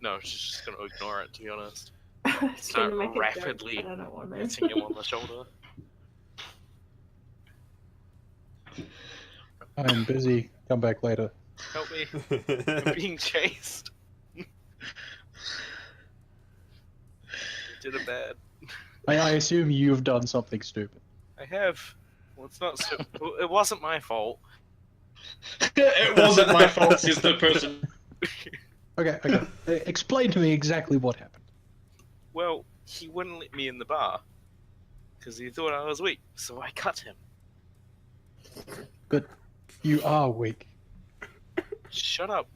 No, she's just gonna ignore it, to be honest. I was Start gonna make a rapidly joke, but I don't want hitting him on to. the shoulder. I'm busy. Come back later. Help me. I'm being chased. You did it bad. I assume you've done something stupid. I have. Well, it's not so. It wasn't my fault. It wasn't my fault, says the person. Okay. Explain to me exactly what happened. Well, he wouldn't let me in the bar because he thought I was weak, so I cut him. But you are weak. Shut up.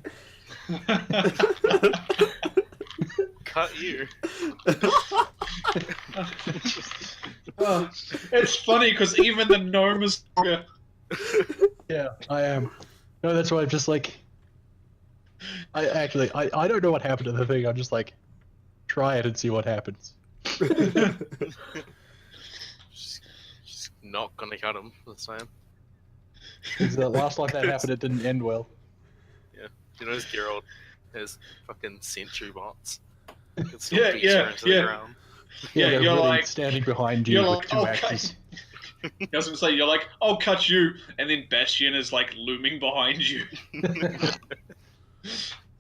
Cut you. Oh, it's funny because even the gnome is stronger. Yeah, I am. No, that's why I'm just like. I don't know what happened to the thing. I'm just like, try it and see what happens. Just not gonna cut him this time. 'Cause the last time that happened, it didn't end well. You know, Geralt has fucking sentry bots. Yeah, The ground. Yeah, they're you're really like- standing behind you you're with like, two "Oh, axes. I was gonna say, you're like, I'll cut you, and then Bastian is like looming behind you.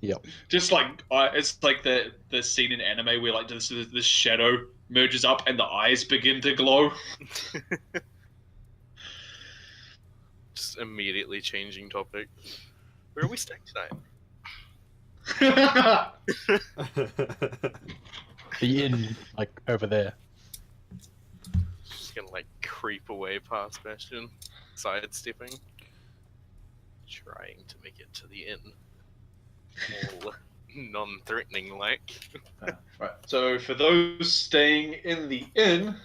Yep. Just like it's like the scene in anime where like this shadow merges up and the eyes begin to glow. Just immediately changing topic. Where are we staying tonight? The inn, like over there. Just gonna like creep away past Bastion, sidestepping, trying to make it to the inn. All non-threatening like. Right. So for those staying in the inn,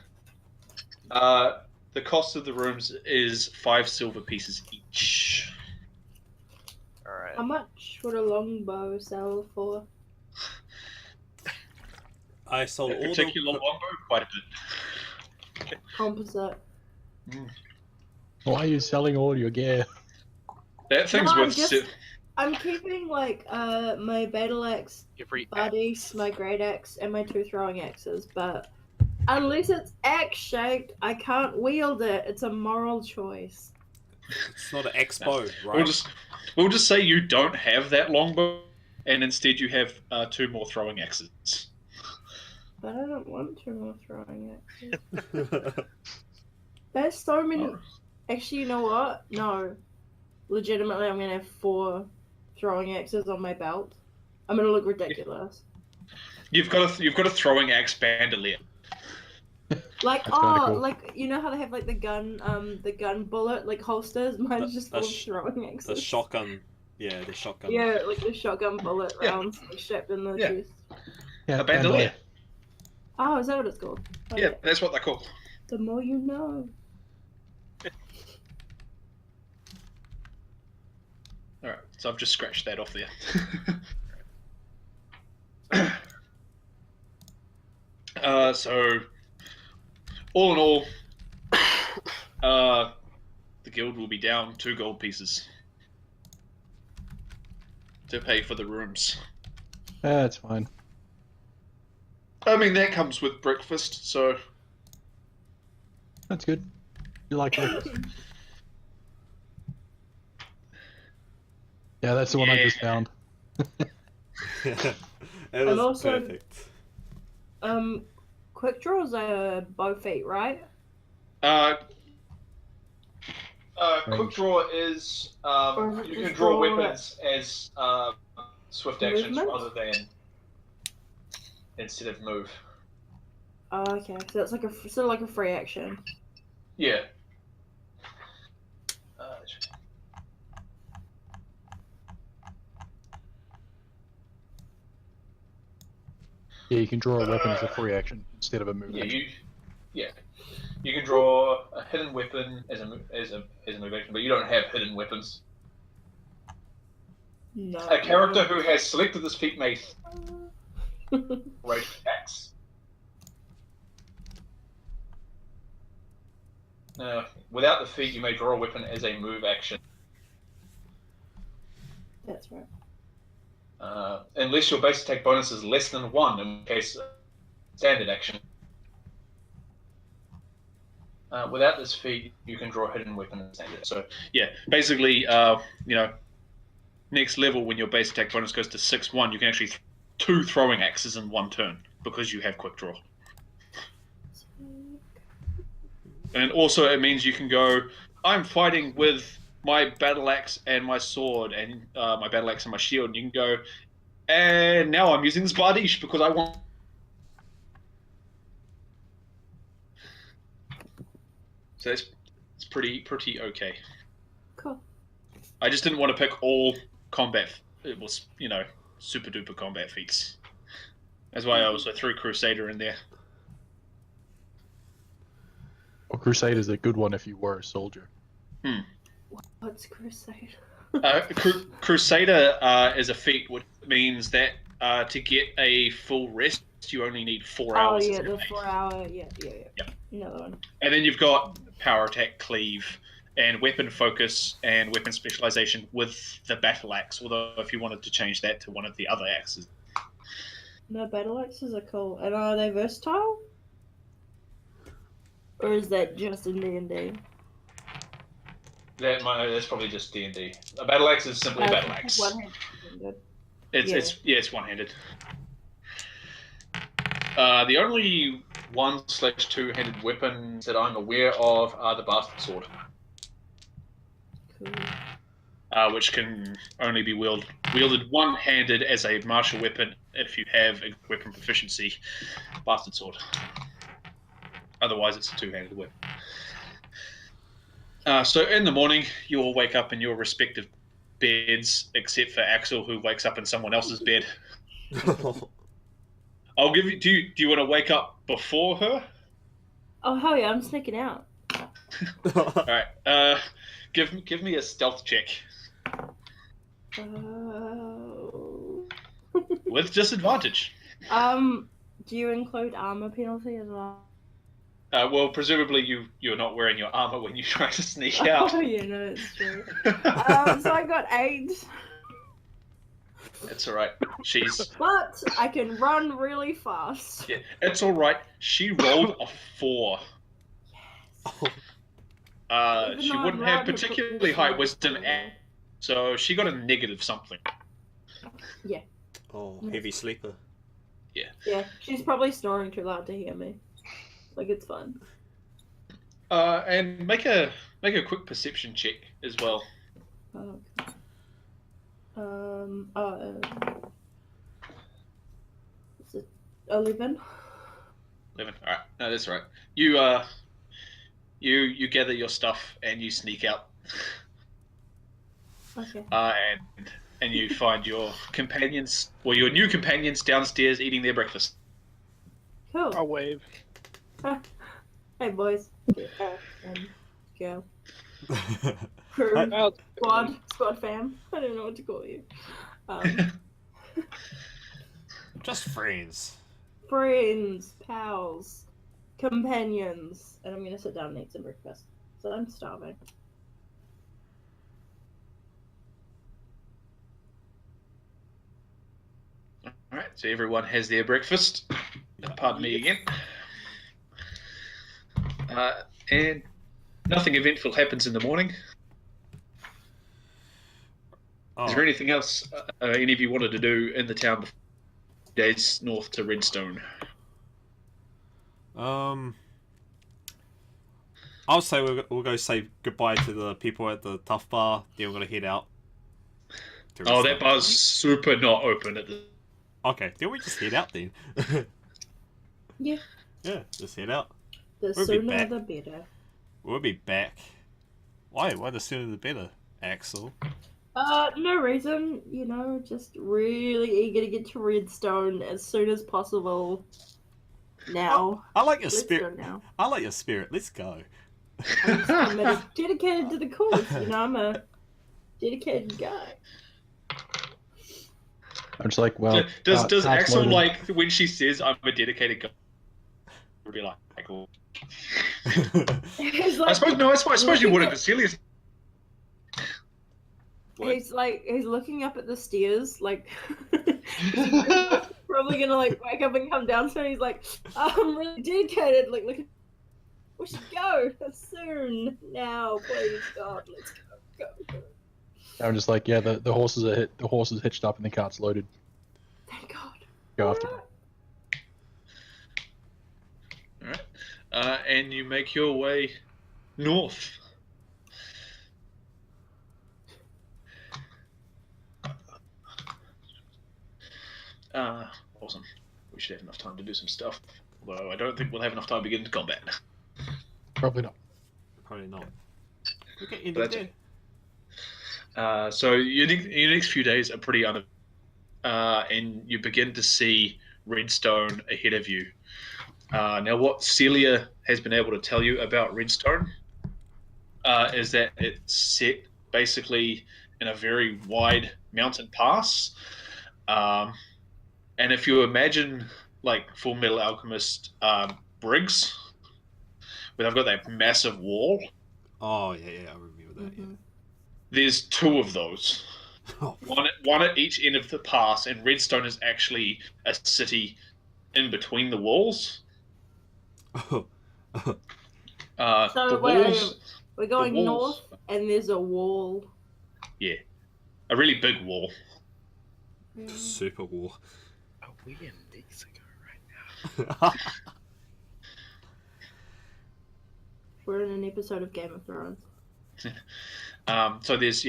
the cost of the rooms is 5 silver pieces each. Alright. How much would a longbow sell for? I sold That all particular the. longbow, quite a bit. Composite. Why are you selling all your gear? That thing's No, worth. just- I'm keeping like my battle axe, Every buddies, my great axe, and my 2 throwing axes, but unless it's axe shaped, I can't wield it. It's a moral choice. It's not an expo, We'll right? just say you don't have that longbow, and instead you have 2 more throwing axes. But I don't want 2 more throwing axes. There's so many. Actually, you know what? No. Legitimately, I'm gonna have 4 throwing axes on my belt. I'm gonna look ridiculous. You've got a throwing axe bandolier. Like, That's kinda cool. like, you know how they have, like, the gun bullet, like, holsters? Mine's just full of throwing axes. The shotgun. Yeah, the shotgun. Yeah, like the shotgun bullet Yeah. rounds, like, strapped in the Yeah. chest. Yeah, A bandolier. Oh, is that what it's called? Oh, Yeah, that's what they're called. The more you know. All right, so I've just scratched that off there. So, all in all, the guild will be down 2 gold pieces to pay for the rooms. That's fine. I mean, that comes with breakfast, so That's good. You like breakfast? Yeah, that's the one I just found. It was also- perfect. Quick draws are bow feet, right? quick draw is Or is it you just can draw draw weapons as swift actions Movement? rather than instead of move. Oh, okay. So it's like sort of like a free action. Yeah. Yeah, you can draw a weapon as a free action instead of a move action. You can draw a hidden weapon as a move action, but you don't have hidden weapons. No. A character who has selected this feat may rage attacks. Without the feat, you may draw a weapon as a move action. That's right. Unless your base attack bonus is less than 1, in case standard action. Without this feat, you can draw a hidden weapon as standard. So yeah, basically, next level when your base attack bonus goes to 6/1, you can actually 2 throwing axes in 1 turn because you have quick draw. And also it means you can go, I'm fighting with my battle axe and my sword and my battle axe and my shield, and you can go, and now I'm using this Bardiche because I want. So it's pretty okay. Cool. I just didn't want to pick all combat. It was super duper combat feats. That's why I also threw Crusader in there. Well, Crusade is a good one if you were a soldier. What's Crusade? Crusader is a feat, which means that to get a full rest, you only need 4 Oh hours. yeah, the 4 hour. Yeah. Yep. Another one. And then you've got power attack, cleave, and weapon focus and weapon specialization with the battle axe. Although if you wanted to change that to one of the other axes, No, battle axes are cool. And are they versatile? Or is that just in D&D? that's probably just D&D. A battle axe is simply a battle axe. One-handed. It's one-handed. The only 1/2-handed weapons that I'm aware of are the Bastard Sword, Cool. which can only be wielded one-handed as a martial weapon if you have a weapon proficiency. Bastard Sword. Otherwise, it's a 2-handed weapon. So in the morning, you all wake up in your respective beds, except for Axel, who wakes up in someone else's bed. I'll give you. Do you want to wake up before her? Oh hell yeah, I'm sneaking out. All right. Give me a stealth check Oh. with disadvantage. Do you include armor penalty as well? Well, presumably you're not wearing your armor when you try to sneak out. Oh yeah, no, it's true. So I got 8. It's all right. But I can run really fast. Yeah, it's all right. She rolled a 4. Even She though wouldn't I'm have allowed to particularly put high this wisdom, on. so she got a negative something. Oh, heavy sleeper. Yeah, she's probably snoring too loud to hear me. Like, it's fun. And make a Make a quick perception check as well. Okay. Is it 11? 11. All right. No, that's all right. You gather your stuff and you sneak out. Okay. And you find your companions, or your new companions, downstairs eating their breakfast. Cool. I'll wave. Hey, boys. Girl. Crew. Out. Squad fam. I don't know what to call you. Just friends. Friends, pals, companions. And I'm gonna sit down and eat some breakfast. So I'm starving. All right, so everyone has their breakfast. Pardon me again. And nothing eventful happens in the morning. Is there anything else any of you wanted to do in the town before days north to Redstone? I'll say we'll go say goodbye to the people at the Tough Bar. Then we're gonna head out. Oh, that bar's super not open at the. Okay, then we just head out then. Yeah. Yeah, just head out. The We'll be sooner back. the better. We'll be back. Why? Why the sooner the better, Axel? No reason. You know, just really eager to get to Redstone as soon as possible. Now. I like your Let's spirit. go now. I like your spirit. Let's go. I'm just committed, dedicated to the cause. You know, I'm a dedicated guy. I'm just like, well, Does cart's Axel loaded. like when she says I'm a dedicated guy? Would be like, well, He's I like, suppose you wouldn't, but Celia's. he's looking up at the stairs, like probably gonna like wake up and come down soon. He's like, I'm really dedicated. Like, look, we should go soon. Now, please, God, let's go. I'm just like, yeah, the horses are the horses hitched up and the cart's loaded. Thank God. Go after Alright. All right, and you make your way north. Awesome. We should have enough time to do some stuff. Although I don't think we'll have enough time to get into combat. Probably not. Probably not. Look at That's Indy. So your next few days are pretty and you begin to see Redstone ahead of you. Now, what Celia has been able to tell you about Redstone is that it's set basically in a very wide mountain pass. And if you imagine, like, Full Metal Alchemist Briggs, where they've got that massive wall, Oh yeah, I remember that. Mhm. there's two of those. Yeah. One at each end of the pass, and Redstone is actually a city in between the walls. Oh. So The we're walls, going walls- north, and there's a wall. a really big wall. Super War. Are we in Mexico right now? We're in an episode of Game of Thrones. So there's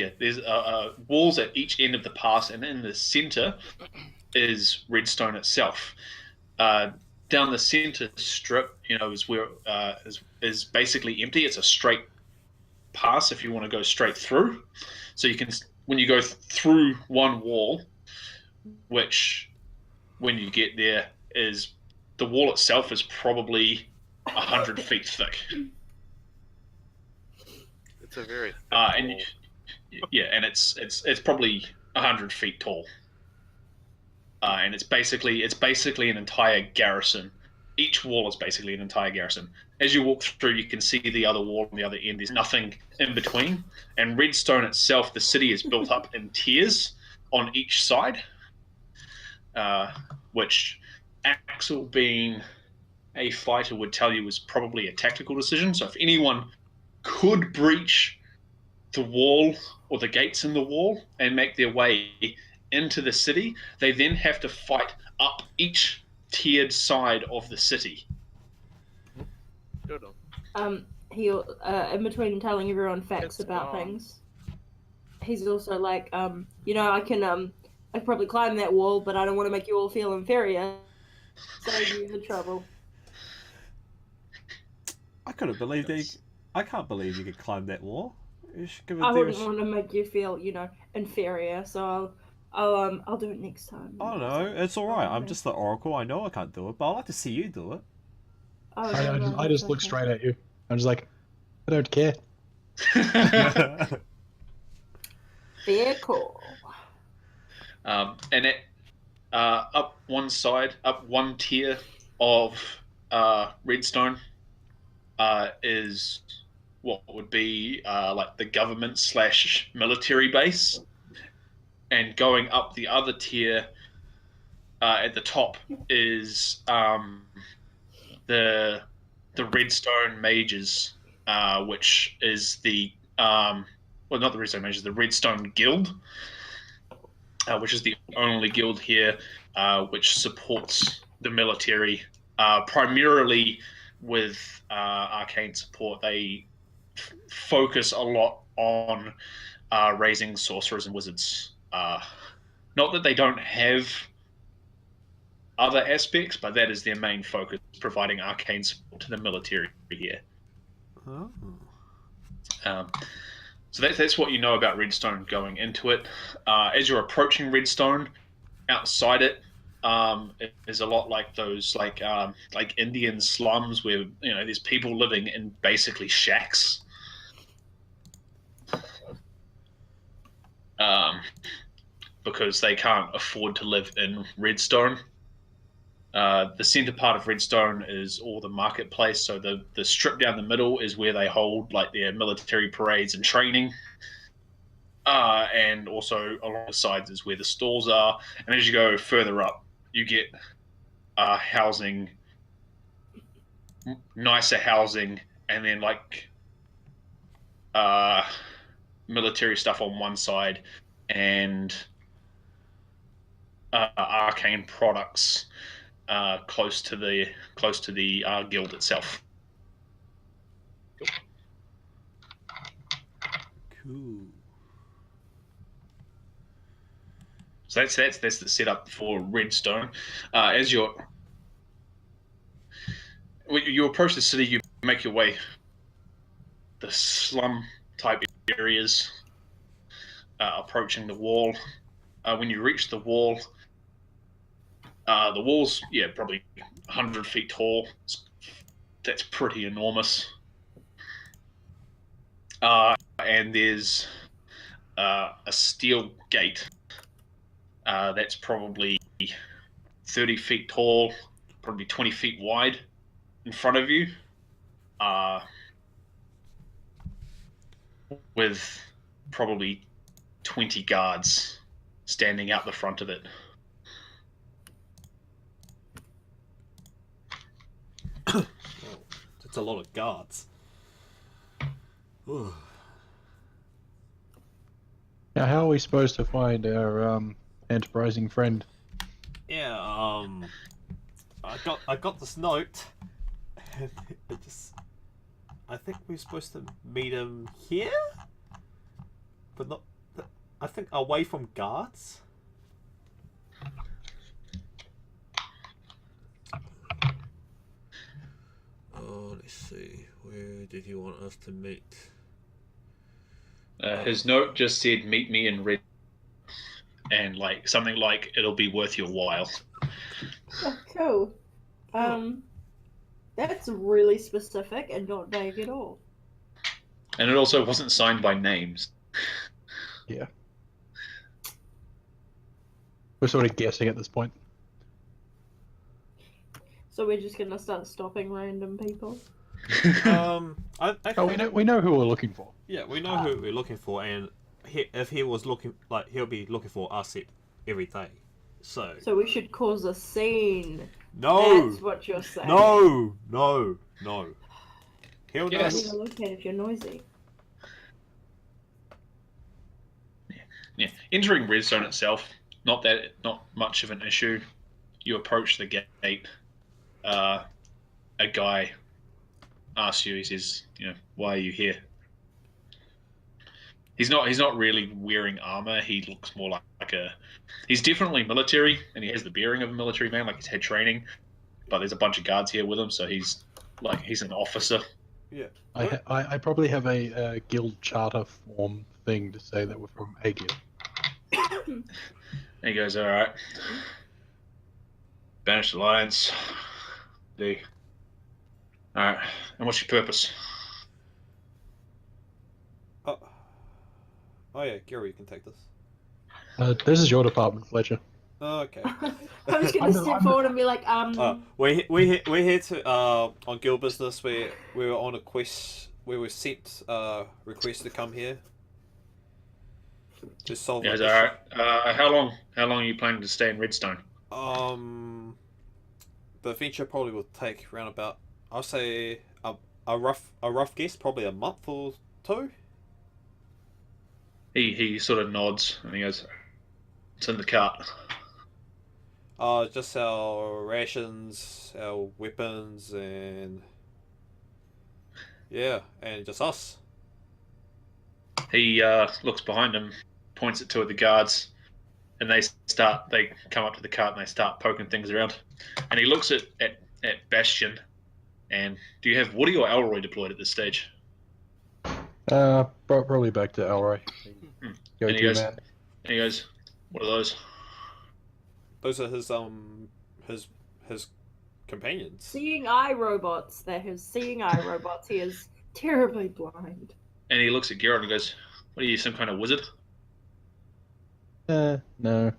walls at each end of the pass, and in the center is Redstone itself. Down the center strip, is where is basically empty. It's a straight pass if you want to go straight through. So you can, when you go through one wall, which when you get there is the wall itself is probably 100 feet thick. It's a very thick And wall. and it's probably 100 feet tall. And it's basically an entire garrison. Each wall is basically an entire garrison. As you walk through, you can see the other wall on the other end. There's nothing in between. And Redstone itself, the city is built up in tiers on each side, which Axel, being a fighter, would tell you was probably a tactical decision. So if anyone could breach the wall or the gates in the wall and make their way into the city, they then have to fight up each tiered side of the city. Good on. he in between telling everyone facts It's about on. things, he's also like, you know, I can probably climb that wall, but I don't want to make you all feel inferior. Save you the trouble. I couldn't believe they. I can't believe you could climb that wall. You should give I a wouldn't want to make you feel, you know, inferior. So I'll do it next time. I don't know. It's all right. I'm just the oracle. I know I can't do it, but I'd like to see you do it. Oh, I just look straight at you. I'm just like, I don't care. Very cool. And it up one tier of Redstone is what would be like the government / military base, and going up the other tier at the top is the Redstone Mages, which is the well, not the Redstone Mages, the Redstone Guild, which is the only guild here which supports the military primarily with arcane support. They focus a lot on raising sorcerers and wizards. Not that they don't have other aspects, but that is their main focus, providing arcane support to the military here. Oh. So that's what you know about Redstone going into it. As you're approaching Redstone, outside it is a lot like those like Indian slums where there's people living in basically shacks. Because they can't afford to live in Redstone. The center part of Redstone is all the marketplace, so the strip down the middle is where they hold like their military parades and training, and also along the sides is where the stores are. And as you go further up, you get housing, nicer housing, and then like military stuff on one side, and arcane products close to the guild itself. Cool. So that's the setup for Redstone. As you approach the city, you make your way the slum type areas, approaching the wall. When you reach the wall, the wall's probably 100 feet tall. That's pretty enormous. And there's a steel gate that's probably 30 feet tall, probably 20 feet wide in front of you, with probably 20 guards standing out the front of it. That's a lot of guards. Ooh. Now, how are we supposed to find our enterprising friend? Yeah, I got this note, and it just, I think we're supposed to meet him here, but not, I think away from guards. Oh, let's see, where did he want us to meet? His note just said, "Meet me in Red," and like something like, "It'll be worth your while." Oh, cool. That's really specific and not vague at all. And it also wasn't signed by names. Yeah. We're sort of guessing at this point. So we're just gonna start stopping random people. I Oh, we know who we're looking for. Yeah, we know who we're looking for, and if he was looking, like, he'll be looking for us every day. So we should cause a scene. no, That's what you're saying. no. He'll You Yes. need to look at if you're noisy. Yeah, entering Redstone itself, not much of an issue. You approach the gate. A guy asks you. He says, why are you here? He's not really wearing armor. He looks more like a. He's definitely military, and he has the bearing of a military man. Like he's had training, but there's a bunch of guards here with him, so he's an officer. Yeah. I probably have a guild charter form thing to say that we're from a guild. And he goes, all right. Banished Alliance. All right. And what's your purpose? Oh yeah, Gary, you can take this. This is your department, Fletcher. Oh, okay. I was gonna step forward and be like, We're here to on guild business. We were on a quest. We were sent request to come here to solve. Yeah, an all right. How long are you planning to stay in Redstone? issue. The adventure probably will take around about, I'll say a rough guess, probably a month or two. He sort of nods and he goes, "It's in the cart." Just our rations, our weapons, and and just us. He looks behind him, points at two of the guards, and they come up to the cart and they start poking things around. And he looks at Bastion. And do you have Woody or Elroy deployed at this stage? Probably back to Elroy. Go And he to goes, man. and he goes, "What are those?" Those are his companions. seeing eye robots. They're his seeing eye robots. He is terribly blind. And he looks at Geralt and goes, "What are you, some kind of wizard?" No.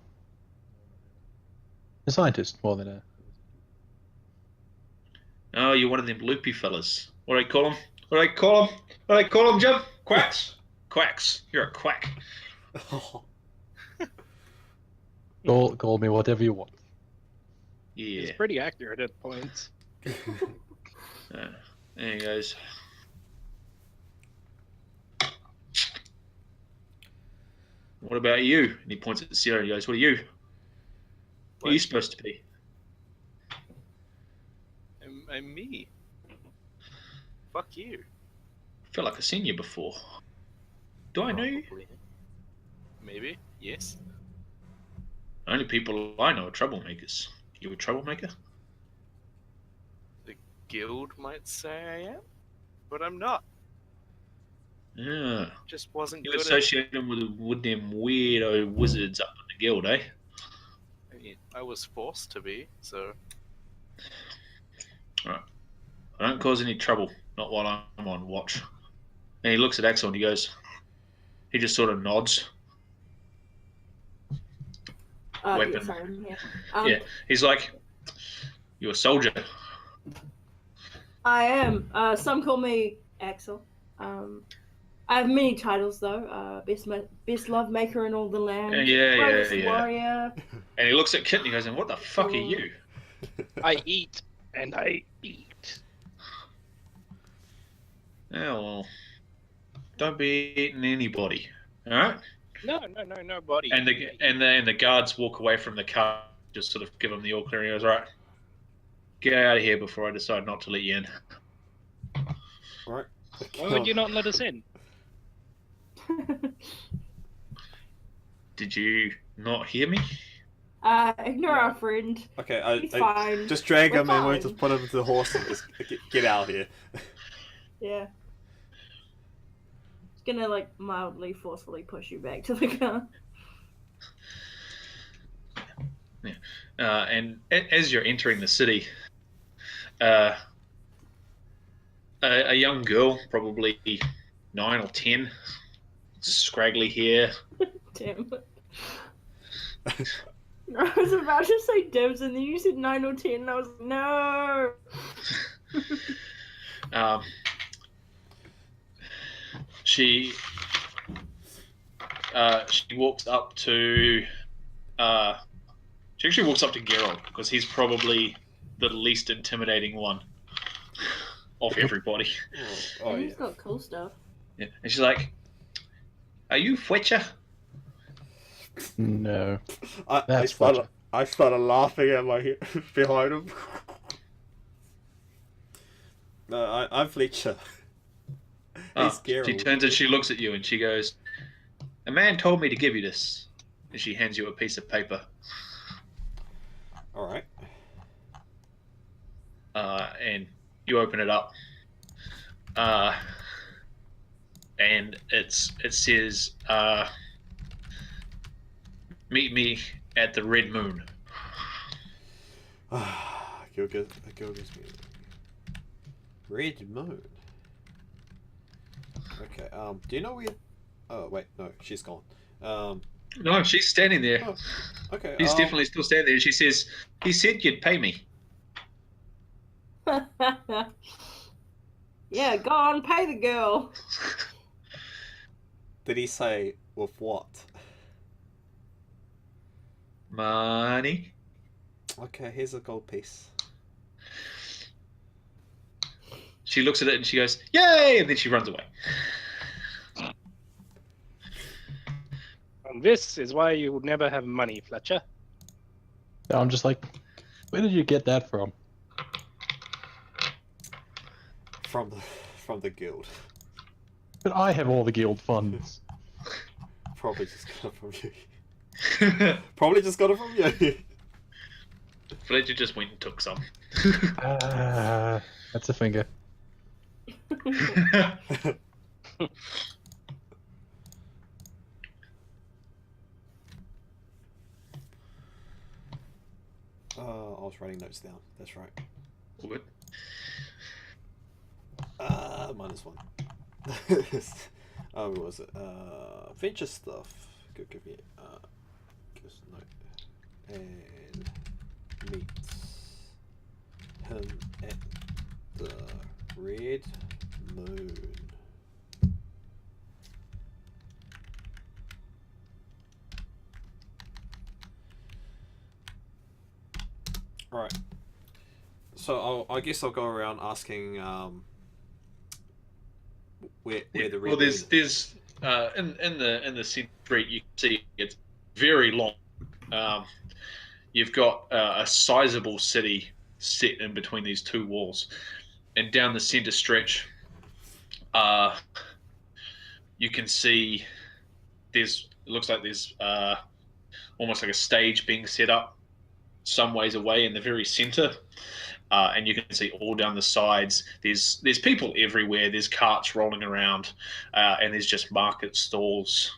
A scientist more than a. "Oh, you're one of them loopy fellas. What do I call them? What do I call them, Jim? Quacks? Quacks. You're a quack." Call me whatever you want. Yeah. He's pretty accurate at points. And he goes, "What about you?" And he points at Sierra and he goes, "What are you? What are you supposed to be?" I'm me. Fuck you. I feel like I've seen you before. Do I know you? Probably. Maybe. Yes. Only people I know are troublemakers. You a troublemaker? The guild might say I am, but I'm not. Yeah. Just wasn't You good at. associate them with them weirdo wizards up in the guild, eh? I mean, I was forced to be, so. I don't cause any trouble, not while I'm on watch. And he looks at Axel and he just sort of nods. Weapon. Yeah, sorry, I'm here. Yeah. He's like, "You're a soldier." I am. Some call me Axel. I have many titles though. Best love maker in all the land. Yeah. Bravest warrior. And he looks at Kit and he goes, "And what the fuck are you?" I eat and I eat. Yeah, well, don't be eating anybody, all right? No, nobody. And the guards walk away from the car, just sort of give him the all clear. And he goes, "Right, get out of here before I decide not to let you in." Right. Why would you not let us in? Did you not hear me? Ignore our friend. Okay, He's I fine. just drag We're him and we fine. just put him to the horse and just get out of here. Yeah. It's gonna like mildly forcefully push you back to the car. And as you're entering the city, a young girl, probably 9 or 10, scraggly hair. Damn it. I was about to say dibs and then you said 9 or 10 and I was like, no. She walks up to she actually walks up to Geralt because he's probably the least intimidating one of everybody. Oh He's yeah. got cool stuff. Yeah. And she's like, "Are you Fletcher?" No. I That's started laughing at my behind him. No, I'm Fletcher. Oh, He's Geralt. she turns and she looks at you and she goes, "A man told me to give you this." And she hands you a piece of paper. All right. And you open it up. And it says, "Meet me at the Red Moon." Gilga's Red Moon. Okay. Do you know where? Oh wait, no, she's gone. No, she's standing there. Oh, okay. She's definitely still standing there. She says, "He said you'd pay me." Yeah, go on, pay the girl. Did he say with what? Money. Okay, here's a gold piece. She looks at it and she goes, "Yay!" And then she runs away. And this is why you would never have money, Fletcher. I'm just like, where did you get that from? From the guild. But I have all the guild funds. Probably just got it from you. Probably just got it from you. Fletcher just went and took some. That's a finger. I was writing notes down. That's right. Good. -1. What was it? Venture stuff. Give me just note. And meet him at the Red Moon. Alright. So I guess I'll go around asking where the Red Well, Moon there's in the street you can see it's very long. You've got a sizable city set in between these two walls, and down the center stretch, you can see it looks like there's almost like a stage being set up some ways away in the very center. And you can see all down the sides. There's people everywhere. There's carts rolling around, and there's just market stalls.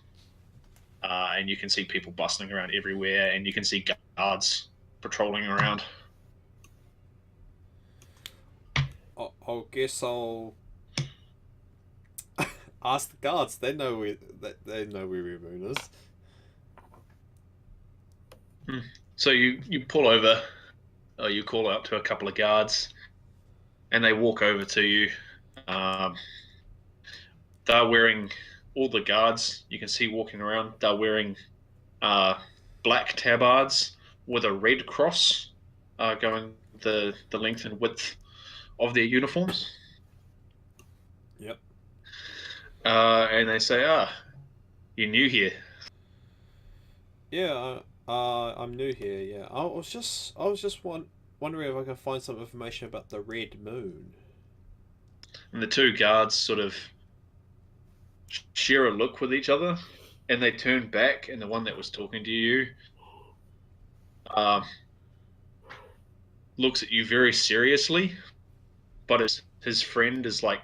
And you can see people bustling around everywhere, and you can see guards patrolling around. I guess I'll ask the guards. They know where Red Moon is. So you pull over. You call out to a couple of guards, and they walk over to you. They're wearing, all the guards you can see walking around, they're wearing black tabards with a red cross going the length and width of their uniforms. Yep. And they say, you're new here. Yeah, I'm new here. Yeah, I was just wondering if I could find some information about the Red Moon. And the two guards sort of share a look with each other, and they turn back, and the one that was talking to you looks at you very seriously, but his friend is like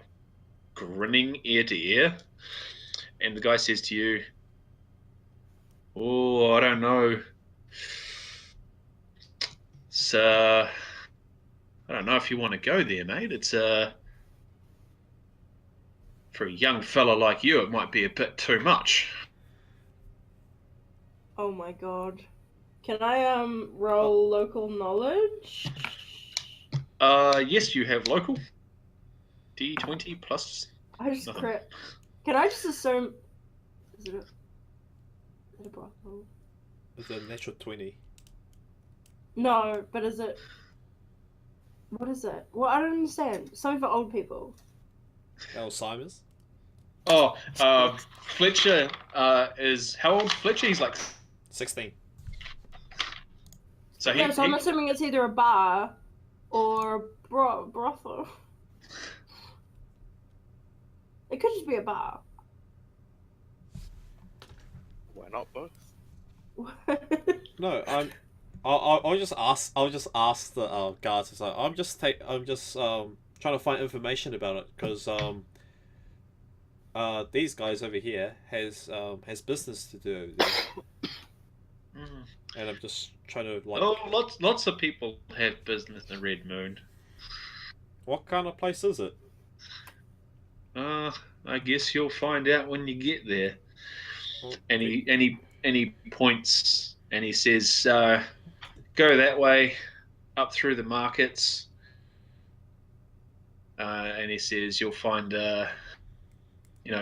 grinning ear to ear, and the guy says to you, "Oh, I don't know. It's I don't know if you want to go there, mate. It's for a young fella like you, it might be a bit too much." Oh my god. Can I roll local knowledge? Yes, you have local. D20 plus. I just nothing. crit. Can I just assume? Is it a brothel? It's a natural 20. No, but is it? What is it? Well, I don't understand. Something for old people. Alzheimer's. Oh, Fletcher is how old? Fletcher, he's like 16. so he. Yeah, so I'm assuming it's either a bar or a brothel. It could just be a bar. Why not both? No, I'll just ask. I'll just ask the guards. So I'm just trying to find information about it because these guys over here has business to do over there, and I'm just trying to like. Oh, lots of people have business in Red Moon. What kind of place is it? I guess you'll find out when you get there. Well, And he points and he says, "Go that way, up through the markets." And he says, "You'll find,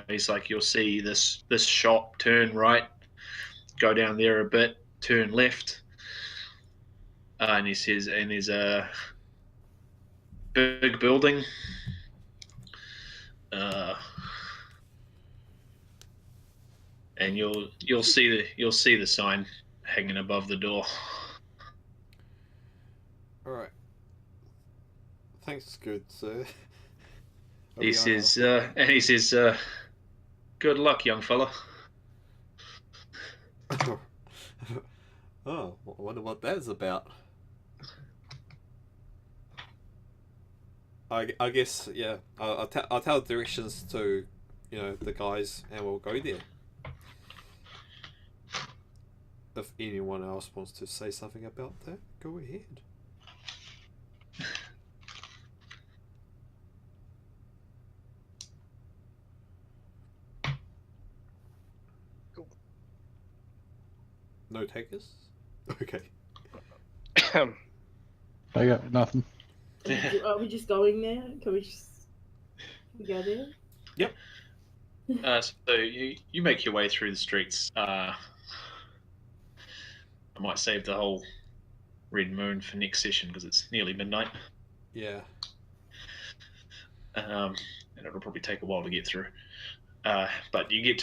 he's like, you'll see this shop. Turn right, go down there a bit, turn left." And he says, "And there's a big building." And you'll see the sign hanging above the door. All right. Thanks, good sir. He says, "Good luck, young fella." Oh, I wonder what that's about. I guess yeah. I'll tell directions to, the guys, and we'll go there. If anyone else wants to say something about that, go ahead. Cool. No takers? Okay. I got nothing. Are we just going there? Can we go there? So you make your way through the streets. I might save the whole Red Moon for next session because it's nearly midnight. Yeah. And it'll probably take a while to get through. But you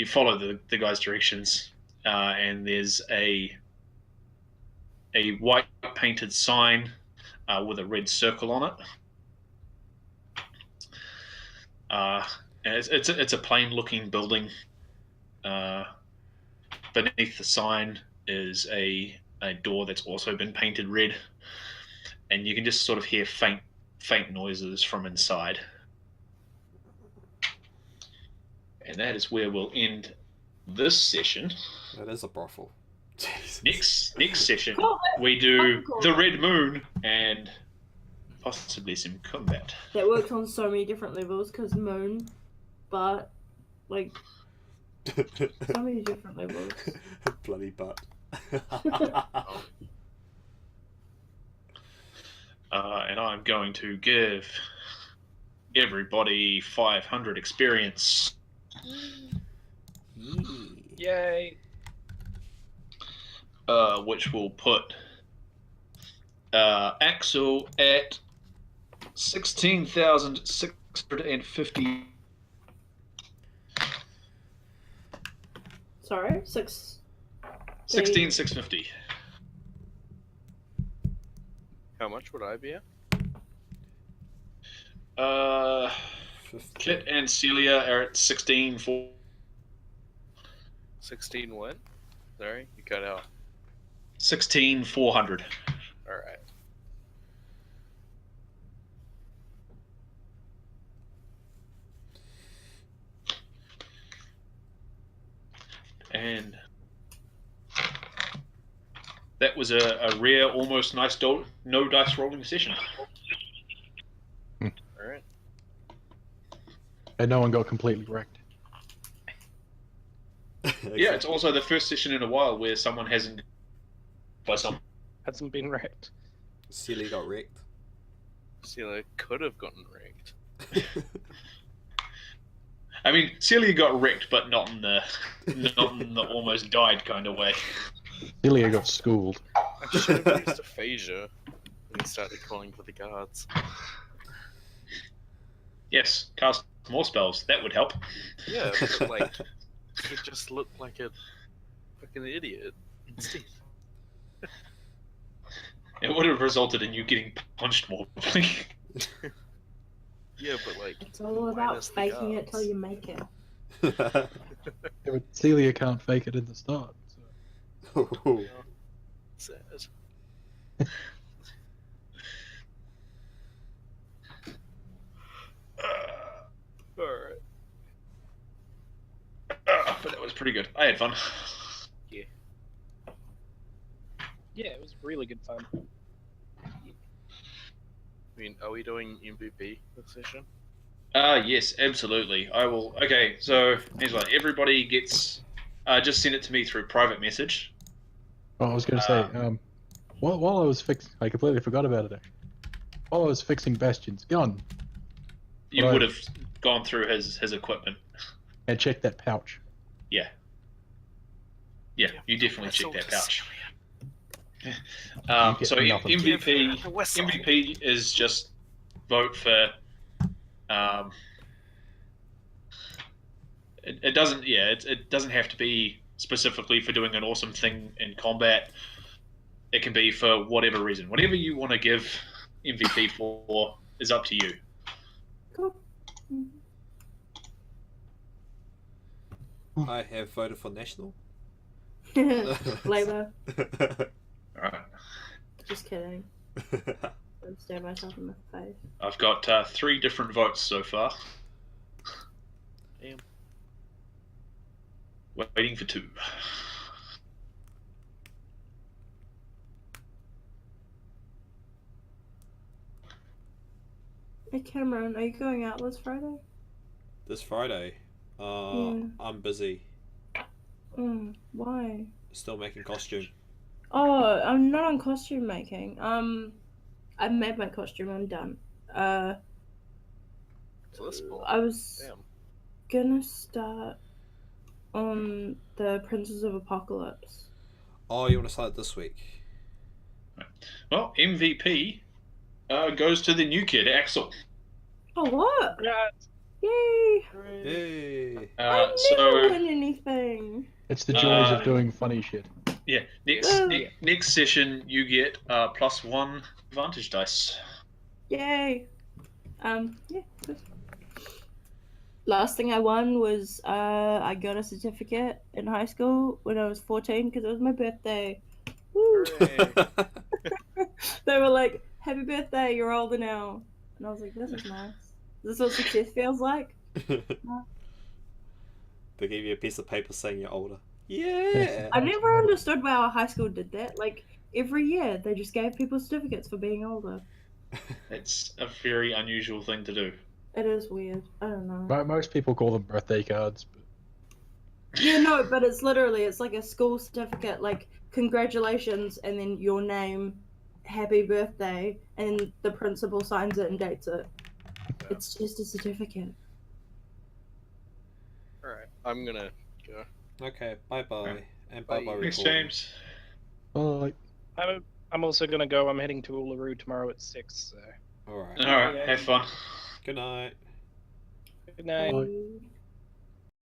follow the guy's directions, and there's a white painted sign with a red circle on it. And it's a plain looking building. Beneath the sign is a door that's also been painted red, and you can just sort of hear faint noises from inside. And that is where we'll end this session. That is a brothel. Jesus. Next session Cool. we do Cool. the Red Moon and possibly some combat. That works on so many different levels because moon, but like so many different levels. Bloody butt. And I'm going to give everybody 500 experience. Yay! Which will put Axel at 16,650. Sorry, 16,650. How much would I be at? Kit and Celia are at 16,400. 16 what? Sorry, you cut out. 16,400. Alright. And that was a rare, almost nice no dice rolling session. Alright. And no one got completely wrecked. Yeah, it's also the first session in a while where someone hasn't by some. Hasn't been wrecked. Silly got wrecked. Celia could have gotten rigged. I mean, Celia got wrecked, but not in the almost died kind of way. Ilya got schooled. I should have used aphasia when he started calling for the guards. Yes, cast more spells. That would help. Yeah, but like, he just looked like a fucking idiot instead. It would have resulted in you getting punched more. Yeah, but like, It's all about minus the faking it till guards. you make it. Yeah, but Celia can't fake it in the start. So. Ooh. Sad. Alright. But that was pretty good. I had fun. Yeah, it was really good fun. I mean, are we doing MVP this session? Yes, absolutely. I will. Okay, so Angela, everybody gets. Just send it to me through private message. Oh, I was going to say, while I was fixing, I completely forgot about it. Actually. While I was fixing Bastion's gun, You Right. would have gone through his equipment. and checked that pouch. Yeah. Yeah, you definitely That's check all that just- pouch. You get So nothing. MVP The whistle. MVP is just vote for. It doesn't. Yeah, it doesn't have to be specifically for doing an awesome thing in combat. It can be for whatever reason. Whatever you want to give MVP for is up to you. Cool. I have voted for National. Labour. All right. Just kidding. I'll stab myself in the face. I've got 3 different votes so far. Damn. Waiting for 2. Hey Cameron, are you going out this Friday? This Friday, Yeah. I'm busy. Why? Still making costume. Oh, I'm not on costume making. I made my costume. I'm done. Blissful. I was Damn. gonna start on the Princes of Apocalypse. Oh, you want to start this week? Well, MVP goes to the new kid, Axel. Oh, what? Congrats. Yay! Yay! I never So win anything. It's the joys Uh, of doing funny shit. yeah, next session you get +1 advantage dice. Yay! Yeah. Good. Last thing I won was I got a certificate in high school when I was 14 because it was my birthday. Woo! Hooray. They were like, "Happy birthday! You're older now," and I was like, "This is nice. Is this what success feels like?" They gave you a piece of paper saying you're older. Yeah. I never understood why our high school did that. Like every year, they just gave people certificates for being older. It's a very unusual thing to do. It is weird. I don't know. Most people call them birthday cards. But Yeah, no, but it's like a school certificate, like congratulations, and then your name, happy birthday, and the principal signs it and dates it. It's just a certificate. Alright, I'm gonna go. Okay. Bye bye. Right. And bye bye. Thanks, James. like, I'm also gonna go. I'm heading to Uluru tomorrow at 6. So All right. All right, have fun. Good night. good night. Bye. Bye.